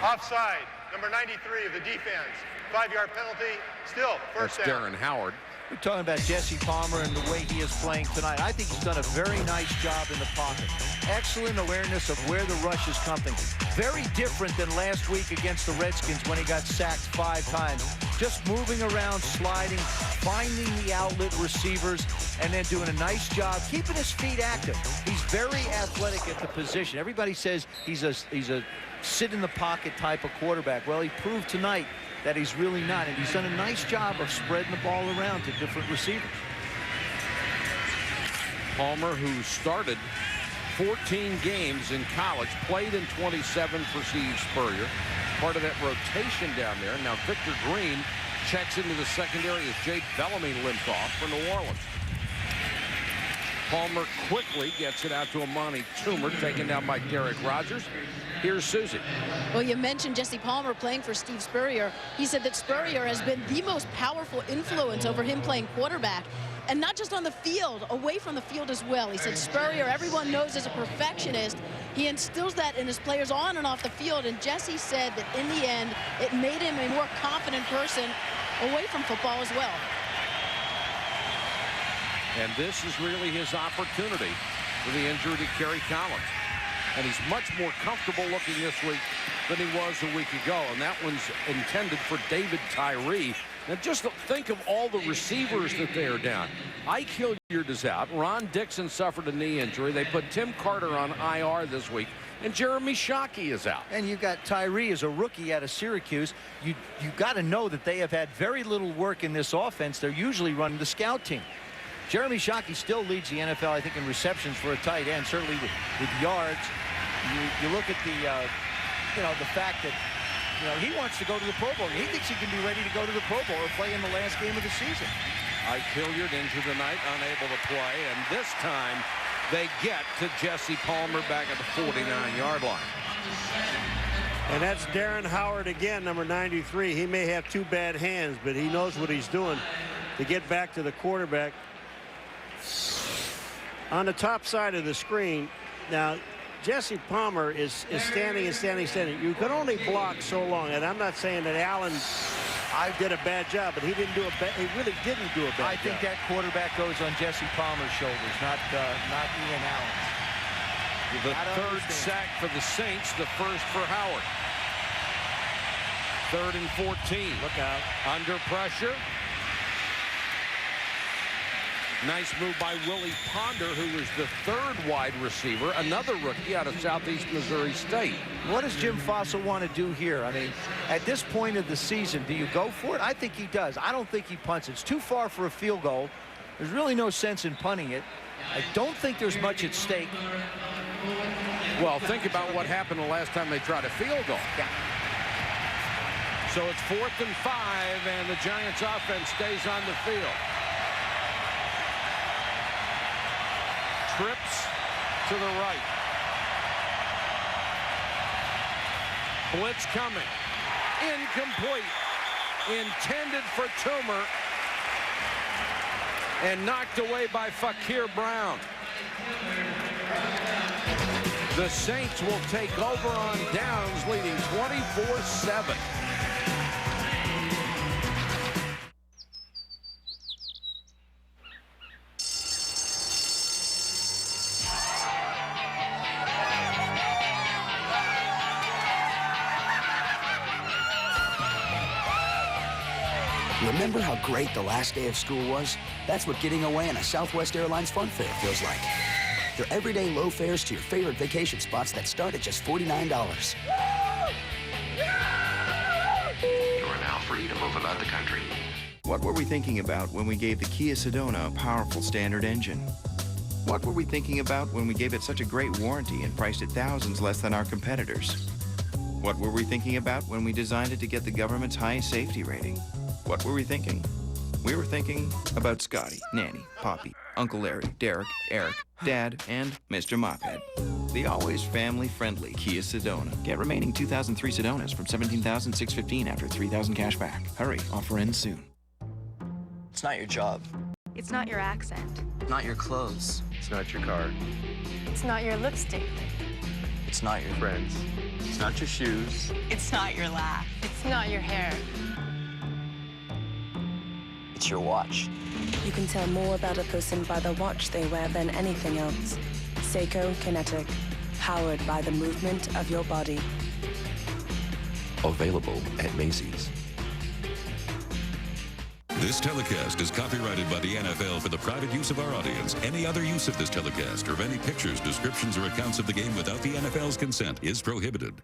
Offside, number 93 of the defense. 5-yard penalty, still first That's down. Darren Howard. We're talking about Jesse Palmer and the way he is playing tonight. I think he's done a very nice job in the pocket. Excellent awareness of where the rush is coming. Very different than last week against the Redskins when he got sacked 5 times. just moving around, sliding, finding the outlet receivers, and then doing a nice job keeping his feet active. He's very athletic at the position. Everybody says he's a sit-in-the-pocket type of quarterback. Well, he proved tonight that he's really not, and he's done a nice job of spreading the ball around to different receivers. Palmer, who started 14 games in college, played in 27 for Steve Spurrier. Part of that rotation down there. Now Victor Green checks into the secondary as Jake Bellamy limped off for New Orleans. Palmer quickly gets it out to Amani Toomer, taken down by Derek Rogers. Here's Susie. Well, you mentioned Jesse Palmer playing for Steve Spurrier. He said that Spurrier has been the most powerful influence over him playing quarterback. And not just on the field, away from the field as well. He said Spurrier, everyone knows, is a perfectionist. He instills that in his players on and off the field. And Jesse said that in the end, it made him a more confident person away from football as well. And this is really his opportunity with the injury to Kerry Collins. And he's much more comfortable looking this week than he was a week ago. And that one's intended for David Tyree. Now just think of all the receivers that they are down. Ike Hilliard is out. Ron Dixon suffered a knee injury. They put Tim Carter on IR this week. And Jeremy Shockey is out. And you've got Tyree as a rookie out of Syracuse. You got to know that they have had very little work in this offense. They're usually running the scout team. Jeremy Shockey still leads the NFL, I think, in receptions for a tight end, certainly with yards. You look at the, the fact that, he wants to go to the Pro Bowl. He thinks he can be ready to go to the Pro Bowl or play in the last game of the season. Ike Hilliard into the night, unable to play, and this time they get to Jesse Palmer back at the 49-yard line. And that's Darren Howard again, number 93. He may have two bad hands, but he knows what he's doing to get back to the quarterback. On the top side of the screen, now, Jesse Palmer is standing and standing. You could only block so long, and I'm not saying that Allen did a bad job, but he really didn't do a bad job. I think that quarterback goes on Jesse Palmer's shoulders, not Ian Allen's. The third sack for the Saints, the first for Howard. 3rd and 14. Look out. Under pressure. Nice move by Willie Ponder, who is the 3rd wide receiver, another rookie out of Southeast Missouri State. What does Jim Fossil want to do here? I mean, at this point of the season, do you go for it? I think he does. I don't think he punts. It's too far for a field goal. There's really no sense in punting it. I don't think there's much at stake. Well, think about what happened the last time they tried a field goal. Yeah. So it's 4th and 5, and the Giants offense stays on the field. Trips to the right. Blitz coming. Incomplete. Intended for Toomer. And knocked away by Fakir Brown. The Saints will take over on downs, leading 24-7. Remember how great the last day of school was? That's what getting away on a Southwest Airlines Fun Fair feels like. They're everyday low fares to your favorite vacation spots that start at just $49. You are now free to move about the country. What were we thinking about when we gave the Kia Sedona a powerful standard engine? What were we thinking about when we gave it such a great warranty and priced it thousands less than our competitors? What were we thinking about when we designed it to get the government's highest safety rating? What were we thinking? We were thinking about Scotty, Nanny, Poppy, Uncle Larry, Derek, Eric, Dad, and Mr. Mophead. The always family-friendly Kia Sedona. Get remaining 2003 Sedonas from $17,615 after $3,000 cash back. Hurry, offer ends soon. It's not your job. It's not your accent. Not your clothes. It's not your car. It's not your lipstick. It's not your friends. It's not your shoes. It's not your laugh. It's not your hair. It's your watch. You can tell more about a person by the watch they wear than anything else. Seiko Kinetic, powered by the movement of your body. Available at Macy's. This telecast is copyrighted by the NFL for the private use of our audience. Any other use of this telecast or of any pictures, descriptions, or accounts of the game without the NFL's consent is prohibited.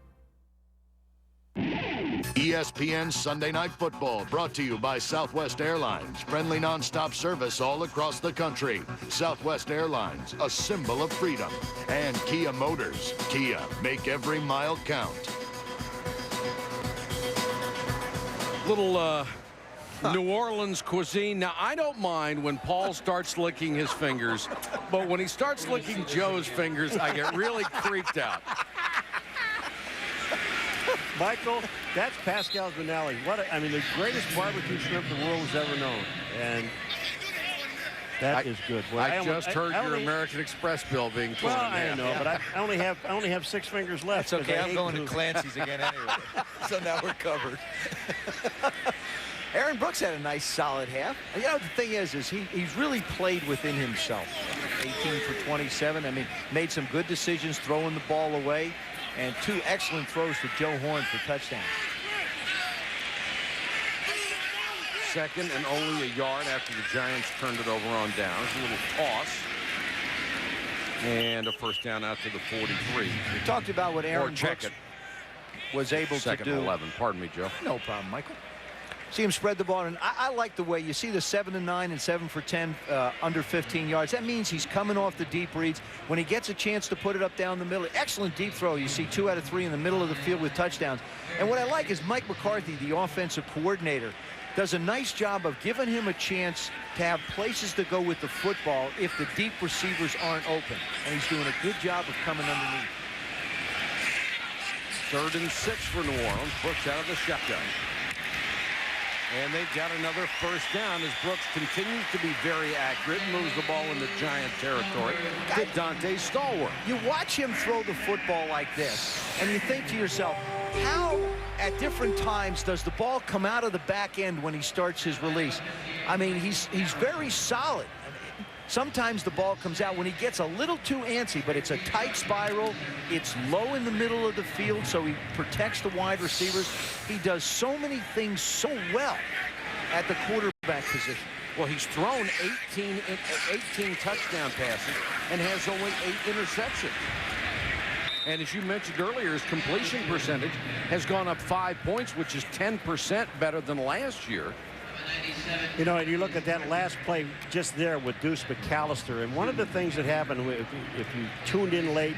ESPN Sunday Night Football, brought to you by Southwest Airlines. Friendly nonstop service all across the country. Southwest Airlines, a symbol of freedom. And Kia Motors. Kia, make every mile count. Little New Orleans cuisine. Now, I don't mind when Paul starts licking his fingers, but when he starts licking Joe's fingers, I get really creeped out. Michael, that's Pascal's Benelli. I mean, the greatest barbecue shrimp the world has ever known. And that is good. Well, I just heard your American Express bill being torn. Well, I know, but I only have 6 fingers left. That's okay. I'm going to Clancy's again anyway. So now we're covered. Aaron Brooks had a nice solid half. You know, the thing is he's really played within himself. 18 for 27. I mean, made some good decisions throwing the ball away, and 2 excellent throws to Joe Horn for touchdowns. Second and only a yard after the Giants turned it over on downs. A little toss. And a first down out to the 43. We talked about what Aaron Brooks was able to do. Second and 11. Pardon me, Joe. No problem, Michael. See him spread the ball, and I like the way you see the 7 and 9 and 7 for 10 under 15 yards. That means he's coming off the deep reads. When he gets a chance to put it up down the middle, excellent deep throw. You see 2 out of 3 in the middle of the field with touchdowns. And what I like is Mike McCarthy, the offensive coordinator, does a nice job of giving him a chance to have places to go with the football if the deep receivers aren't open. And he's doing a good job of coming underneath. 3rd and 6 for New Orleans. Brooks out of the shotgun. And they've got another first down as Brooks continues to be very accurate and moves the ball into Giant territory to Dante Stallworth. You watch him throw the football like this, and you think to yourself, how at different times does the ball come out of the back end when he starts his release? I mean, he's very solid. Sometimes the ball comes out when he gets a little too antsy, but it's a tight spiral. It's low in the middle of the field, so he protects the wide receivers. He does so many things so well at the quarterback position. Well, he's thrown 18 touchdown passes and has only 8 interceptions. And as you mentioned earlier, his completion percentage has gone up 5 points, which is 10% better than last year. You know, and you look at that last play just there with Duce McAllister, and one of the things that happened, if you tuned in late,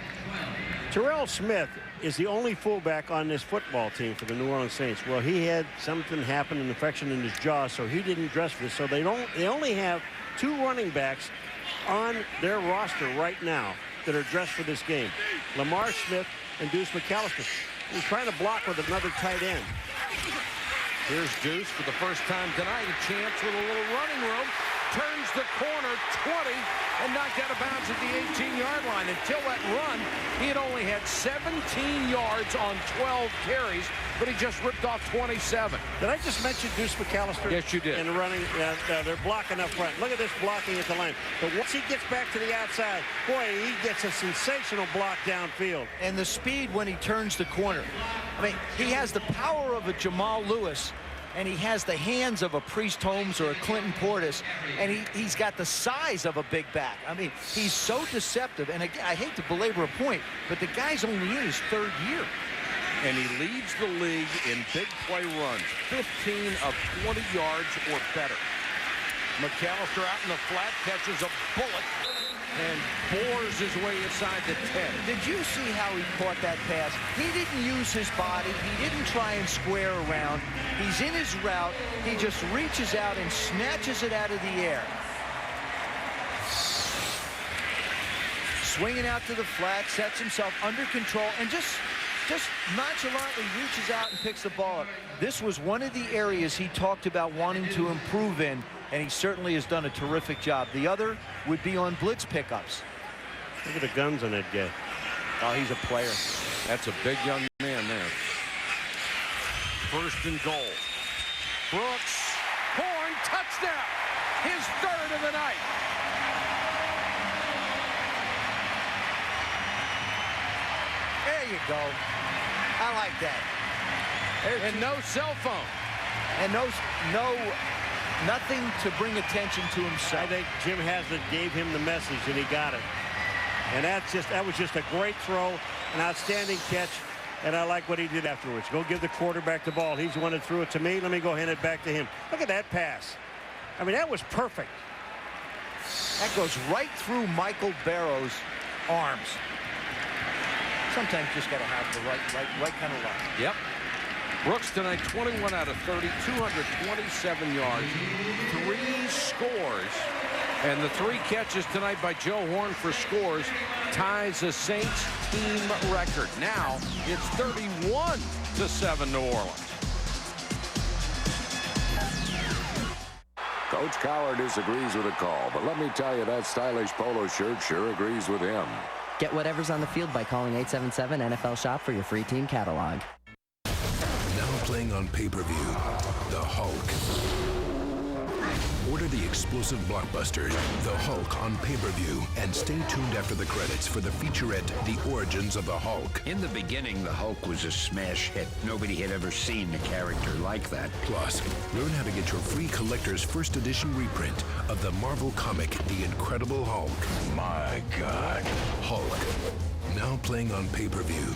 Terrell Smith is the only fullback on this football team for the New Orleans Saints. Well, he had something happen, an infection in his jaw, so he didn't dress for this. So they only have 2 running backs on their roster right now that are dressed for this game. Lamar Smith and Duce McAllister. He's trying to block with another tight end. Here's Duce for the first time tonight. A chance with a little running room. Turns the corner 20 and knocked out of bounds at the 18-yard line. Until that run, he had only had 17 yards on 12 carries, but he just ripped off 27. Did I just mention Duce McAllister? Yes, you did. And running, they're blocking up front. Look at this blocking at the line. But once he gets back to the outside, boy, he gets a sensational block downfield. And the speed when he turns the corner. I mean, he has the power of a Jamal Lewis, and he has the hands of a Priest Holmes or a Clinton Portis, and he's got the size of a big back. I mean, he's so deceptive. And again, I hate to belabor a point, but the guy's only in his 3rd year. And he leads the league in big play runs, 15 of 20 yards or better. McAllister out in the flat, catches a bullet and bores his way inside the 10. Did you see how he caught that pass? He didn't use his body. He didn't try and square around. He's in his route. He just reaches out and snatches it out of the air. Swinging out to the flat, sets himself under control, and just nonchalantly reaches out and picks the ball up. This was one of the areas he talked about wanting to improve in, and he certainly has done a terrific job. The other would be on blitz pickups. Look at the guns on that guy. Oh, he's a player. That's a big young man there. 1st and goal. Brooks, Horn, touchdown. His 3rd of the night. There you go. I like that. And no cell phone. And no Nothing to bring attention to himself. I think Jim Haslett gave him the message, and he got it. And that was just a great throw, an outstanding catch, and I like what he did afterwards. Go give the quarterback the ball. He's the one that threw it to me. Let me go hand it back to him. Look at that pass. I mean, that was perfect. That goes right through Michael Barrow's arms. Sometimes you just got to have the right kind of luck. Yep. Brooks tonight, 21 out of 30, 227 yards, 3 scores. And the 3 catches tonight by Joe Horn for scores ties the Saints team record. Now it's 31-7 New Orleans. Coach Cowher disagrees with the call, but let me tell you, that stylish polo shirt sure agrees with him. Get whatever's on the field by calling 877-NFL-SHOP for your free team catalog. Now playing on pay-per-view, The Hulk. Order the explosive blockbuster, The Hulk, on pay-per-view, and stay tuned after the credits for the featurette, The Origins of the Hulk. In the beginning, the Hulk was a smash hit. Nobody had ever seen a character like that. Plus, learn how to get your free collector's first edition reprint of the Marvel comic, The Incredible Hulk. My God. Hulk. Now playing on pay-per-view.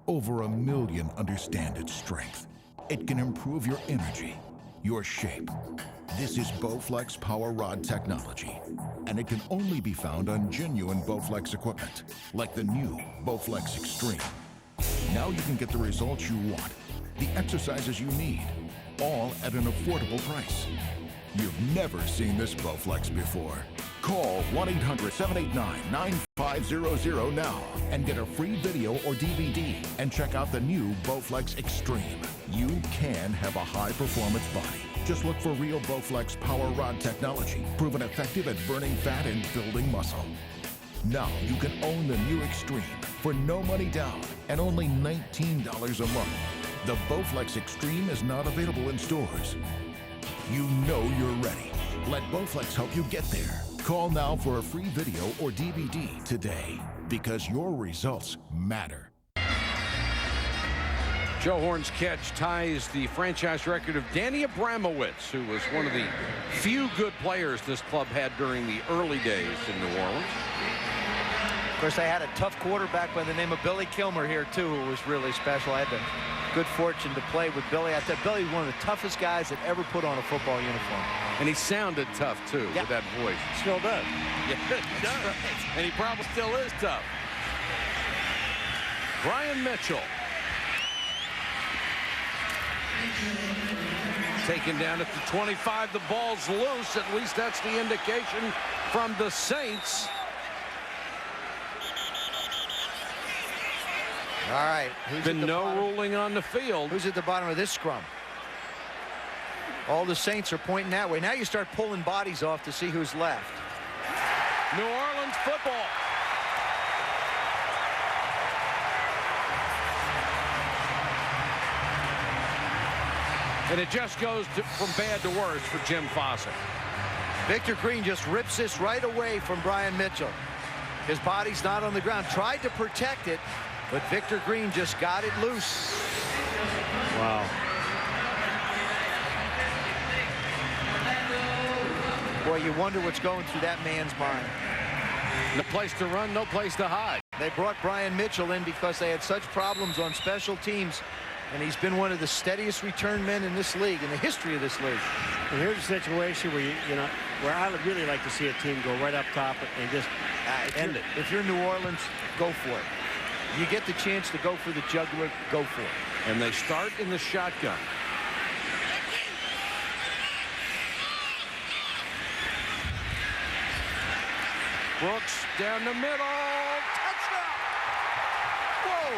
Over 1 million understand its strength. It can improve your energy, your shape. This is Bowflex Power Rod technology, and it can only be found on genuine Bowflex equipment, like the new Bowflex Extreme. Now you can get the results you want, the exercises you need, all at an affordable price. You've never seen this Bowflex before. Call 1-800-789-9500 now and get a free video or DVD and check out the new Bowflex Extreme. You can have a high-performance body. Just look for real Bowflex Power Rod technology, proven effective at burning fat and building muscle. Now you can own the new Extreme for no money down and only $19 a month. The Bowflex Extreme is not available in stores. You know you're ready. Let Bowflex help you get there. Call now for a free video or DVD today, because your results matter. Joe Horn's catch ties the franchise record of Danny Abramowitz, who was one of the few good players this club had during the early days in New Orleans. Of course, they had a tough quarterback by the name of Billy Kilmer here, too, who was really special. I had the good fortune to play with Billy. I thought Billy was one of the toughest guys that ever put on a football uniform. And he sounded tough, too, with that voice. Still does. Yeah, he does. Right. And he probably still is tough. Brian Mitchell. Taken down at the 25. The ball's loose. At least that's the indication from the Saints. All right. Been no ruling on the field. Who's at the bottom of this scrum? All the Saints are pointing that way. Now you start pulling bodies off to see who's left. New Orleans football. And it just goes from bad to worse for Jim Fossett. Victor Green just rips this right away from Brian Mitchell. His body's not on the ground. Tried to protect it, but Victor Green just got it loose. Wow. Boy, you wonder what's going through that man's mind. No place to run, no place to hide. They brought Brian Mitchell in because they had such problems on special teams, and he's been one of the steadiest return men in this league, in the history of this league. And here's a situation where where I would really like to see a team go right up top and just end it. If you're New Orleans, go for it. You get the chance to go for the jugular, go for it. And they start in the shotgun. Brooks down the middle. Touchdown! Whoa!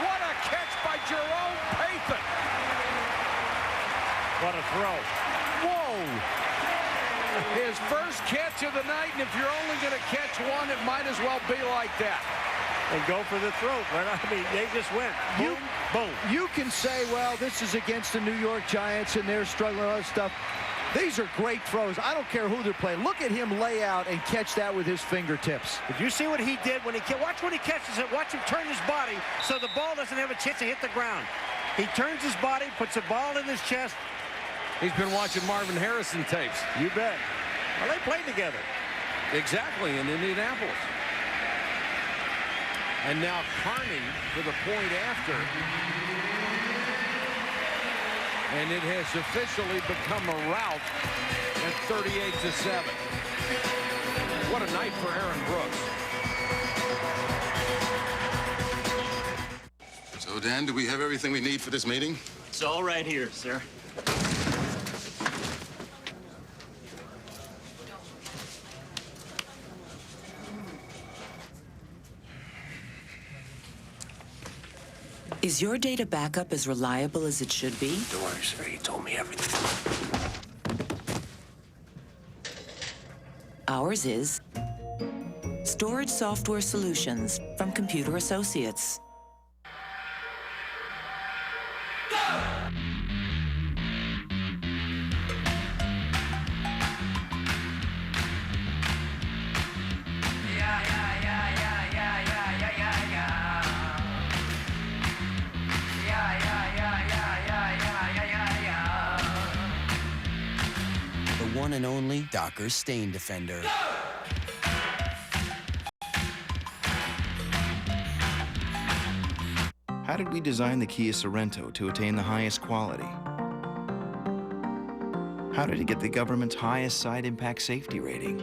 What a catch by Jerome Papen! What a throw. Whoa! His first catch of the night, and if you're only going to catch one, it might as well be like that. And go for the throat. Right? I mean, they just went. Boom, boom. You can say, well, this is against the New York Giants, and they're struggling with other stuff. These are great throws. I don't care who they're playing. Look at him lay out and catch that with his fingertips. Did you see what he did when he watch when he catches it? Watch him turn his body so the ball doesn't have a chance to hit the ground. He turns his body, puts a ball in his chest. He's been watching Marvin Harrison tapes. You bet. Well, they played together. Exactly, in Indianapolis. And now Carney for the point after. And it has officially become a rout at 38-7. What a night for Aaron Brooks. So, Dan, do we have everything we need for this meeting? It's all right here, sir. Is your data backup as reliable as it should be? Don't worry, sir. He told me everything. Ours is Storage Software Solutions from Computer Associates. One and only Docker Stain Defender. How did we design the Kia Sorento to attain the highest quality? How did it get the government's highest side impact safety rating?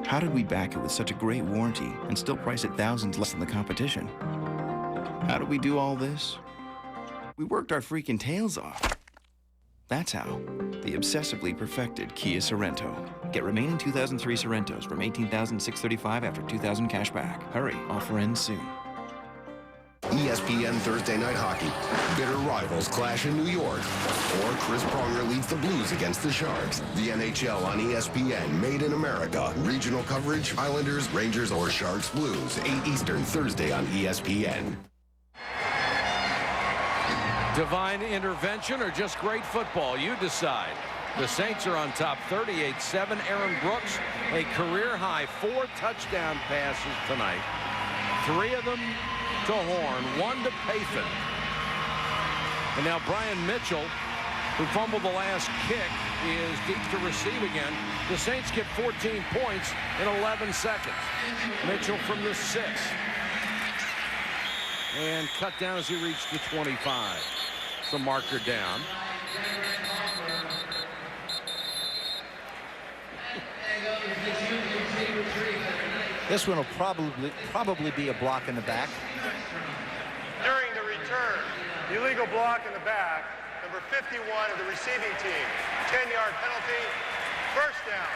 How did we back it with such a great warranty and still price it thousands less than the competition? How did we do all this? We worked our freaking tails off. That's how. The obsessively perfected Kia Sorento. Get remaining 2003 Sorentos from $18,635 after $2,000 cash back. Hurry, offer ends soon. ESPN Thursday Night Hockey. Bitter rivals clash in New York. Or Chris Pronger leads the Blues against the Sharks. The NHL on ESPN, made in America. Regional coverage, Islanders, Rangers, or Sharks Blues. 8 Eastern Thursday on ESPN. Divine intervention or just great football? You decide. The Saints are on top 38-7. Aaron Brooks, a career-high 4 touchdown passes tonight. 3 of them to Horn, 1 to Payton. And now Brian Mitchell, who fumbled the last kick, is deep to receive again. The Saints get 14 points in 11 seconds. Mitchell from the 6. And cut down as he reached the 25. So marker down. This one will probably be a block in the back. During the return, illegal block in the back, number 51 of the receiving team. 10-yard penalty, first down.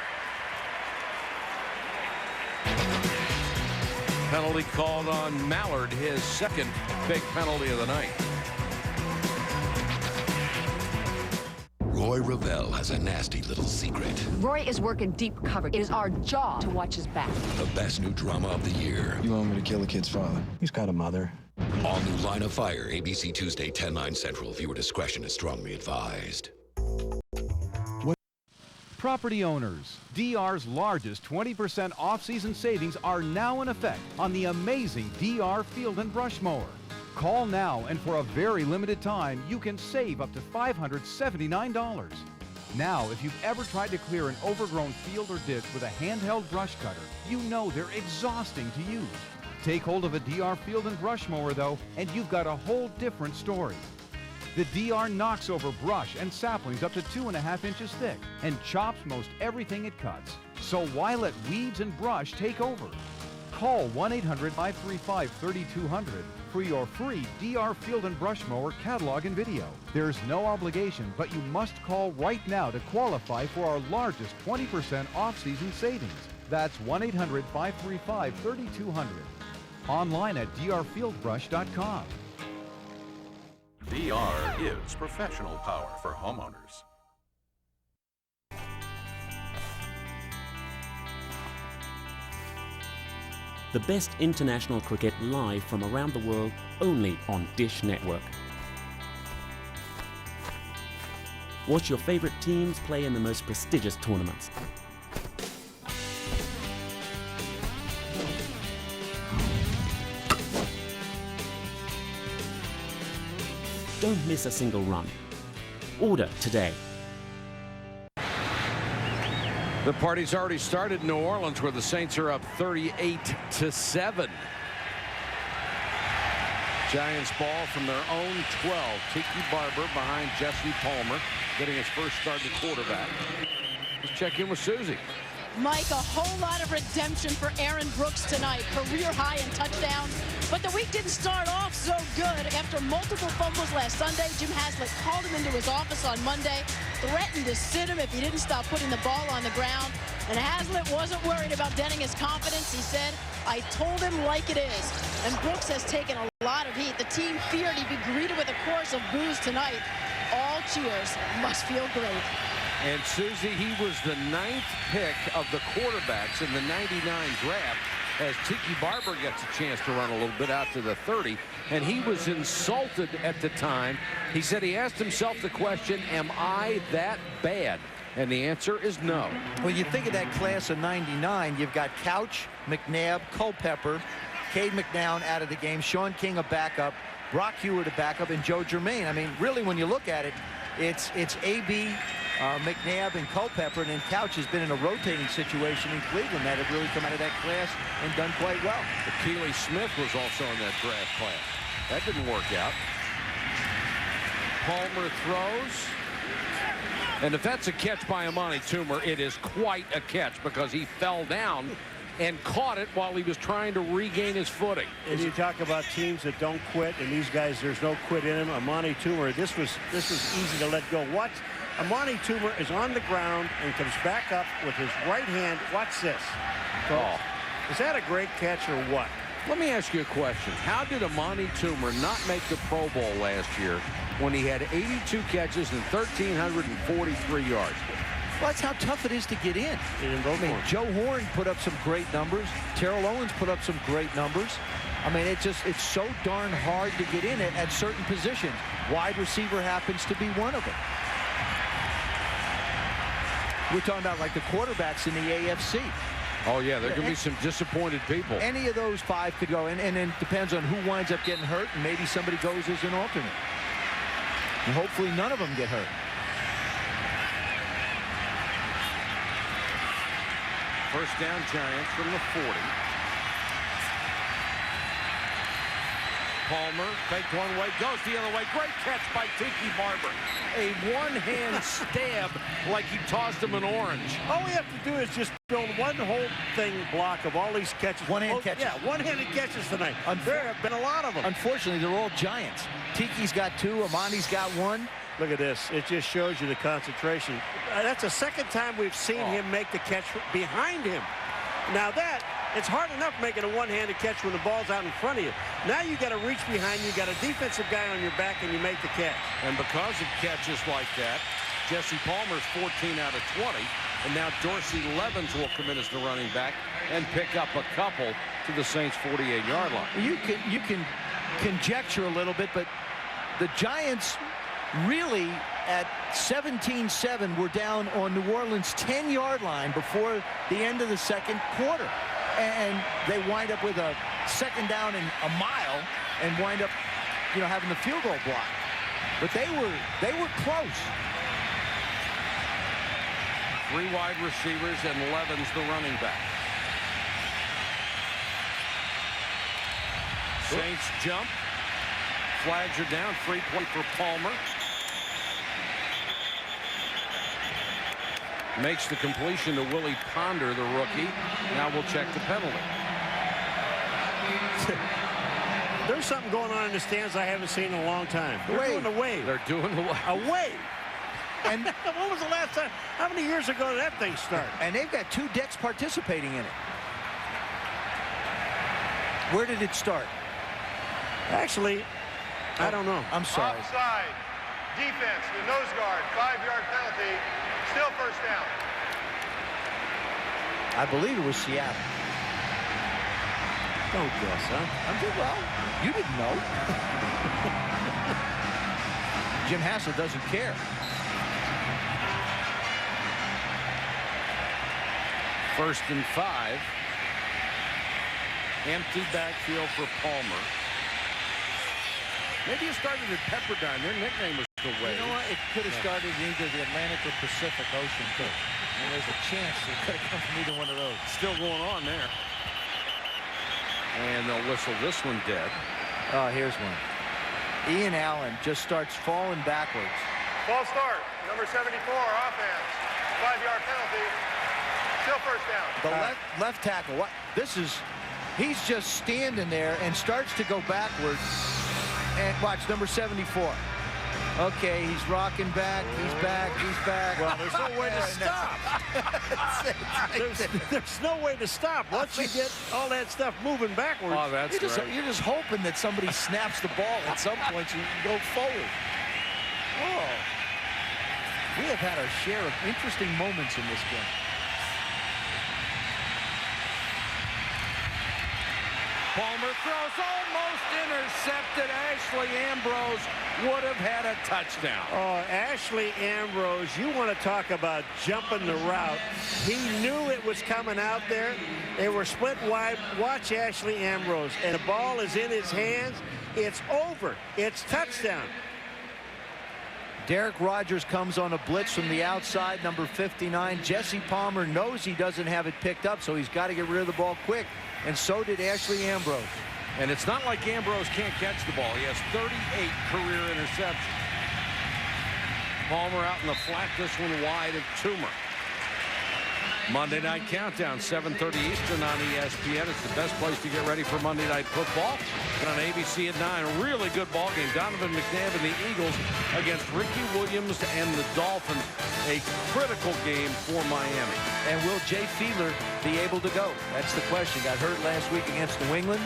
Penalty called on Mallard, his second big penalty of the night. Roy Revelle has a nasty little secret. Roy is working deep cover. It is our job to watch his back. The best new drama of the year. You want me to kill a kid's father? He's got a mother. All new Line of Fire, ABC Tuesday, 10/9 Central. Viewer discretion is strongly advised. Property owners, DR's largest 20% off-season savings are now in effect on the amazing DR Field and Brush Mower. Call now, and for a very limited time, you can save up to $579. Now, if you've ever tried to clear an overgrown field or ditch with a handheld brush cutter, you know they're exhausting to use. Take hold of a DR Field and Brush Mower, though, and you've got a whole different story. The DR knocks over brush and saplings up to 2.5 inches thick and chops most everything it cuts. So why let weeds and brush take over? Call 1-800-535-3200 for your free DR Field and Brush Mower catalog and video. There's no obligation, but you must call right now to qualify for our largest 20% off-season savings. That's 1-800-535-3200. Online at drfieldbrush.com. DR is professional power for homeowners. The best international cricket live from around the world, only on Dish Network. Watch your favorite teams play in the most prestigious tournaments. Don't miss a single run. Order today. The party's already started in New Orleans, where the Saints are up 38-7. Giants ball from their own 12. Tiki Barber behind Jesse Palmer, getting his first start at quarterback. Let's check in with Susie. Mike, a whole lot of redemption for Aaron Brooks tonight. Career high in touchdowns. But the week didn't start off so good. After multiple fumbles last Sunday, Jim Haslett called him into his office on Monday, threatened to sit him if he didn't stop putting the ball on the ground. And Haslett wasn't worried about denting his confidence. He said, I told him like it is. And Brooks has taken a lot of heat. The team feared he'd be greeted with a chorus of boos tonight. All cheers. Must feel great. And Susie, he was the 9th pick of the quarterbacks in the '99 draft, as Tiki Barber gets a chance to run a little bit out to the 30. And he was insulted at the time. He said he asked himself the question, am I that bad? And the answer is no. When you think of that class of '99, you've got Couch, McNabb, Culpepper, Cade McNown out of the game, Sean King a backup, Brock Hewitt a backup, and Joe Germain. I mean, really, when you look at it, it's A.B., McNabb, and Culpepper, and then Couch has been in a rotating situation in Cleveland that have really come out of that class and done quite well. Keely Smith was also in that draft class. That didn't work out. Palmer throws. And if that's a catch by Amani Toomer, it is quite a catch, because he fell down and caught it while he was trying to regain his footing. And you talk about teams that don't quit, and these guys, there's no quit in him. Amani Toomer, this was easy to let go. Watch, Amani Toomer is on the ground and comes back up with his right hand. Watch this. Oh. Is that a great catch or what? Let me ask you a question. How did Amani Toomer not make the Pro Bowl last year when he had 82 catches and 1,343 yards? Well, that's how tough it is to get in. I mean, Joe Horn put up some great numbers. Terrell Owens put up some great numbers. I mean, it's so darn hard to get in at certain positions. Wide receiver happens to be one of them. We're talking about like the quarterbacks in the AFC. Oh, yeah, there can be some disappointed people. Any of those 5 could go, and then it depends on who winds up getting hurt, and maybe somebody goes as an alternate. And hopefully none of them get hurt. First down, Giants from the 40. Palmer faked one way, goes the other way. Great catch by Tiki Barber. A one-hand stab like he tossed him an orange. All we have to do is just build one whole thing block of all these catches. One-hand catches. Yeah, one-handed catches tonight. There have been a lot of them. Unfortunately, they're all Giants. Tiki's got 2. Amani's got 1. Look at this. It just shows you the concentration. That's the second time we've seen him make the catch behind him. Now it's hard enough making a one-handed catch when the ball's out in front of you. Now you got to reach behind you, got a defensive guy on your back, and you make the catch. And because of catches like that, Jesse Palmer's 14 out of 20, and now Dorsey Levens will come in as the running back and pick up a couple to the Saints' 48-yard line. You can conjecture a little bit, but the Giants really at 17-7 were down on New Orleans' 10-yard line before the end of the second quarter. And they wind up with a second down and a mile and wind up, having the field goal block. But they were close. 3 wide receivers and Levens the running back. Saints jump. Flags are down. Free play for Palmer. Makes the completion to Willie Ponder, the rookie. Now we'll check the penalty. There's something going on in the stands I haven't seen in a long time. They're doing a wave. They're doing a wave. And when was the last time? How many years ago did that thing start? And they've got 2 decks participating in it. Where did it start? Actually, I don't know. I'm sorry. Offside. Defense, the nose guard, 5-yard penalty. Still first down. I believe it was Seattle. Don't guess, huh? I'm good. Well, you didn't know. Jim Haslett doesn't care. First and 5. Empty backfield for Palmer. Maybe it started at Pepperdine. Their nickname was the Waves. You know what? It could have started in either the Atlantic or Pacific Ocean, too. And there's a chance it could have come from either one of those. Still going on there. And they'll whistle this one dead. Oh, here's one. Ian Allen just starts falling backwards. False start. Number 74, offense. 5-yard penalty. Still first down. The left tackle. What? This is... He's just standing there and starts to go backwards. And watch, number 74. Okay, he's rocking back. He's back. He's back. Well, there's no way to stop. There's no way to stop. Once you get all that stuff moving backwards. Oh, that's great. You're just hoping that somebody snaps the ball at some point so you can go forward. Oh. We have had our share of interesting moments in this game. Palmer throws, almost intercepted. Ashley Ambrose would have had a touchdown. Oh, Ashley Ambrose, you want to talk about jumping the route. He knew it was coming out there. They were split wide. Watch Ashley Ambrose. And the ball is in his hands. It's over. It's touchdown. Derek Rogers comes on a blitz from the outside, number 59. Jesse Palmer knows he doesn't have it picked up, so he's got to get rid of the ball quick. And so did Ashley Ambrose. And it's not like Ambrose can't catch the ball. He has 38 career interceptions. Palmer out in the flat, this one wide of Toomer. Monday Night Countdown, 7:30 Eastern on ESPN. It's the best place to get ready for Monday Night Football. And on ABC at 9, a really good ball game. Donovan McNabb and the Eagles against Ricky Williams and the Dolphins. A critical game for Miami. And will Jay Fiedler be able to go? That's the question. Got hurt last week against New England.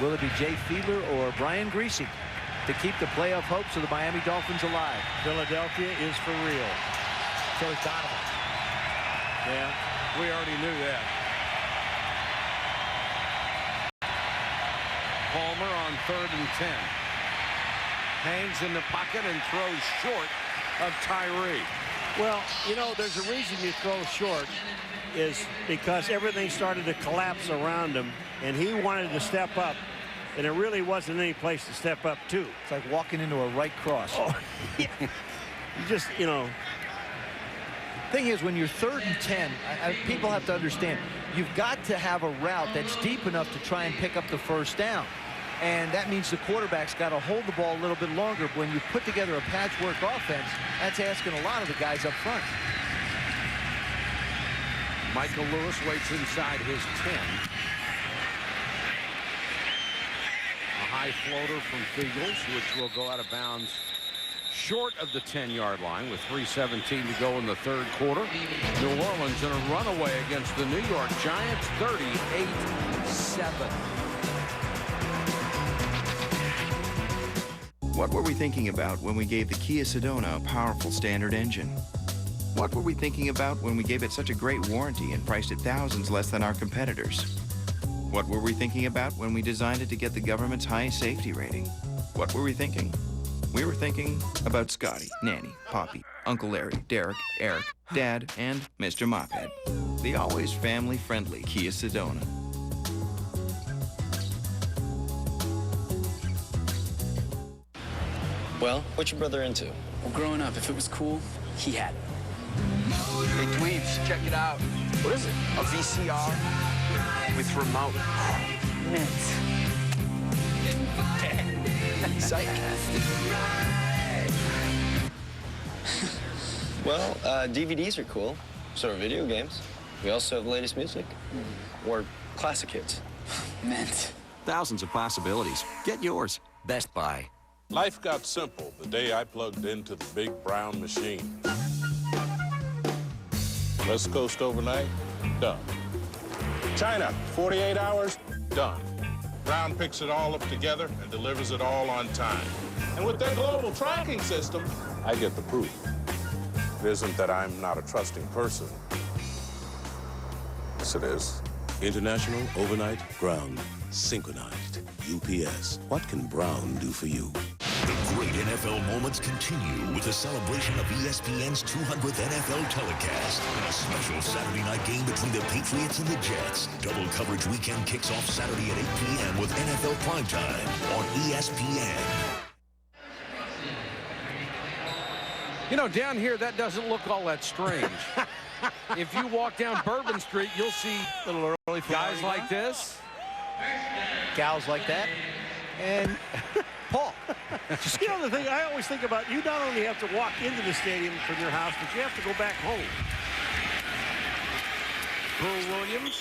Will it be Jay Fiedler or Brian Griese to keep the playoff hopes of the Miami Dolphins alive? Philadelphia is for real. So is Donovan. Yeah, we already knew that. Palmer on 3rd and 10. Hangs in the pocket and throws short of Tyree. Well, you know, there's a reason you throw short is because everything started to collapse around him, and he wanted to step up, and it really wasn't any place to step up to. It's like walking into a right cross. Oh, yeah. You just, you know. Thing is, when you're 3rd and 10, people have to understand, you've got to have a route that's deep enough to try and pick up the first down. And that means the quarterback's got to hold the ball a little bit longer. But when you put together a patchwork offense, that's asking a lot of the guys up front. Michael Lewis waits inside his 10. A high floater from Fiegels, which will go out of bounds short of the 10-yard line with 3:17 to go in the 3rd quarter. New Orleans in a runaway against the New York Giants, 38-7. What were we thinking about when we gave the Kia Sedona a powerful standard engine? What were we thinking about when we gave it such a great warranty and priced it thousands less than our competitors? What were we thinking about when we designed it to get the government's highest safety rating? What were we thinking? We were thinking about Scotty, Nanny, Poppy, Uncle Larry, Derek, Eric, Dad, and Mr. Mophead. The always family-friendly Kia Sedona. Well, what's your brother into? Well, growing up, if it was cool, he had it. Hey, Dweebs, check it out. What is it? A VCR with remote. Mint. Psych. Well, DVDs are cool. So are video games. We also have the latest music. Or classic hits. Mint. Thousands of possibilities. Get yours. Best Buy. Life got simple the day I plugged into the big brown machine. West Coast overnight, done. China, 48 hours, done. Brown picks it all up together and delivers it all on time. And with their global tracking system, I get the proof. It isn't that I'm not a trusting person. Yes, it is. International Overnight Ground. Synchronized. UPS. What can Brown do for you? The great NFL moments continue with the celebration of ESPN's 200th NFL telecast and a special Saturday night game between the Patriots and the Jets. Double coverage weekend kicks off Saturday at 8 p.m. with NFL Primetime on ESPN. You know, down here, that doesn't look all that strange. If you walk down Bourbon Street, you'll see a little early for guys like this. Gals like that. And Paul. You know, the thing I always think about, you not only have to walk into the stadium from your house, but you have to go back home. Brew Williams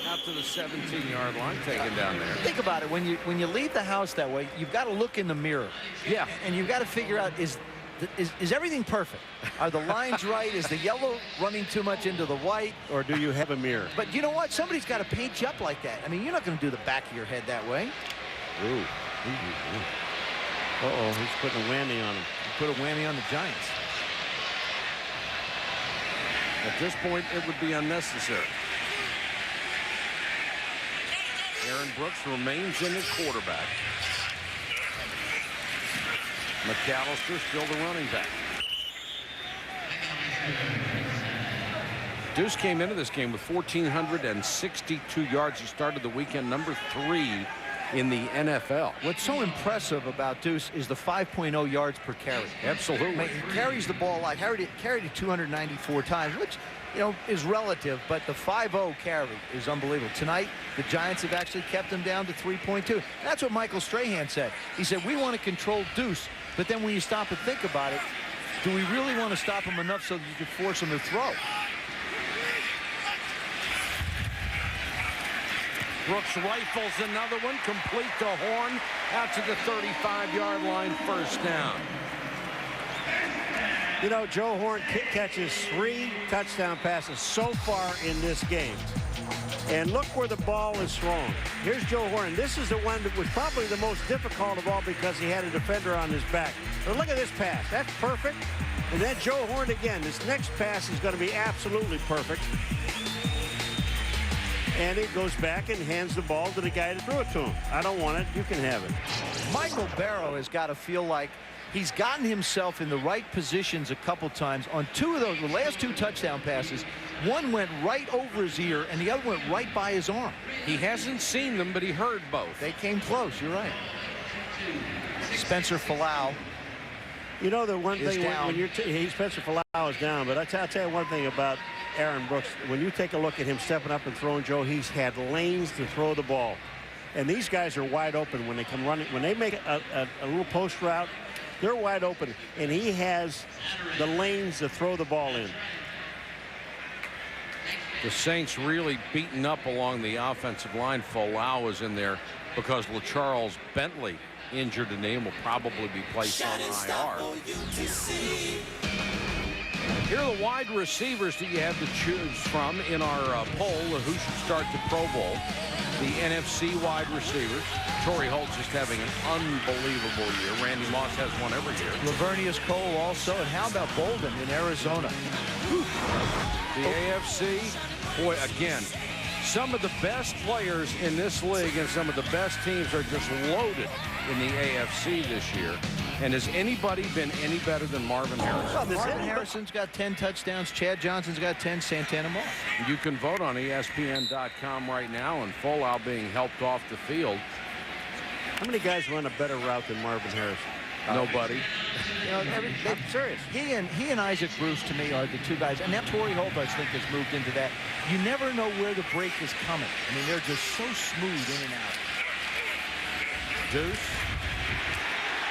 out to the 17-yard line, taken down there. Think about it. When you leave the house that way, you've got to look in the mirror. Yeah. And you've got to figure out, is everything perfect? Are the lines right? Is the yellow running too much into the white? Or do you have a mirror? But you know what? Somebody's got to paint you up like that. I mean, you're not going to do the back of your head that way. Ooh. Uh-oh, he's putting a whammy on him. He put a whammy on the Giants. At this point, it would be unnecessary. Aaron Brooks remains in at quarterback. McAllister still the running back. Duce came into this game with 1,462 yards. He started the weekend number 3 in the NFL. What's so impressive about Duce is the 5.0 yards per carry. Absolutely. He carries the ball like carried it 294 times, which, you know, is relative, but the 5.0 carry is unbelievable. Tonight, the Giants have actually kept him down to 3.2. That's what Michael Strahan said. He said, we want to control Duce, but then when you stop and think about it, do we really want to stop him enough so that you can force him to throw? Brooks rifles another one, complete to Horn, out to the 35-yard line, first down. You know, Joe Horn catches 3 touchdown passes so far in this game. And look where the ball is thrown. Here's Joe Horn. This is the one that was probably the most difficult of all because he had a defender on his back. But look at this pass. That's perfect. And then Joe Horn again. This next pass is going to be absolutely perfect. And he goes back and hands the ball to the guy that threw it to him. I don't want it. You can have it. Michael Barrow has got to feel like he's gotten himself in the right positions a couple times on 2 of those, the last 2 touchdown passes. One went right over his ear, and the other went right by his arm. He hasn't seen them, but he heard both. They came close. You're right. Spencer Falau. You know, the one thing when you're Spencer Falau is down, but I'll tell you one thing about Aaron Brooks. When you take a look at him stepping up and throwing, Joe, he's had lanes to throw the ball. And these guys are wide open when they come running. When they make a little post route, they're wide open. And he has the lanes to throw the ball in. The Saints really beaten up along the offensive line. Falau is in there because LaCharles Bentley injured today and will probably be placed on IR. Here are the wide receivers that you have to choose from in our poll of who should start the Pro Bowl. The NFC wide receivers. Torrey Holt just having an unbelievable year. Randy Moss has one every year. Lavernius Cole also. And how about Bolden in Arizona? Whew. The AFC, boy, again, some of the best players in this league and some of the best teams are just loaded in the AFC this year. And has anybody been any better than Marvin Harrison? Marvin Harrison's got 10 touchdowns. Chad Johnson's got 10. Santana Moss. You can vote on ESPN.com right now, and Falau being helped off the field. How many guys run a better route than Marvin Harrison? Nobody. You know, I'm serious. He and Isaac Bruce, to me, are the 2 guys. And now Torrey Holt, I think, has moved into that. You never know where the break is coming. I mean, they're just so smooth in and out. Duce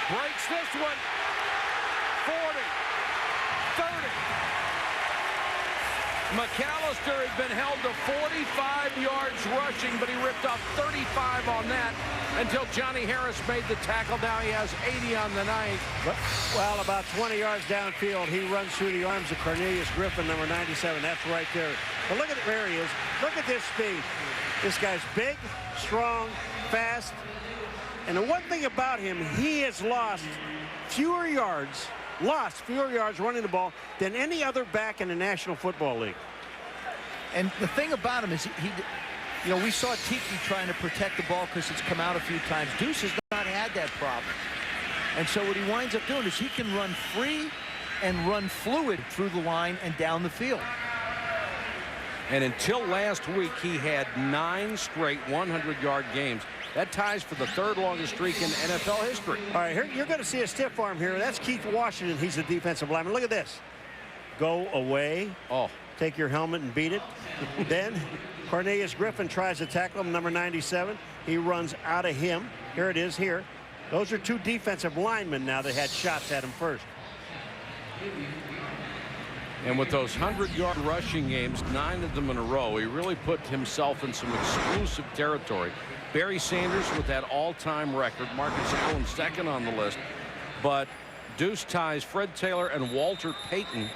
breaks this one. 40, 30. McAllister had been held to 45 yards rushing, but he ripped off 35 on that until Johnny Harris made the tackle. Now he has 80 on the night. Well, about 20 yards downfield, he runs through the arms of Cornelius Griffin, number 97. That's right there. But look at where he is. Look at this speed. This guy's big, strong, fast. And the one thing about him, he has lost fewer yards running the ball than any other back in the National Football League. And the thing about him is you know, we saw Tiki trying to protect the ball because it's come out a few times. Duce has not had that problem. And so what he winds up doing is he can run free and run fluid through the line and down the field. And until last week, he had 9 straight 100-yard games. That ties for the third longest streak in NFL history. All right, here you're going to see a stiff arm here. That's Keith Washington. He's a defensive lineman. Look at this. Go away. Oh. Take your helmet and beat it. Then Cornelius Griffin tries to tackle him, number 97. He runs out of him. Here it is here. Those are two defensive linemen now that had shots at him first. And with those 100-yard rushing games, 9 of them in a row, he really put himself in some exclusive territory. Barry Sanders with that all-time record. Marcus Allen second on the list. But Duce ties Fred Taylor and Walter Payton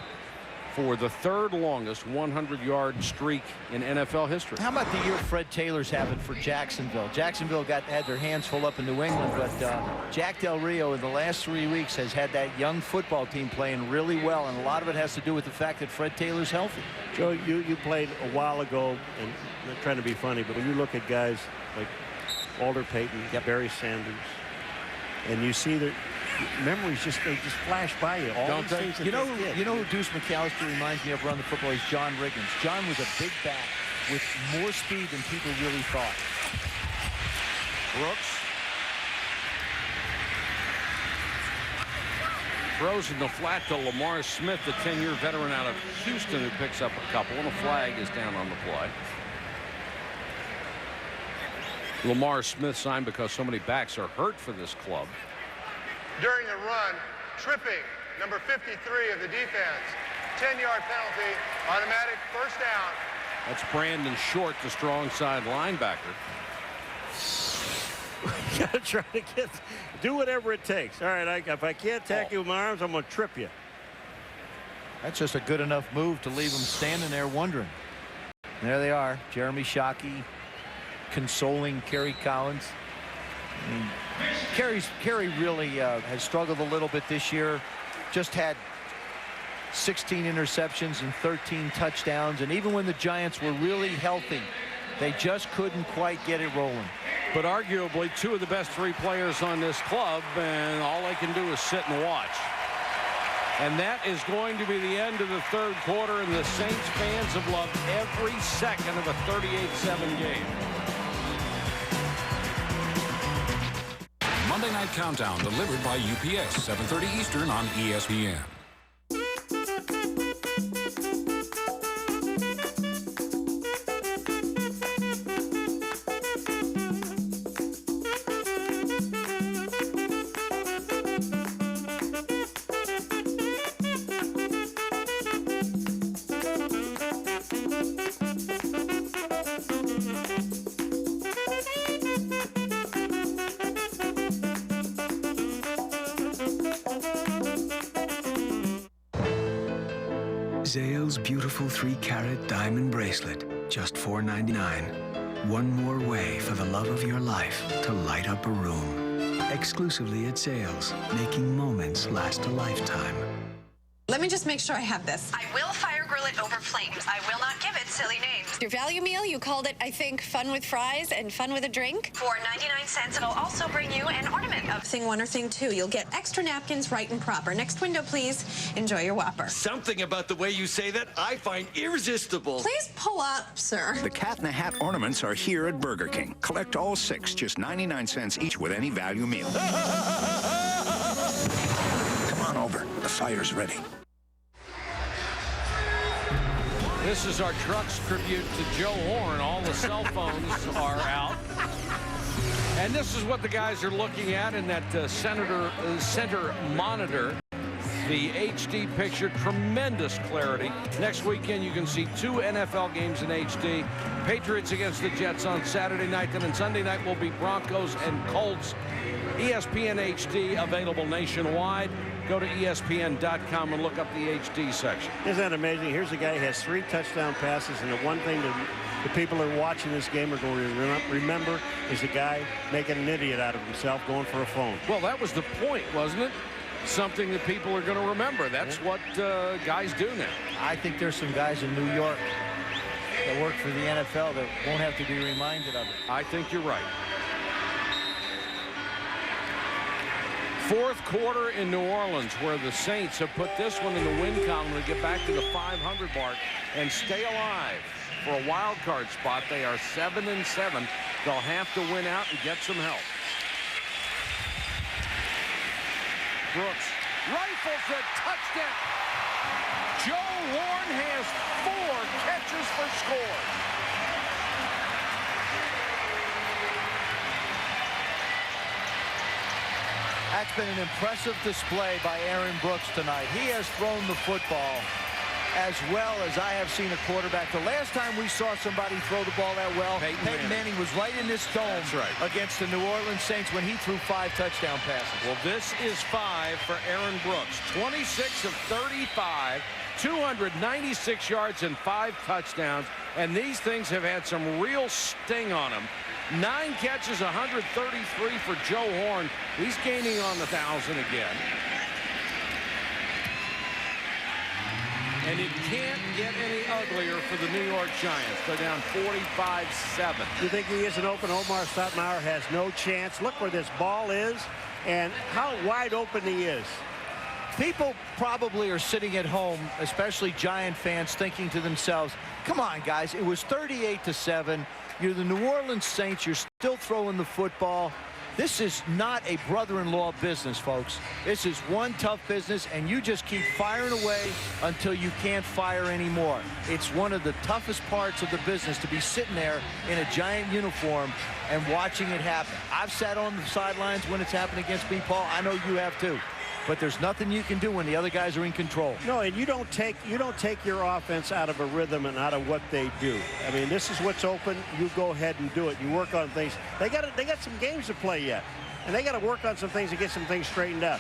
for the third longest 100-yard streak in NFL history. How about the year Fred Taylor's having for Jacksonville? Jacksonville had their hands full up in New England, but Jack Del Rio in the last 3 weeks has had that young football team playing really well, and a lot of it has to do with the fact that Fred Taylor's healthy. Joe, you played a while ago, and I'm not trying to be funny, but when you look at guys like Walter Payton, Barry Sanders, and you see that memories they just flash by you. All these things that you know who Duce McAllister reminds me of running the football is John Riggins. John was a big back with more speed than people really thought. Brooks throws in the flat to Lamar Smith, the 10-year veteran out of Houston, who picks up a couple, and a flag is down on the play. Lamar Smith signed because so many backs are hurt for this club. During the run, tripping, number 53 of the defense. 10-yard penalty, automatic first down. That's Brandon Short, the strong side linebacker. You got to try to do whatever it takes. All right, if I can't tackle you with my arms, I'm going to trip you. That's just a good enough move to leave him standing there wondering. There they are, Jeremy Shockey consoling Kerry Collins. I mean, Kerry really has struggled a little bit this year. Just had 16 interceptions and 13 touchdowns, and even when the Giants were really healthy, they just couldn't quite get it rolling. But arguably two of the best 3 players on this club, and all they can do is sit and watch. And that is going to be the end of the third quarter, and the Saints fans have loved every second of a 38-7 game. Monday Night Countdown delivered by UPS, 7:30 Eastern on ESPN. Zale's beautiful 3-carat diamond bracelet, just $4.99. One more way for the love of your life to light up a room. Exclusively at Zale's, making moments last a lifetime. Let me just make sure I have this. I will fire grill it over flames. I will not give it silly names. Your value meal, you called it, I think, fun with fries and fun with a drink. For 99 cents, it'll also bring you an ornament of thing 1 or thing 2. You'll get extra napkins right and proper. Next window, please. Enjoy your Whopper. Something about the way you say that I find irresistible. Please pull up, sir. The Cat in the Hat ornaments are here at Burger King. Collect all 6, just 99 cents each with any value meal. Come on over. The fire's ready. This is our Trucks tribute to Joe Horn. All the cell phones are out. And this is what the guys are looking at in that center monitor. The HD picture, tremendous clarity. Next weekend, you can see 2 NFL games in HD. Patriots against the Jets on Saturday night. Then on Sunday night will be Broncos and Colts. ESPN HD available nationwide. Go to ESPN.com and look up the HD section. Isn't that amazing? Here's a guy who has 3 touchdown passes, and the one thing that the people who are watching this game are going to remember is the guy making an idiot out of himself going for a phone. Well, that was the point, wasn't it? Something that people are going to remember. That's what guys do now. I think there's some guys in New York that work for the NFL that won't have to be reminded of it. I think you're right. Fourth quarter in New Orleans, where the Saints have put this one in the win column to get back to the 500 mark and stay alive. for a wild card spot. They are 7-7. They'll have to win out and get some help. Brooks rifles a touchdown. Joe Horn has 4 catches for scores. That's been an impressive display by Aaron Brooks tonight. He has thrown the football as well as I have seen a quarterback. The last time we saw somebody throw the ball that well, Peyton Manning was right in this dome against the New Orleans Saints when he threw 5 touchdown passes. Well, this is 5 for Aaron Brooks. 26 of 35, 296 yards and 5 touchdowns. And these things have had some real sting on them. 9 catches, 133 for Joe Horn. He's gaining on the 1,000 again. And it can't get any uglier for the New York Giants. They're down 45-7. You think he isn't open? Omar Stoudemire has no chance. Look where this ball is and how wide open he is. People probably are sitting at home, especially Giant fans, thinking to themselves, come on, guys, it was 38-7. You're the New Orleans Saints. You're still throwing the football. This is not a brother-in-law business, folks. This is one tough business, and you just keep firing away until you can't fire anymore. It's one of the toughest parts of the business to be sitting there in a Giant uniform and watching it happen. I've sat on the sidelines when it's happened against me, Paul. I know you have too. But there's nothing you can do when the other guys are in control. No, and you don't take your offense out of a rhythm and out of what they do. I mean, this is what's open. You go ahead and do it. You work on things. They got some games to play yet, and they got to work on some things to get some things straightened out.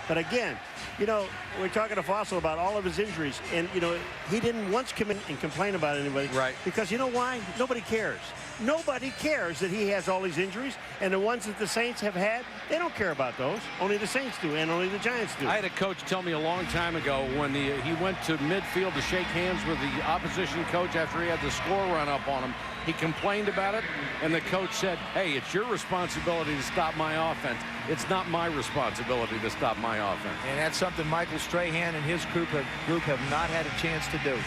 But again, you know, we're talking to Fossil about all of his injuries, and you know, he didn't once come in and complain about anybody. Right. Because you know why? Nobody cares. Nobody cares that he has all these injuries, and the ones that the Saints have had, they don't care about those. Only the Saints do, and only the Giants do. I had a coach tell me a long time ago when he went to midfield to shake hands with the opposition coach after he had the score run up on him. He complained about it, and the coach said, hey, it's your responsibility to stop my offense. It's not my responsibility to stop my offense. And that's something Michael Strahan and his group have not had a chance to do.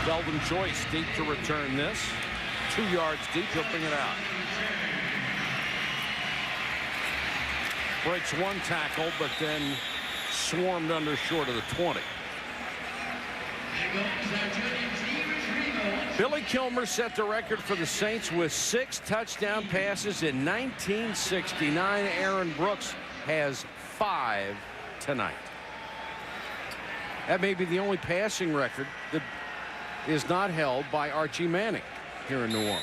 Delvin Joyce deep to return this. 2 yards deep, he'll bring it out. Breaks 1 tackle, but then swarmed under short of the 20. Billy Kilmer set the record for the Saints with 6 touchdown passes in 1969. Aaron Brooks has 5 tonight. That may be the only passing record that is not held by Archie Manning here in New Orleans.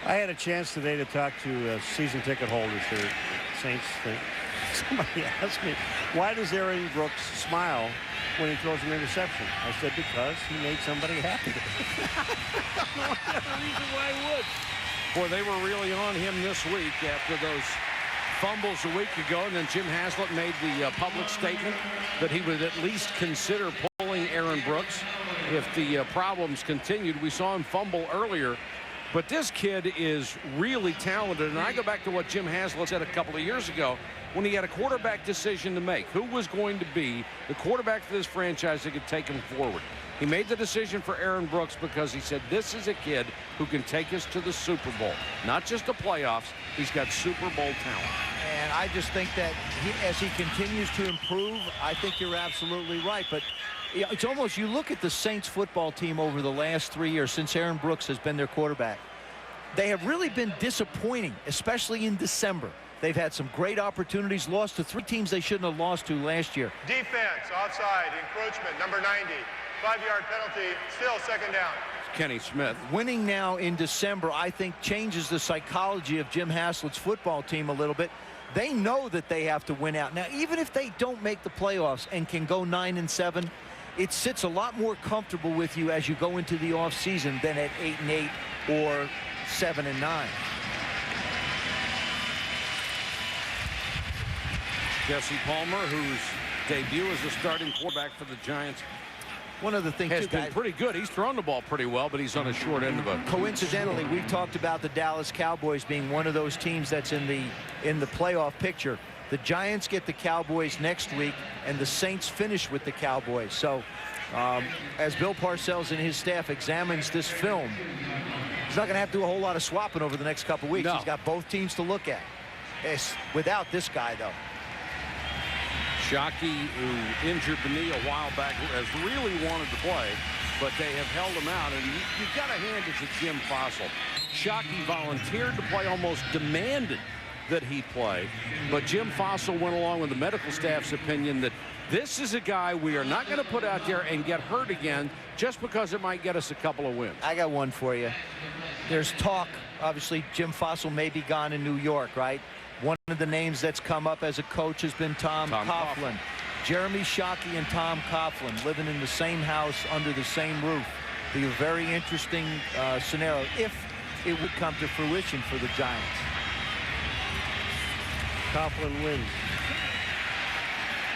I had a chance today to talk to season ticket holders here at Saints thing. Somebody asked me, why does Aaron Brooks smile when he throws an interception? I said, because he made somebody happy. I don't know another reason why I would. Boy, they were really on him this week after those fumbles a week ago, and then Jim Haslett made the public statement that he would at least consider pulling Aaron Brooks if the problems continued. We saw him fumble earlier, but this kid is really talented. And I go back to what Jim Haslett said a couple of years ago when he had a quarterback decision to make. Who was going to be the quarterback for this franchise that could take him forward? He made the decision for Aaron Brooks because he said, this is a kid who can take us to the Super Bowl. Not just the playoffs, he's got Super Bowl talent. And I just think that as he continues to improve, I think you're absolutely right. But it's almost, you look at the Saints football team over the last 3 years since Aaron Brooks has been their quarterback. They have really been disappointing, especially in December. They've had some great opportunities, lost to 3 teams they shouldn't have lost to last year. Defense, offside, encroachment, number 90. 5-yard penalty, still second down. Kenny Smith. Winning now in December, I think, changes the psychology of Jim Haslett's football team a little bit. They know that they have to win out. Now, even if they don't make the playoffs and can go 9-7, it sits a lot more comfortable with you as you go into the offseason than at 8-8 or 7-9. Jesse Palmer, whose debut as a starting quarterback for the Giants, one of the things has been pretty good. He's thrown the ball pretty well, but he's on a short end of it. Coincidentally, we've talked about the Dallas Cowboys being one of those teams that's in the playoff picture. The Giants get the Cowboys next week, and the Saints finish with the Cowboys. So As Bill Parcells and his staff examines this film, he's not going to have to do a whole lot of swapping over the next couple weeks. No. He's got both teams to look at. It's without this guy, though. Shockey, who injured the knee a while back, has really wanted to play, but they have held him out. And you've got to hand it to Jim Fossil. Shockey volunteered to play, almost demanded that he play. But Jim Fossil went along with the medical staff's opinion that this is a guy we are not going to put out there and get hurt again just because it might get us a couple of wins. I got one for you. There's talk, obviously, Jim Fossil may be gone in New York, right? One of the names that's come up as a coach has been Tom Coughlin. Jeremy Shockey and Tom Coughlin living in the same house under the same roof. Be a very interesting scenario if it would come to fruition for the Giants. Coughlin wins.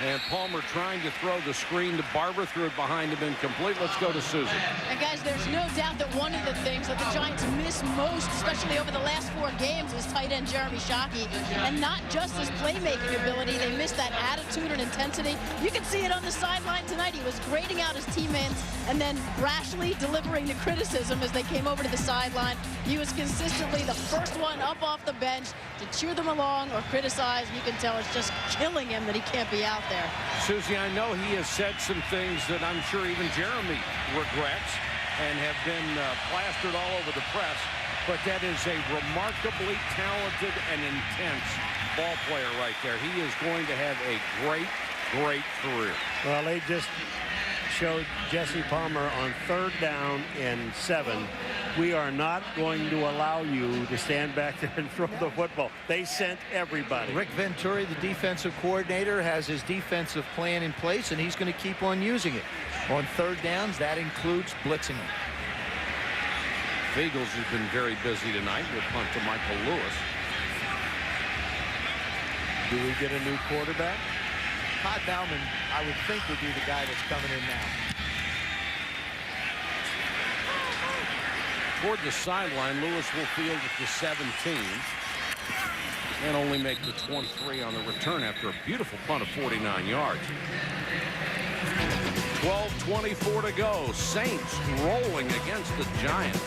And Palmer trying to throw the screen to Barber, threw it behind him incomplete. Let's go to Susan. And guys, there's no doubt that one of the things that the Giants miss most, especially over the last 4 games, is tight end Jeremy Shockey. And not just his playmaking ability, they miss that attitude and intensity. You can see it on the sideline tonight. He was grading out his teammates and then rashly delivering the criticism as they came over to the sideline. He was consistently the first one up off the bench to cheer them along or criticize. You can tell it's just killing him that he can't be out there. Susie, I know he has said some things that I'm sure even Jeremy regrets and have been plastered all over the press, but that is a remarkably talented and intense ball player right there. He is going to have a great, great career. Well, they just showed Jesse Palmer on 3rd down and 7. We are not going to allow you to stand back there and throw the football. They sent everybody. Rick Venturi, the defensive coordinator, has his defensive plan in place, and he's going to keep on using it. On 3rd downs, that includes blitzing them. Eagles has been very busy tonight with punt to Michael Lewis. Do we get a new quarterback? Todd Bauman, I would think, would be the guy that's coming in now. Toward the sideline, Lewis will field at the 17 and only make the 23 on the return after a beautiful punt of 49 yards. 12:24 to go. Saints rolling against the Giants.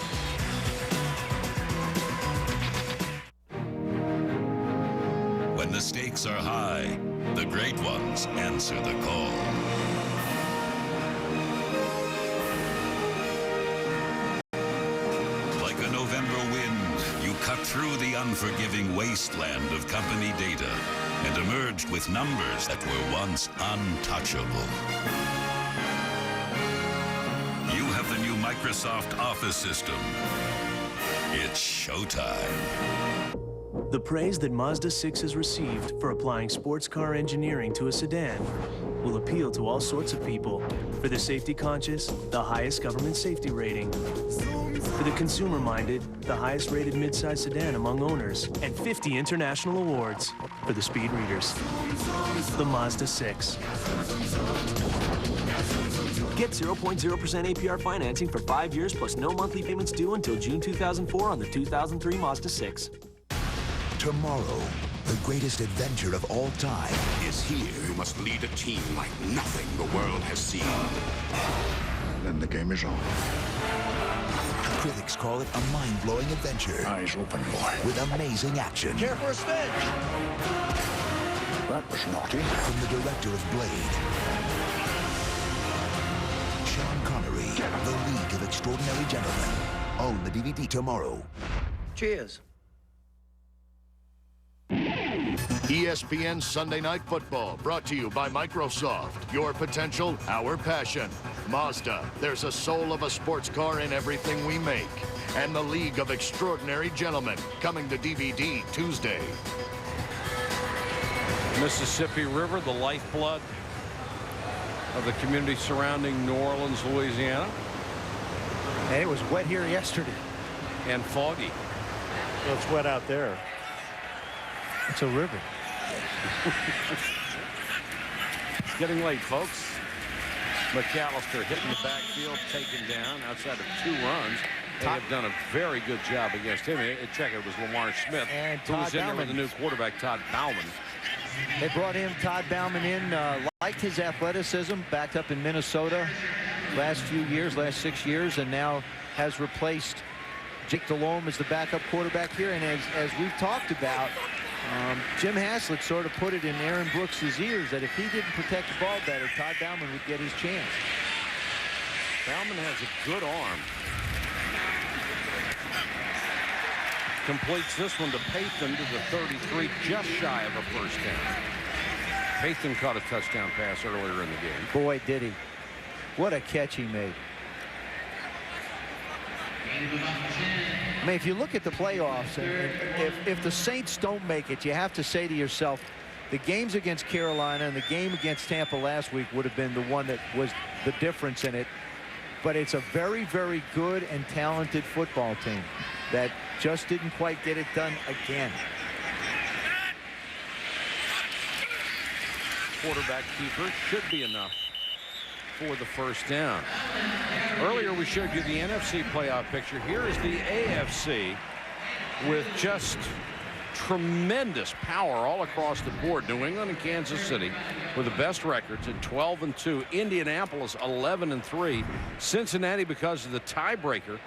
When the stakes are high, the great ones answer the call. Like a November wind, you cut through the unforgiving wasteland of company data and emerged with numbers that were once untouchable. You have the new Microsoft Office system. It's showtime. The praise that Mazda 6 has received for applying sports car engineering to a sedan will appeal to all sorts of people. For the safety conscious, the highest government safety rating. For the consumer-minded, the highest rated midsize sedan among owners, and 50 international awards. For the speed readers, the Mazda 6. Get 0.0% APR financing for 5 years plus no monthly payments due until June 2004 on the 2003 Mazda 6. Tomorrow, the greatest adventure of all time is here. You must lead a team like nothing the world has seen. Then the game is on. Critics call it a mind-blowing adventure. Eyes open, boy. With amazing action. Care for a spin? That was naughty. From the director of Blade, Sean Connery, The League of Extraordinary Gentlemen. Own the DVD tomorrow. Cheers. ESPN Sunday Night Football, brought to you by Microsoft. Your potential, our passion. Mazda, there's a soul of a sports car in everything we make. And the League of Extraordinary Gentlemen, coming to DVD Tuesday. Mississippi River, the lifeblood of the community surrounding New Orleans, Louisiana. And it was wet here yesterday. And foggy. Well, it's wet out there. It's a river. It's getting late, folks. McAllister hitting the backfield, taken down outside of 2 runs. They have done a very good job against him. Check, it was Lamar Smith and who was in there with the new quarterback, Todd Bauman. They brought him, Todd Bauman, in, liked his athleticism, backed up in Minnesota. last few years, last 6 years, and now has replaced Jake Delhomme as the backup quarterback here. And as we've talked about, Jim Haslett sort of put it in Aaron Brooks' ears that if he didn't protect the ball better, Todd Bauman would get his chance. Bauman has a good arm. Completes this one to Pathan to the 33, just shy of a first down. Pathan caught a touchdown pass earlier in the game. Boy, did he. What a catch he made. I mean, if you look at the playoffs, and if the Saints don't make it, you have to say to yourself, the games against Carolina and the game against Tampa last week would have been the one that was the difference in it. But it's a very, very good and talented football team that just didn't quite get it done again. Quarterback keeper should be enough for the first down. Earlier we showed you the NFC playoff picture. Here is the AFC with just tremendous power all across the board. New England and Kansas City with the best records at 12-2. Indianapolis 11-3. Cincinnati, because of the tiebreaker,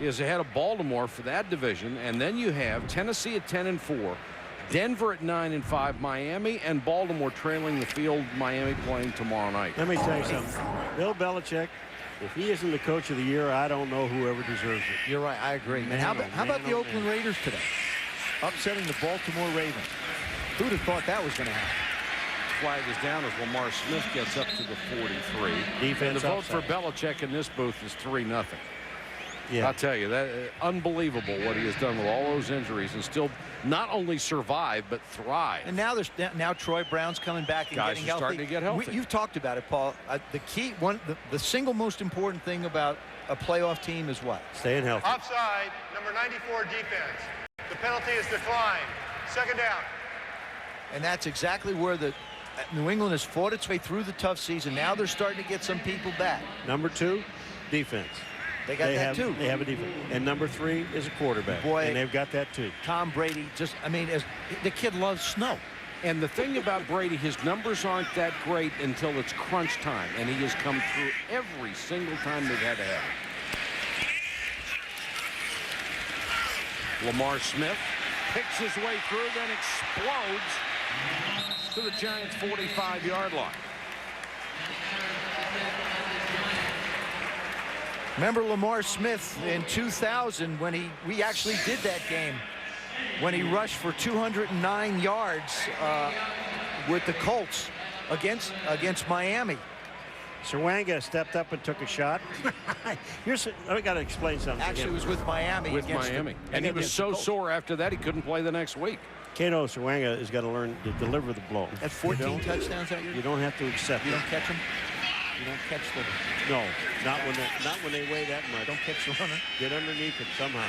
is ahead of Baltimore for that division. And then you have Tennessee at 10-4. Denver at 9-5, Miami and Baltimore trailing the field. Miami playing tomorrow night. Let me tell you something. Bill Belichick, if he isn't the coach of the year, I don't know whoever deserves it. You're right. I agree. And how about the Oakland Raiders today? Upsetting the Baltimore Ravens. Who'd have thought that was going to happen? Flag is down as Lamar Smith gets up to the 43. Defense and the vote upside. for Belichick in this booth is 3-0. Yeah. I'll tell you, that unbelievable what he has done with all those injuries and still not only survive but thrive. And now Troy Brown's coming back and Guys getting are healthy. starting to get healthy. You've talked about it, Paul. The single most important thing about a playoff team is what? Staying healthy. Offside, number 94 defense. The penalty is declined. Second down. And that's exactly where New England has fought its way through the tough season. Now they're starting to get some people back. Number 2, defense. They got that too. They have a defense. And number 3 is a quarterback. Boy, and they've got that too. Tom Brady the kid loves snow. And the thing about Brady, his numbers aren't that great until it's crunch time. And he has come through every single time they've had to have it. Lamar Smith picks his way through, then explodes to the Giants' 45-yard line. Remember Lamar Smith in 2000 when we actually did that game when he rushed for 209 yards with the Colts against Miami. Serwanga stepped up and took a shot. I got to explain something. Actually, it was with Miami. And he was so sore after that he couldn't play the next week. Kato Serwanga has got to learn to deliver the blow. At 14 touchdowns that year? You don't have to accept You it. don't catch him? You don't catch the... No, not when they weigh that much. Don't catch the runner. Get underneath it somehow.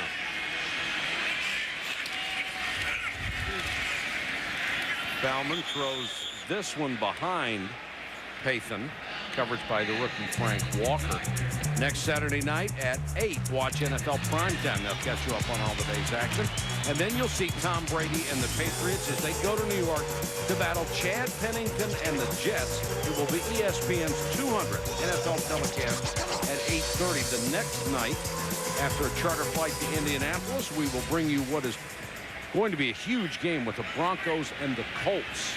Bauman throws this one behind Pathan. Coverage by the rookie Frank Walker. Next Saturday night at 8, watch NFL Primetime. They'll catch you up on all the day's action. And then you'll see Tom Brady and the Patriots as they go to New York to battle Chad Pennington and the Jets. It will be ESPN's 200th NFL telecast at 8:30. The next night, after a charter flight to Indianapolis, we will bring you what is going to be a huge game with the Broncos and the Colts.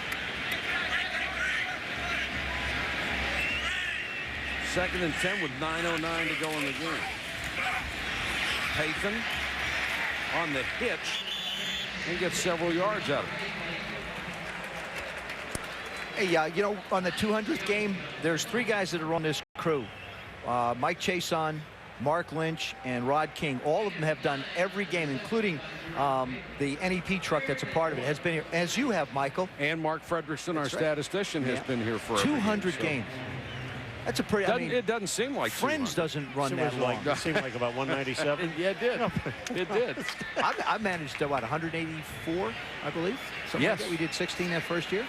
Second and 10 with 9:09 to go in the game. Pathan on the hitch and gets several yards out of it. Hey, you know, on the 200th game, there's 3 guys that are on this crew. Mike Chason, Mark Lynch, and Rod King. All of them have done every game, including the NEP truck that's a part of it. Has been here, as you have, Michael. And Mark Fredrickson, our statistician, has been here for 200 games. That's a pretty. It doesn't seem like Friends doesn't run that long. It seemed like about 197. Yeah, it did. It did. I managed what 184, I believe. Something like that. We did 16 that first year.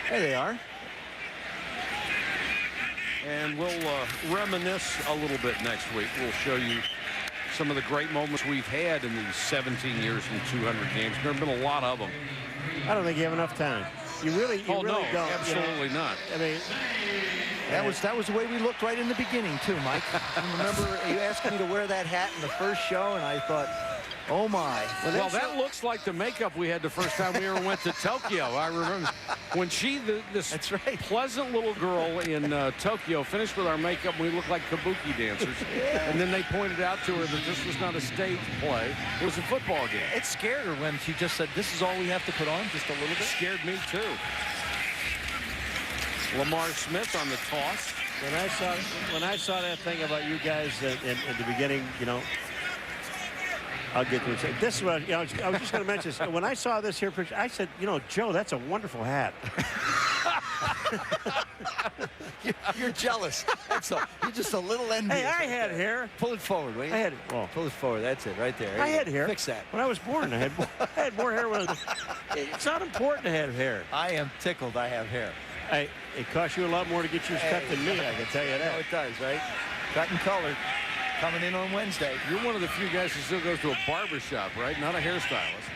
There they are. And we'll reminisce a little bit next week. We'll show you some of the great moments we've had in these 17 years and 200 games. There have been a lot of them. I don't think you have enough time. You really no, don't. Absolutely not. I mean, That was the way we looked right in the beginning, too, Mike. I remember you asking me to wear that hat in the first show, and I thought, oh, my. Well, that looks like the makeup we had the first time we ever went to Tokyo. I remember when this pleasant little girl in Tokyo finished with our makeup, and we looked like kabuki dancers. And then they pointed out to her that this was not a stage play. It was a football game. It scared her when she just said, this is all we have to put on, just a little bit. It scared me, too. Lamar Smith on the toss. When I saw that thing about you guys in the beginning, you know, I'll get to it. This is what, you know, I was just going to mention this. When I saw this here picture, I said, you know, Joe, that's a wonderful hat. You're jealous. You're just a little envious. Hey, I had hair. Pull it forward, will you? I had it. Well, pull it forward. That's it, right there. I had hair. Fix that. When I was born, I had more hair. It's not important to have hair. I am tickled I have hair. Hey, it costs you a lot more to get yours cut than me, I can tell you that. Oh, it does, right? Cut and colored. Coming in on Wednesday. You're one of the few guys who still goes to a barber shop, right? Not a hairstylist.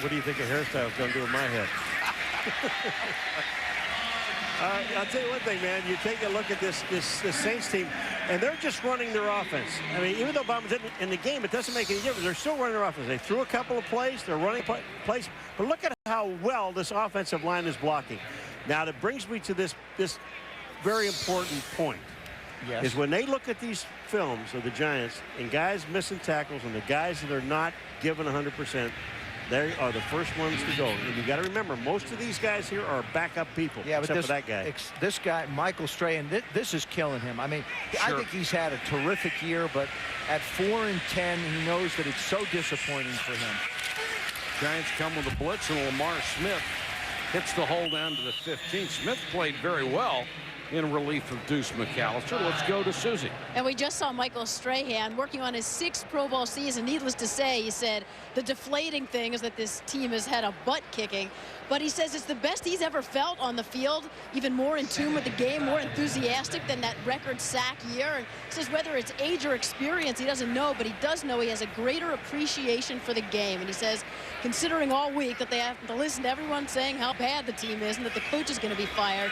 What do you think a hairstyle is going to do with my head? I'll tell you one thing, man. You take a look at this Saints team, and they're just running their offense. I mean, even though Bauman's in the game, it doesn't make any difference. They're still running their offense. They threw a couple of plays. They're running plays. But look at how well this offensive line is blocking. Now, that brings me to this very important point. Yes. Is when they look at these films of the Giants and guys missing tackles and the guys that are not given 100%, they are the first ones to go. And you got to remember, most of these guys here are backup people, yeah, except for that guy. This guy, Michael Strahan, this is killing him. I mean, I think he's had a terrific year, but at 4-10, he knows that it's so disappointing for him. Giants come with a blitz, and Lamar Smith hits the hole down to the 15. Smith played very well in relief of Duce McAllister. Let's go to Susie. And we just saw Michael Strahan working on his 6th Pro Bowl season. Needless to say, he said the deflating thing is that this team has had a butt kicking. But he says it's the best he's ever felt on the field, even more in tune with the game, more enthusiastic than that record sack year. And he says whether it's age or experience, he doesn't know, but he does know he has a greater appreciation for the game. And he says, considering all week that they have to listen to everyone saying how bad the team is and that the coach is going to be fired,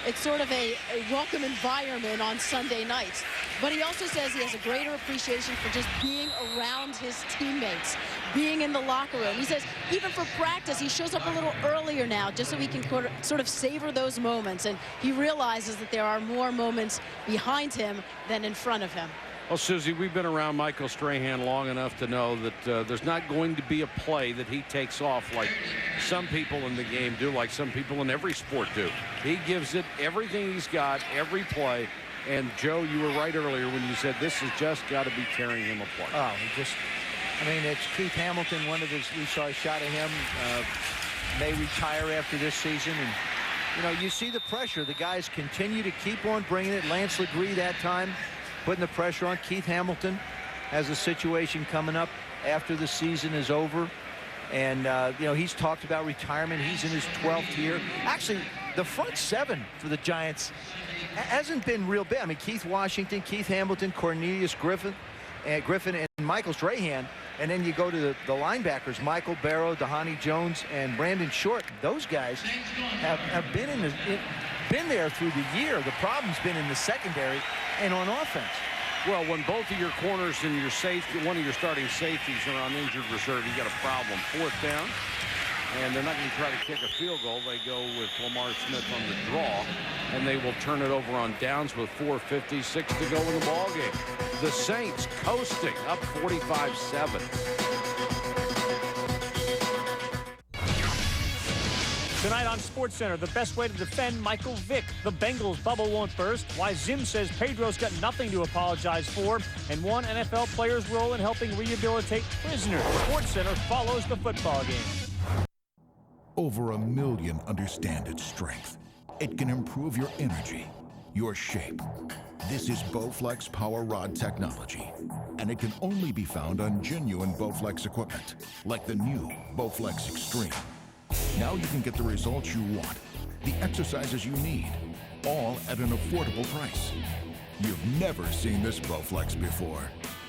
it's sort of a welcome environment on Sunday nights. But he also says he has a greater appreciation for just being around his teammates, being in the locker room. He says even for practice, he shows up a little earlier now just so he can sort of savor those moments. And he realizes that there are more moments behind him than in front of him. Well, Susie, we've been around Michael Strahan long enough to know that there's not going to be a play that he takes off like some people in the game do, like some people in every sport do. He gives it everything he's got, every play. And, Joe, you were right earlier when you said this has just got to be tearing him apart. Oh, I mean, it's Keith Hamilton, we saw a shot of him, may retire after this season. And, you know, you see the pressure. The guys continue to keep on bringing it. Lance Legree that time putting the pressure on. Keith Hamilton has a situation coming up after the season is over. And, you know, he's talked about retirement. He's in his 12th year. Actually, the front 7 for the Giants hasn't been real bad. I mean, Keith Washington, Keith Hamilton, Cornelius Griffin, and Michael Strahan. And then you go to the linebackers, Michael Barrow, Dahani Jones, and Brandon Short. Those guys have been there through the year. The problem's been in the secondary and on offense. Well, when both of your corners and your safety, one of your starting safeties are on injured reserve, you got a problem. 4th down, and they're not going to try to kick a field goal. They go with Lamar Smith on the draw, and they will turn it over on downs with 4:56 to go in the ball game. The Saints coasting up 45-7. Tonight on SportsCenter, the best way to defend Michael Vick. The Bengals bubble won't burst. Why Zim says Pedro's got nothing to apologize for. And one NFL player's role in helping rehabilitate prisoners. SportsCenter follows the football game. Over 1 million understand its strength. It can improve your energy, your shape. This is Bowflex Power Rod technology. And it can only be found on genuine Bowflex equipment, like the new Bowflex Extreme. Now you can get the results you want, the exercises you need, all at an affordable price. You've never seen this Bowflex before.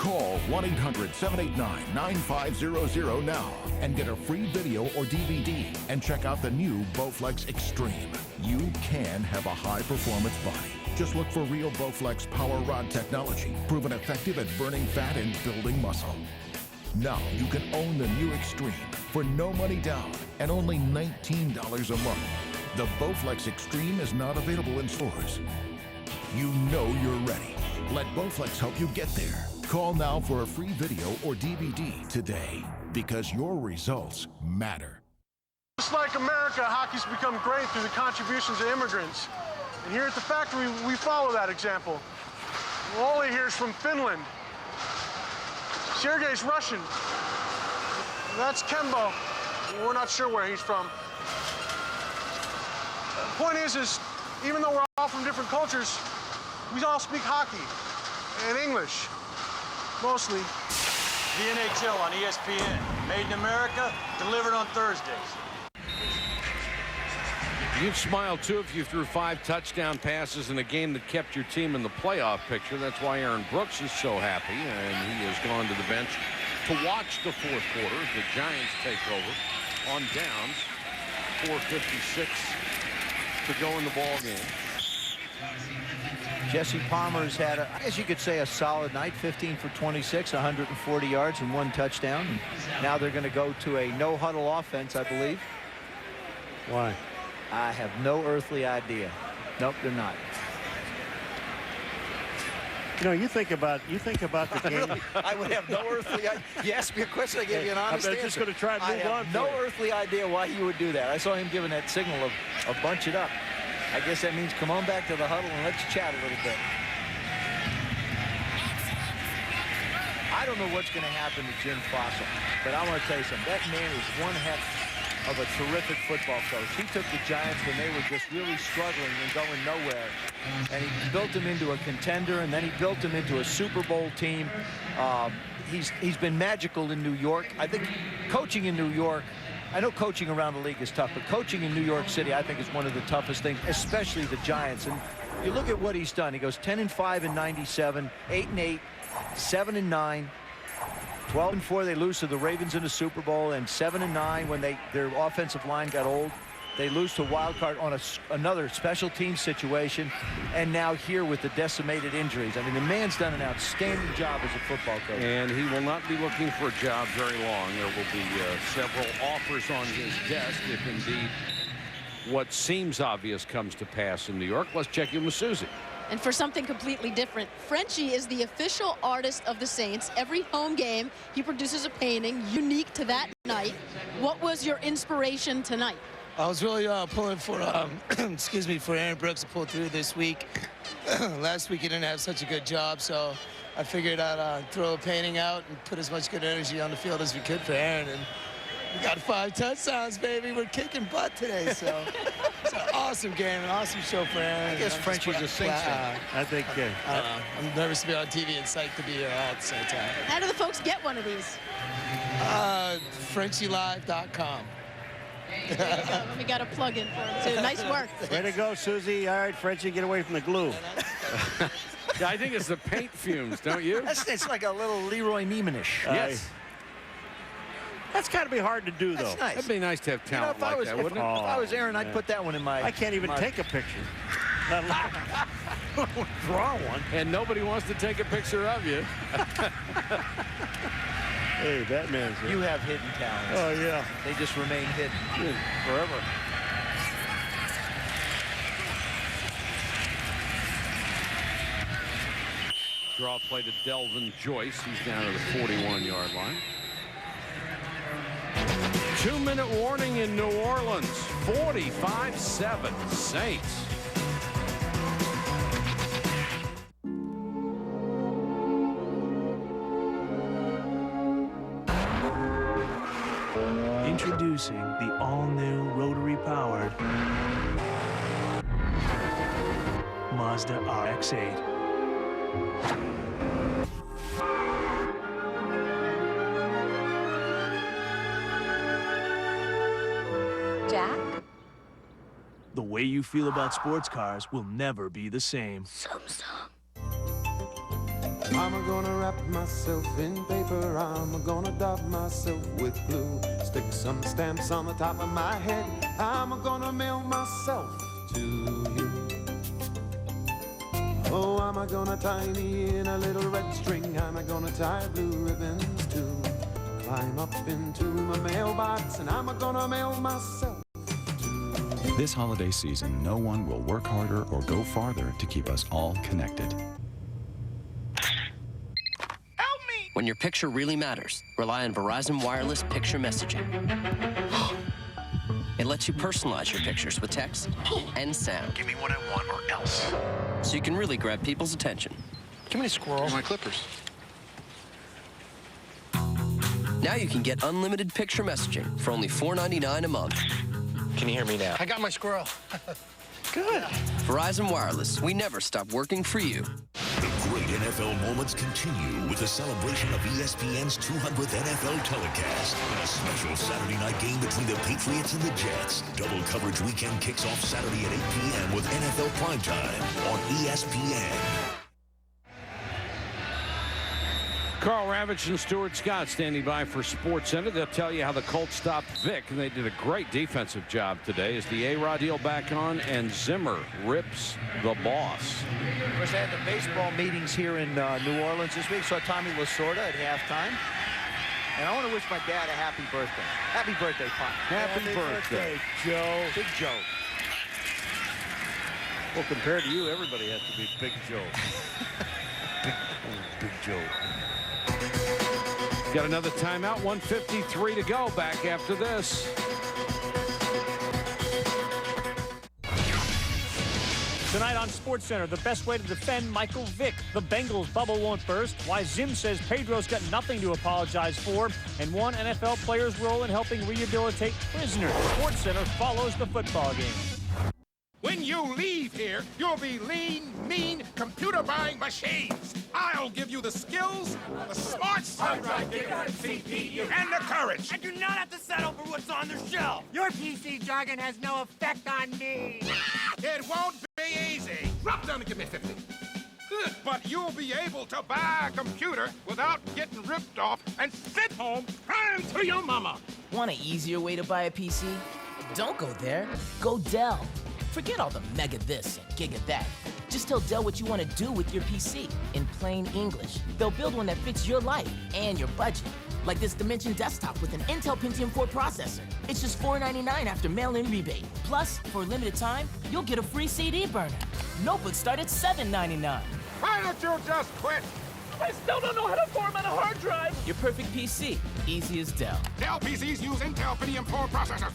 Call 1-800-789-9500 now and get a free video or DVD and check out the new Bowflex Extreme. You can have a high-performance body. Just look for real Bowflex power rod technology, proven effective at burning fat and building muscle. Now you can own the new Extreme for no money down and only $19 a month. The Bowflex Extreme is not available in stores. You know you're ready. Let Bowflex help you get there. Call now for a free video or DVD today, because your results matter. Just like America, hockey's become great through the contributions of immigrants. And here at the factory, we follow that example. Wally here's from Finland. Sergey's Russian. That's Kembo. We're not sure where he's from. The point is even though we're all from different cultures, we all speak hockey and English, mostly. The NHL on ESPN. Made in America, delivered on Thursdays. You'd smile, too, if you threw 5 touchdown passes in a game that kept your team in the playoff picture. That's why Aaron Brooks is so happy, and he has gone to the bench to watch the fourth quarter as the Giants take over on downs. 4:56 to go in the ball game. Jesse Palmer's had, I guess you could say, a solid night. 15 for 26, 140 yards and 1 touchdown. And now they're going to go to a no-huddle offense, I believe. Why? I have no earthly idea. Nope, they're not. You know, you think about the game. I would have no earthly idea. You asked me a question, I gave you an honest answer. I'm just going to try to move on. No earthly idea why he would do that. I saw him giving that signal of bunch it up. I guess that means come on back to the huddle and let's chat a little bit. I don't know what's going to happen to Jim Fossil, but I want to tell you something. That man is one heck of a terrific football coach. He took the Giants when they were just really struggling and going nowhere, and he built them into a contender, and then he built them into a Super Bowl team. He's been magical in New York. I think coaching in New York, I know coaching around the league is tough, but coaching in New York City, I think, is one of the toughest things, especially the Giants. And you look at what he's done. He goes 10-5 in '97, 8-8, 7-9. 12-4, they lose to the Ravens in the Super Bowl, and 7-9 when their offensive line got old. They lose to wild card on another special team situation, and now here with the decimated injuries. I mean, the man's done an outstanding job as a football coach. And he will not be looking for a job very long. There will be several offers on his desk if indeed what seems obvious comes to pass in New York. Let's check in with Susie. And for something completely different, Frenchie is the official artist of the Saints. Every home game, he produces a painting unique to that night. What was your inspiration tonight? I was really pulling for, excuse me, for Aaron Brooks to pull through this week. Last week he didn't have such a good job, so I figured I'd throw a painting out and put as much good energy on the field as we could for Aaron. And we got 5 touchdowns, baby. We're kicking butt today, so it's an awesome game, an awesome show for Aaron. I guess Frenchie's a Saints fan. I think. I'm nervous to be on TV and psyched to be here all at the same time. How do the folks get one of these? FrenchieLive.com. We got a plug-in for him, too. Nice work. Way to go, Susie. All right, Frenchie, get away from the glue. Yeah, I think it's the paint fumes, don't you? It's like a little Leroy Neiman-ish. Yes. That's got to be hard to do, though. That's nice. That'd be nice to have talent like that, wouldn't it? If I was Aaron, I'd put that one in my... I can't even take a picture. Draw one. And nobody wants to take a picture of you. Hey, Batman's here. You have hidden talents. Oh, yeah. They just remain hidden. Forever. Draw play to Delvin Joyce. He's down to the 41-yard line. 2-minute warning in New Orleans. 45-7 Saints. Introducing the all-new rotary-powered Mazda RX-8. Jack? The way you feel about sports cars will never be the same. I'm gonna wrap myself in paper, I'm gonna dab myself with glue, stick some stamps on the top of my head, I'm gonna mail myself to you. Oh, I'm gonna tie me in a little red string, I'm gonna tie blue ribbons too, climb up into my mailbox, and I'm gonna mail myself. This holiday season, no one will work harder or go farther to keep us all connected. When your picture really matters, rely on Verizon Wireless Picture Messaging. It lets you personalize your pictures with text and sound. Give me what I want or else. So you can really grab people's attention. Too many squirrels. My clippers. Now you can get unlimited picture messaging for only $4.99 a month. Can you hear me now? I got my squirrel. Good. Verizon Wireless, we never stop working for you. The great NFL moments continue with the celebration of ESPN's 200th NFL telecast and a special Saturday night game between the Patriots and the Jets. Double coverage weekend kicks off Saturday at 8 p.m. with NFL Primetime on ESPN. Carl Ravitch and Stuart Scott standing by for SportsCenter. They'll tell you how the Colts stopped Vic, and they did a great defensive job today as the A-Rod deal back on, and Zimmer rips the boss. Of course, they had the baseball meetings here in New Orleans this week. Saw Tommy Lasorda at halftime. And I want to wish my dad a happy birthday. Happy birthday, Pop. Happy birthday, Joe. Big Joe. Well, compared to you, everybody has to be Big Joe. Big Joe. Got another timeout, 1:53 to go. Back after this. Tonight on SportsCenter, the best way to defend Michael Vick. The Bengals bubble won't burst. Why Zim says Pedro's got nothing to apologize for. And one NFL player's role in helping rehabilitate prisoners. SportsCenter follows the football game. When you leave here, you'll be lean, mean, computer-buying machines. I'll give you the skills, the smarts, and the courage. I do not have to settle for what's on the shelf. Your PC jargon has no effect on me. It won't be easy. Drop down and give me 50. But you'll be able to buy a computer without getting ripped off and sit home crying to your mama. Want an easier way to buy a PC? Don't go there. Go Dell. Forget all the mega this and giga that. Just tell Dell what you want to do with your PC in plain English. They'll build one that fits your life and your budget. Like this Dimension desktop with an Intel Pentium 4 processor. It's just $4.99 after mail-in rebate. Plus, for a limited time, you'll get a free CD burner. Notebooks start at $7.99. Why don't you just quit? I still don't know how to format a hard drive. Your perfect PC, easy as Dell. Dell PCs use Intel Pentium 4 processors.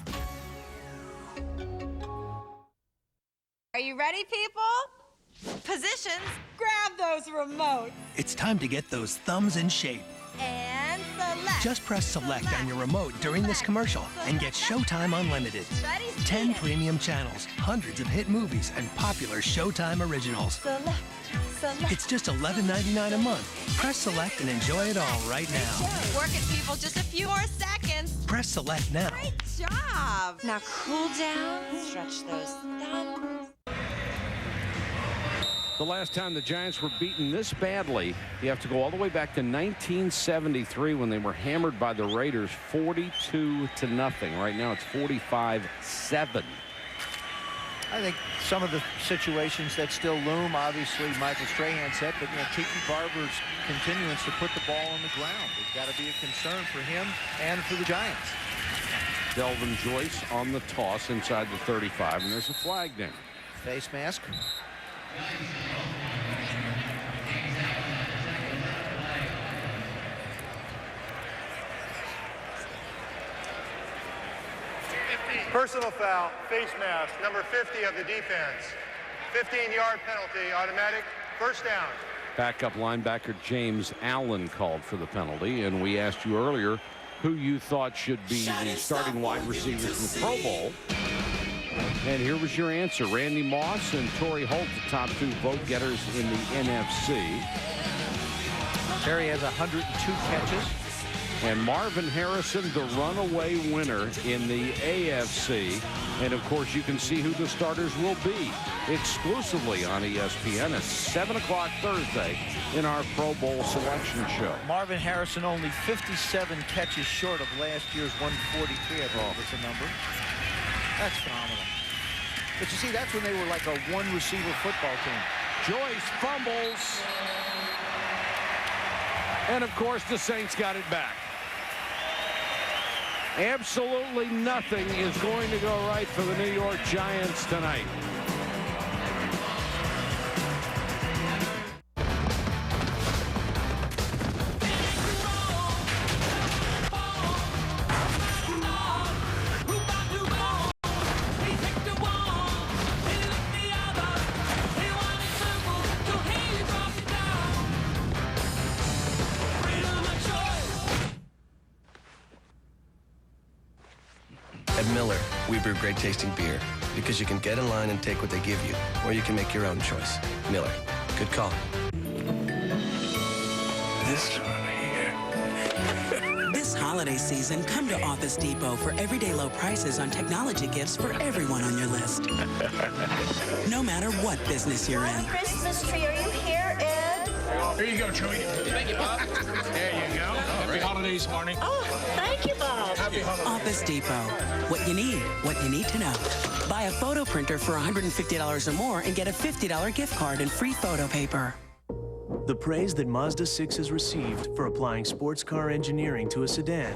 Are you ready, people? Positions. Grab those remotes. It's time to get those thumbs in shape. And select. Just press select on your remote during this commercial and get Showtime Unlimited. 10 premium channels, hundreds of hit movies, and popular Showtime originals. Select. It's just $11.99 a month. Press select and enjoy it all right now. Work it, people. Just a few more seconds. Press select now. Great job. Now cool down. Stretch those thumbs. The last time the Giants were beaten this badly, you have to go all the way back to 1973 when they were hammered by the Raiders 42-0. Right now it's 45-7. I think some of the situations that still loom, obviously Michael Strahan said, but Tiki Barber's continuance to put the ball on the ground. It's got to be a concern for him and for the Giants. Delvin Joyce on the toss inside the 35, and there's a flag there. Face mask. Personal foul, face mask, number 50 of the defense. 15-yard penalty, automatic, first down. Backup linebacker James Allen called for the penalty, and we asked you earlier who you thought should be the starting wide receivers in the Pro Bowl. And here was your answer. Randy Moss and Torrey Holt, the top two vote getters in the NFC. Terry has 102 catches. And Marvin Harrison, the runaway winner in the AFC. And, of course, you can see who the starters will be exclusively on ESPN at 7 o'clock Thursday in our Pro Bowl selection show. Marvin Harrison only 57 catches short of last year's 143, I believe was the number. That's phenomenal. But you see, that's when they were like a one-receiver football team. Joyce fumbles. And, of course, the Saints got it back. Absolutely nothing is going to go right for the New York Giants tonight. At Miller, we brew great tasting beer because you can get in line and take what they give you, or you can make your own choice. Miller, good call. This one here. This holiday season, come to Office Depot for everyday low prices on technology gifts for everyone on your list. No matter what business you're in. Christmas tree, are you here, Ed? Here you go, Chewie. Thank you, Bob. There you go. Happy holidays, Marnie. Oh, thank you, Bob. Happy holidays. Office Depot. What you need to know. Buy a photo printer for $150 or more and get a $50 gift card and free photo paper. The praise that Mazda 6 has received for applying sports car engineering to a sedan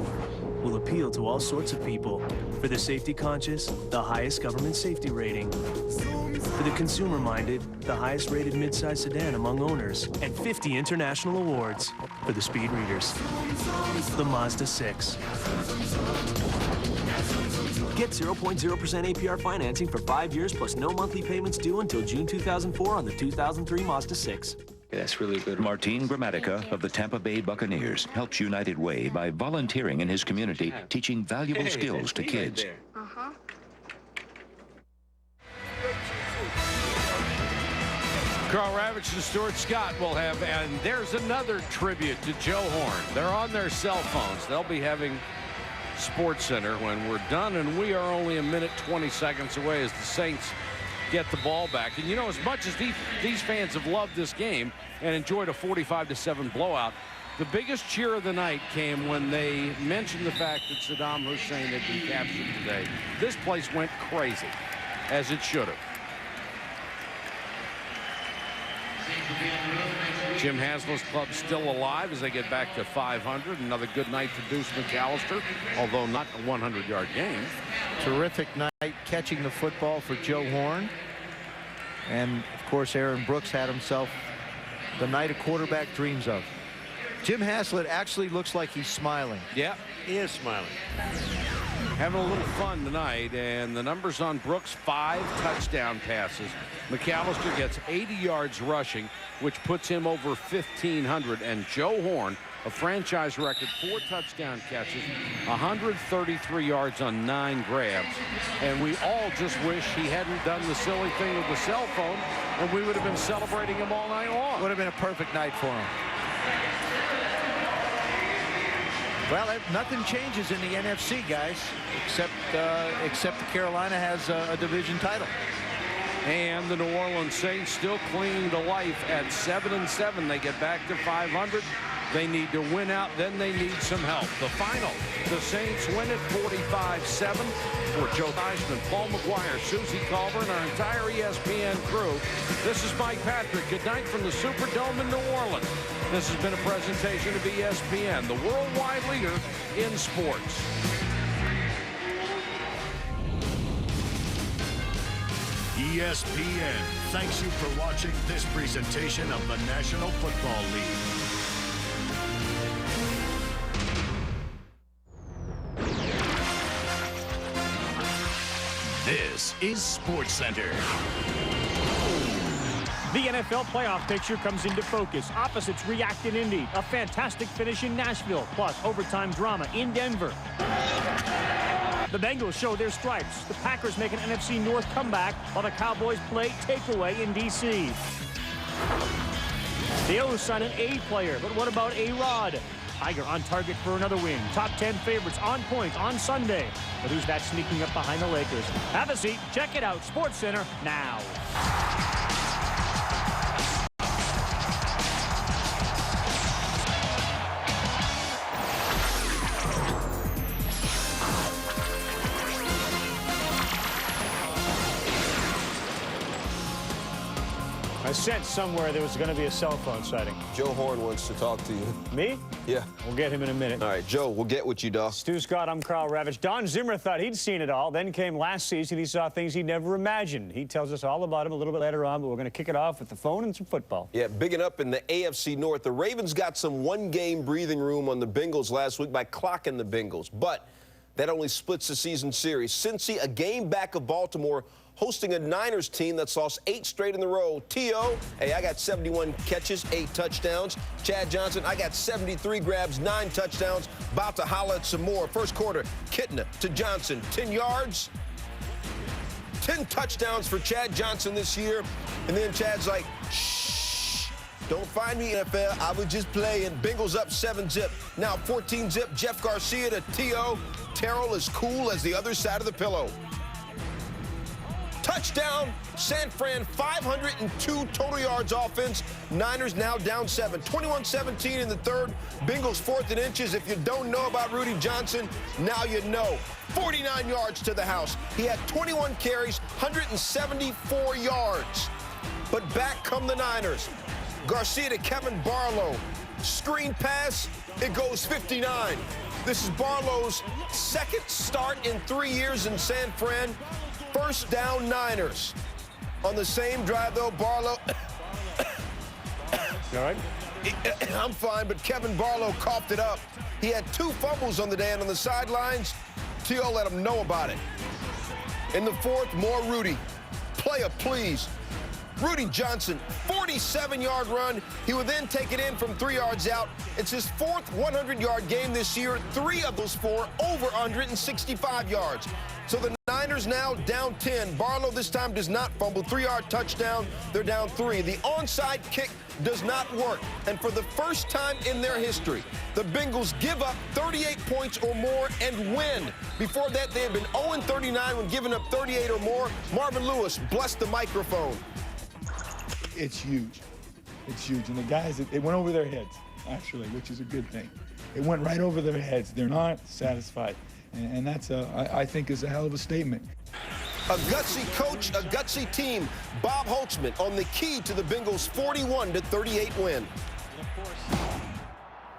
will appeal to all sorts of people. For the safety conscious, the highest government safety rating. For the consumer-minded, the highest-rated midsize sedan among owners, and 50 international awards. For the speed readers, the Mazda 6. Get 0.0% APR financing for 5 years plus no monthly payments due until June 2004 on the 2003 Mazda 6. That's really good. Martin Gramatica of the Tampa Bay Buccaneers helps United Way by volunteering in his community, teaching valuable skills to kids. Carl Ravitch and Stuart Scott will have, and there's another tribute to Joe Horn. They're on their cell phones. They'll be having SportsCenter when we're done, and we are only a minute 20 seconds away as the Saints get the ball back. And you know, as much as these fans have loved this game and enjoyed a 45-7 blowout, the biggest cheer of the night came when they mentioned the fact that Saddam Hussein had been captured today. This place went crazy, as it should have. Jim Haslam's club still alive as they get back to 500. Another good night for Duce McAllister, although not a 100-yard game. Terrific night catching the football for Joe Horn. And, of course, Aaron Brooks had himself the night a quarterback dreams of. Jim Haslett actually looks like he's smiling. Yeah, he is smiling. Having a little fun tonight, and the numbers on Brooks: 5 touchdown passes. McAllister gets 80 yards rushing, which puts him over 1,500. And Joe Horn, a franchise record, 4 touchdown catches, 133 yards on 9 grabs. And we all just wish he hadn't done the silly thing with the cell phone, and we would have been celebrating him all night long. Would have been a perfect night for him. Well, nothing changes in the NFC, guys, except Carolina has a division title. And the New Orleans Saints still clinging to life at 7-7. They get back to 500. They need to win out, then they need some help. The final, the Saints win it 45-7. For Joe Theismann, Paul McGuire, Susie Culver, and our entire ESPN crew, this is Mike Patrick. Good night from the Superdome in New Orleans. This has been a presentation of ESPN, the worldwide leader in sports. ESPN thanks you for watching this presentation of the National Football League. This is SportsCenter. The NFL playoff picture comes into focus. Opposites react in Indy. A fantastic finish in Nashville, plus overtime drama in Denver. The Bengals show their stripes. The Packers make an NFC North comeback, while the Cowboys play takeaway in D.C. The O's sign an A player, but what about A-Rod? Tiger on target for another win. Top 10 favorites on points on Sunday. But who's that sneaking up behind the Lakers? Have a seat. Check it out. SportsCenter now. I sensed somewhere there was going to be a cell phone sighting. Joe Horn wants to talk to you. Me? Yeah. We'll get him in a minute. All right, Joe, we'll get with you, Doc. Stu Scott, I'm Carl Ravitch. Don Zimmer thought he'd seen it all. Then came last season. He saw things he never imagined. He tells us all about him a little bit later on, but we're going to kick it off with the phone and some football. Yeah, bigging up in the AFC North. The Ravens got some one-game breathing room on the Bengals last week by clocking the Bengals. But that only splits the season series. Cincy, a game back of Baltimore, hosting a Niners team that's lost 8 straight in a row. T.O., hey, I got 71 catches, 8 touchdowns. Chad Johnson, I got 73 grabs, 9 touchdowns. About to holler at some more. First quarter, Kitna to Johnson, 10 yards. 10 touchdowns for Chad Johnson this year. And then Chad's like, shh, don't find me, NFL. I was just playing. Bengals up 7-zip. Now 14-zip. Jeff Garcia to T.O. Terrell is cool as the other side of the pillow. Touchdown, San Fran, 502 total yards offense. Niners now down 7. 21-17 in the third. Bengals 4th and inches. If you don't know about Rudy Johnson, now you know. 49 yards to the house. He had 21 carries, 174 yards. But back come the Niners. Garcia to Kevin Barlow. Screen pass, it goes 59. This is Barlow's second start in 3 years in San Fran. First down, Niners. On the same drive, though, Barlow. You all right? I'm fine, but Kevin Barlow coughed it up. He had 2 fumbles on the day, and on the sidelines, T.O. let him know about it. In the fourth, more Rudy. Play a please. Rudy Johnson, 47-yard run. He would then take it in from 3 yards out. It's his 4th 100-yard game this year. 3 of those 4 over 165 yards. So the Niners now down 10. Barlow this time does not fumble. 3-yard touchdown. They're down 3. The onside kick does not work. And for the first time in their history, the Bengals give up 38 points or more and win. Before that, they had been 0-39 when giving up 38 or more. Marvin Lewis blessed the microphone. It's huge. It's huge. And the guys, it went over their heads, actually, which is a good thing. It went right over their heads. They're not satisfied. And that's, I think, is a hell of a statement. A gutsy coach, a gutsy team. Bob Holtzman on the key to the Bengals' 41-38 win.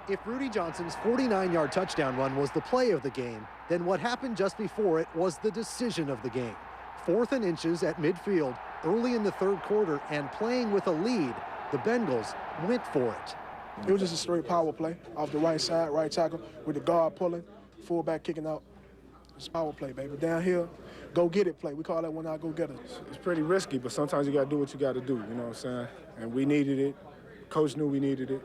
If Rudy Johnson's 49-yard touchdown run was the play of the game, then what happened just before it was the decision of the game. 4th and inches at midfield, early in the third quarter, and playing with a lead, the Bengals went for it. It was just a straight power play off the right side, right tackle, with the guard pulling, fullback kicking out. It's power play, baby. Down here, go get it play. We call that one out, go get it. It's pretty risky, but sometimes you got to do what you got to do, you know what I'm saying? And we needed it. Coach knew we needed it.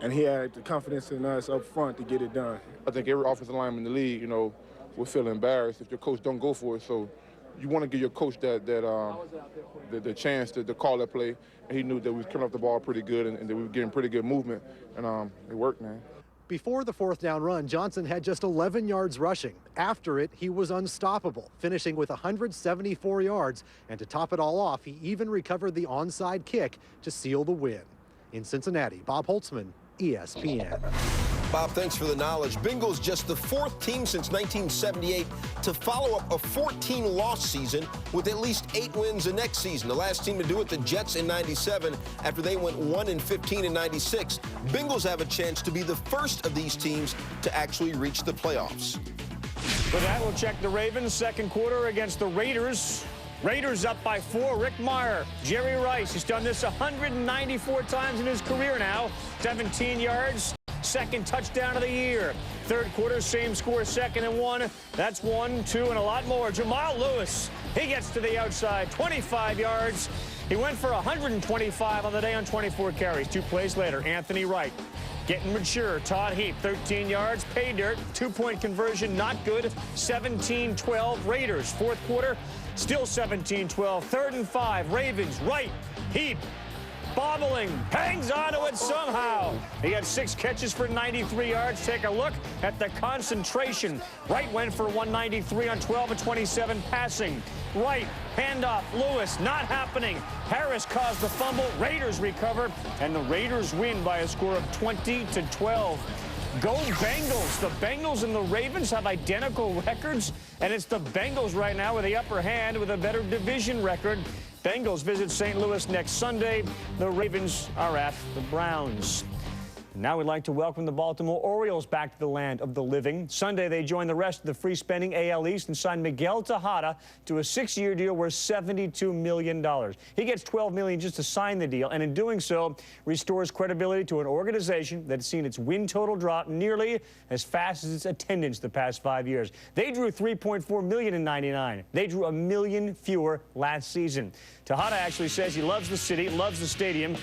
And he had the confidence in us up front to get it done. I think every offensive lineman in the league, you know, will feel embarrassed if your coach don't go for it. So you want to give your coach the chance to call that play. And he knew that we was coming off the ball pretty good and that we were getting pretty good movement. And it worked, man. Before the 4th down run, Johnson had just 11 yards rushing. After it, he was unstoppable, finishing with 174 yards. And to top it all off, he even recovered the onside kick to seal the win. In Cincinnati, Bob Holtzman, ESPN. Bob, thanks for the knowledge. Bengals just the 4th team since 1978 to follow up a 14-loss season with at least 8 wins the next season. The last team to do it, the Jets in 97, after they went 1-15 in 96. Bengals have a chance to be the first of these teams to actually reach the playoffs. For that, we'll check the Ravens' second quarter against the Raiders. Raiders up by 4. Rick Meyer, Jerry Rice. He's done this 194 times in his career now. 17 yards. Second touchdown of the year. Third quarter, same score, 2nd and 1. That's 1, 2, and a lot more. Jamal Lewis, he gets to the outside, 25 yards. He went for 125 on the day on 24 carries. 2 plays later, Anthony Wright getting mature. Todd Heap, 13 yards. Pay dirt, 2-point conversion, not good. 17-12 Raiders. Fourth quarter, still 17-12. 3rd and 5, Ravens. Wright, Heap. bobbling, hangs onto it somehow. He had 6 catches for 93 yards. Take a look at the concentration. Wright went for 193 on 12 of 27 passing. Wright, handoff, Lewis, not happening. Harris caused the fumble. Raiders recover, and the Raiders win by a score of 20-12. Go Bengals. The Bengals and the Ravens have identical records, and it's the Bengals right now with the upper hand with a better division record. Bengals visit St. Louis next Sunday. The Ravens are at the Browns. Now we'd like to welcome the Baltimore Orioles back to the land of the living. Sunday, they joined the rest of the free-spending AL East and signed Miguel Tejada to a 6-year deal worth $72 million. He gets $12 million just to sign the deal, and in doing so, restores credibility to an organization that's seen its win total drop nearly as fast as its attendance the past 5 years. They drew 3.4 million in '99. They drew 1 million fewer last season. Tejada actually says he loves the city, loves the stadium.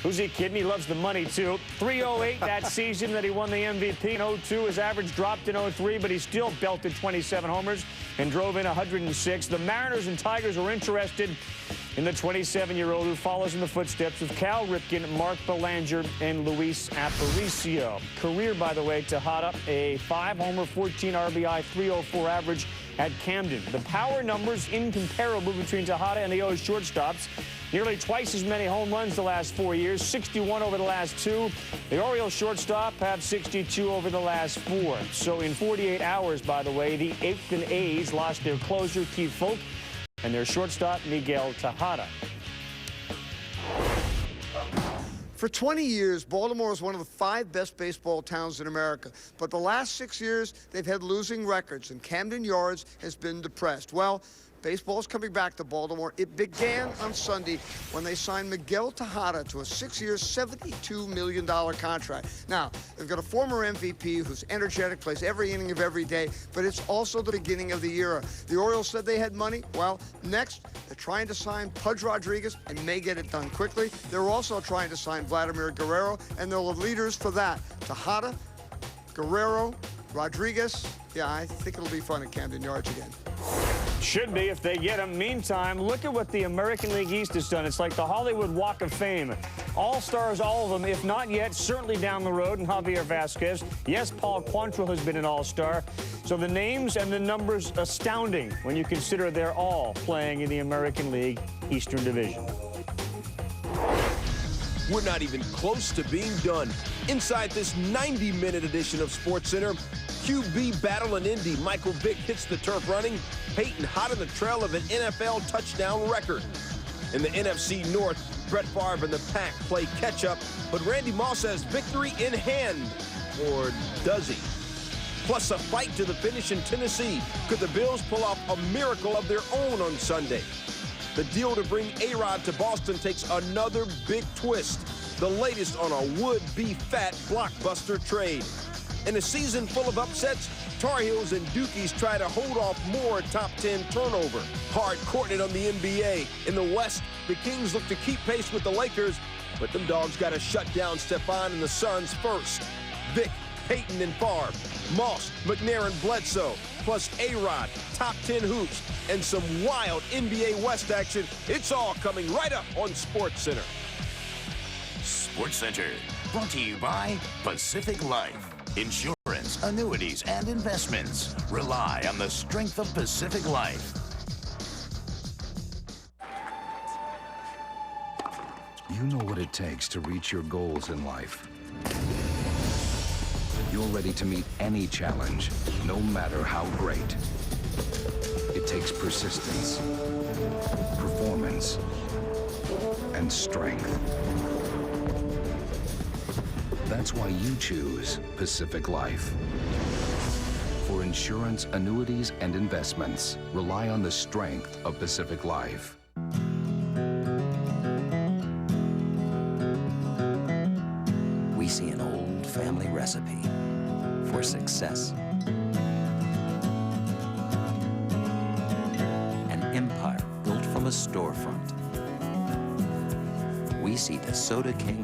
Who's he kidding? He loves the money, too. 308 that season that he won the MVP. In 02, his average dropped in 03, but he still belted 27 homers and drove in 106. The Mariners and Tigers were interested in the 27-year-old who follows in the footsteps of Cal Ripken, Mark Belanger, and Luis Aparicio. Career, by the way, Tejada, a 5-homer, 14 RBI, 304 average at Camden. The power numbers incomparable between Tejada and the O's shortstops. Nearly twice as many home runs the last 4 years, 61 over the last 2. The Orioles shortstop have 62 over the last 4. So in 48 hours, by the way, the Oakland A's lost their closer, Keith Folk, and their shortstop, Miguel Tejada. For 20 years, Baltimore is one of the 5 best baseball towns in America. But the last 6 years, they've had losing records, and Camden Yards has been depressed. Well, baseball's coming back to Baltimore. It began on Sunday when they signed Miguel Tejada to a 6-year, $72 million contract. Now, they've got a former MVP who's energetic, plays every inning of every day, but it's also the beginning of the era. The Orioles said they had money. Well, next, they're trying to sign Pudge Rodriguez and may get it done quickly. They're also trying to sign Vladimir Guerrero, and they're the leaders for that. Tejada, Guerrero, Rodriguez. Yeah, I think it'll be fun at Camden Yards again. Should be if they get him. Meantime, look at what the American League East has done. It's like the Hollywood Walk of Fame. All-stars, all of them, if not yet, certainly down the road. And Javier Vasquez. Yes, Paul Quantrill has been an all-star. So the names and the numbers astounding when you consider they're all playing in the American League Eastern Division. We're not even close to being done. Inside this 90-minute edition of SportsCenter, QB battle in Indy. Michael Vick hits the turf running. Peyton hot on the trail of an NFL touchdown record. In the NFC North, Brett Favre and the Pack play catch-up, but Randy Moss has victory in hand. Or does he? Plus a fight to the finish in Tennessee. Could the Bills pull off a miracle of their own on Sunday? The deal to bring A-Rod to Boston takes another big twist. The latest on a would-be fat blockbuster trade. In a season full of upsets, Tar Heels and Dukies try to hold off more top 10 turnover. Hard courting it on the NBA. In the West, the Kings look to keep pace with the Lakers, but them dogs got to shut down Stephon and the Suns first. Vick, Peyton, and Favre, Moss, McNair, and Bledsoe, plus A-Rod, top 10 hoops, and some wild NBA West action. It's all coming right up on SportsCenter. SportsCenter, brought to you by Pacific Life. Insurance, annuities, and investments. Rely on the strength of Pacific Life. You know what it takes to reach your goals in life. You're ready to meet any challenge, no matter how great. It takes persistence, performance, and strength. That's why you choose Pacific Life. For insurance, annuities, and investments, rely on the strength of Pacific Life. We see an old family recipe for success. An empire built from a storefront. We see the Soda King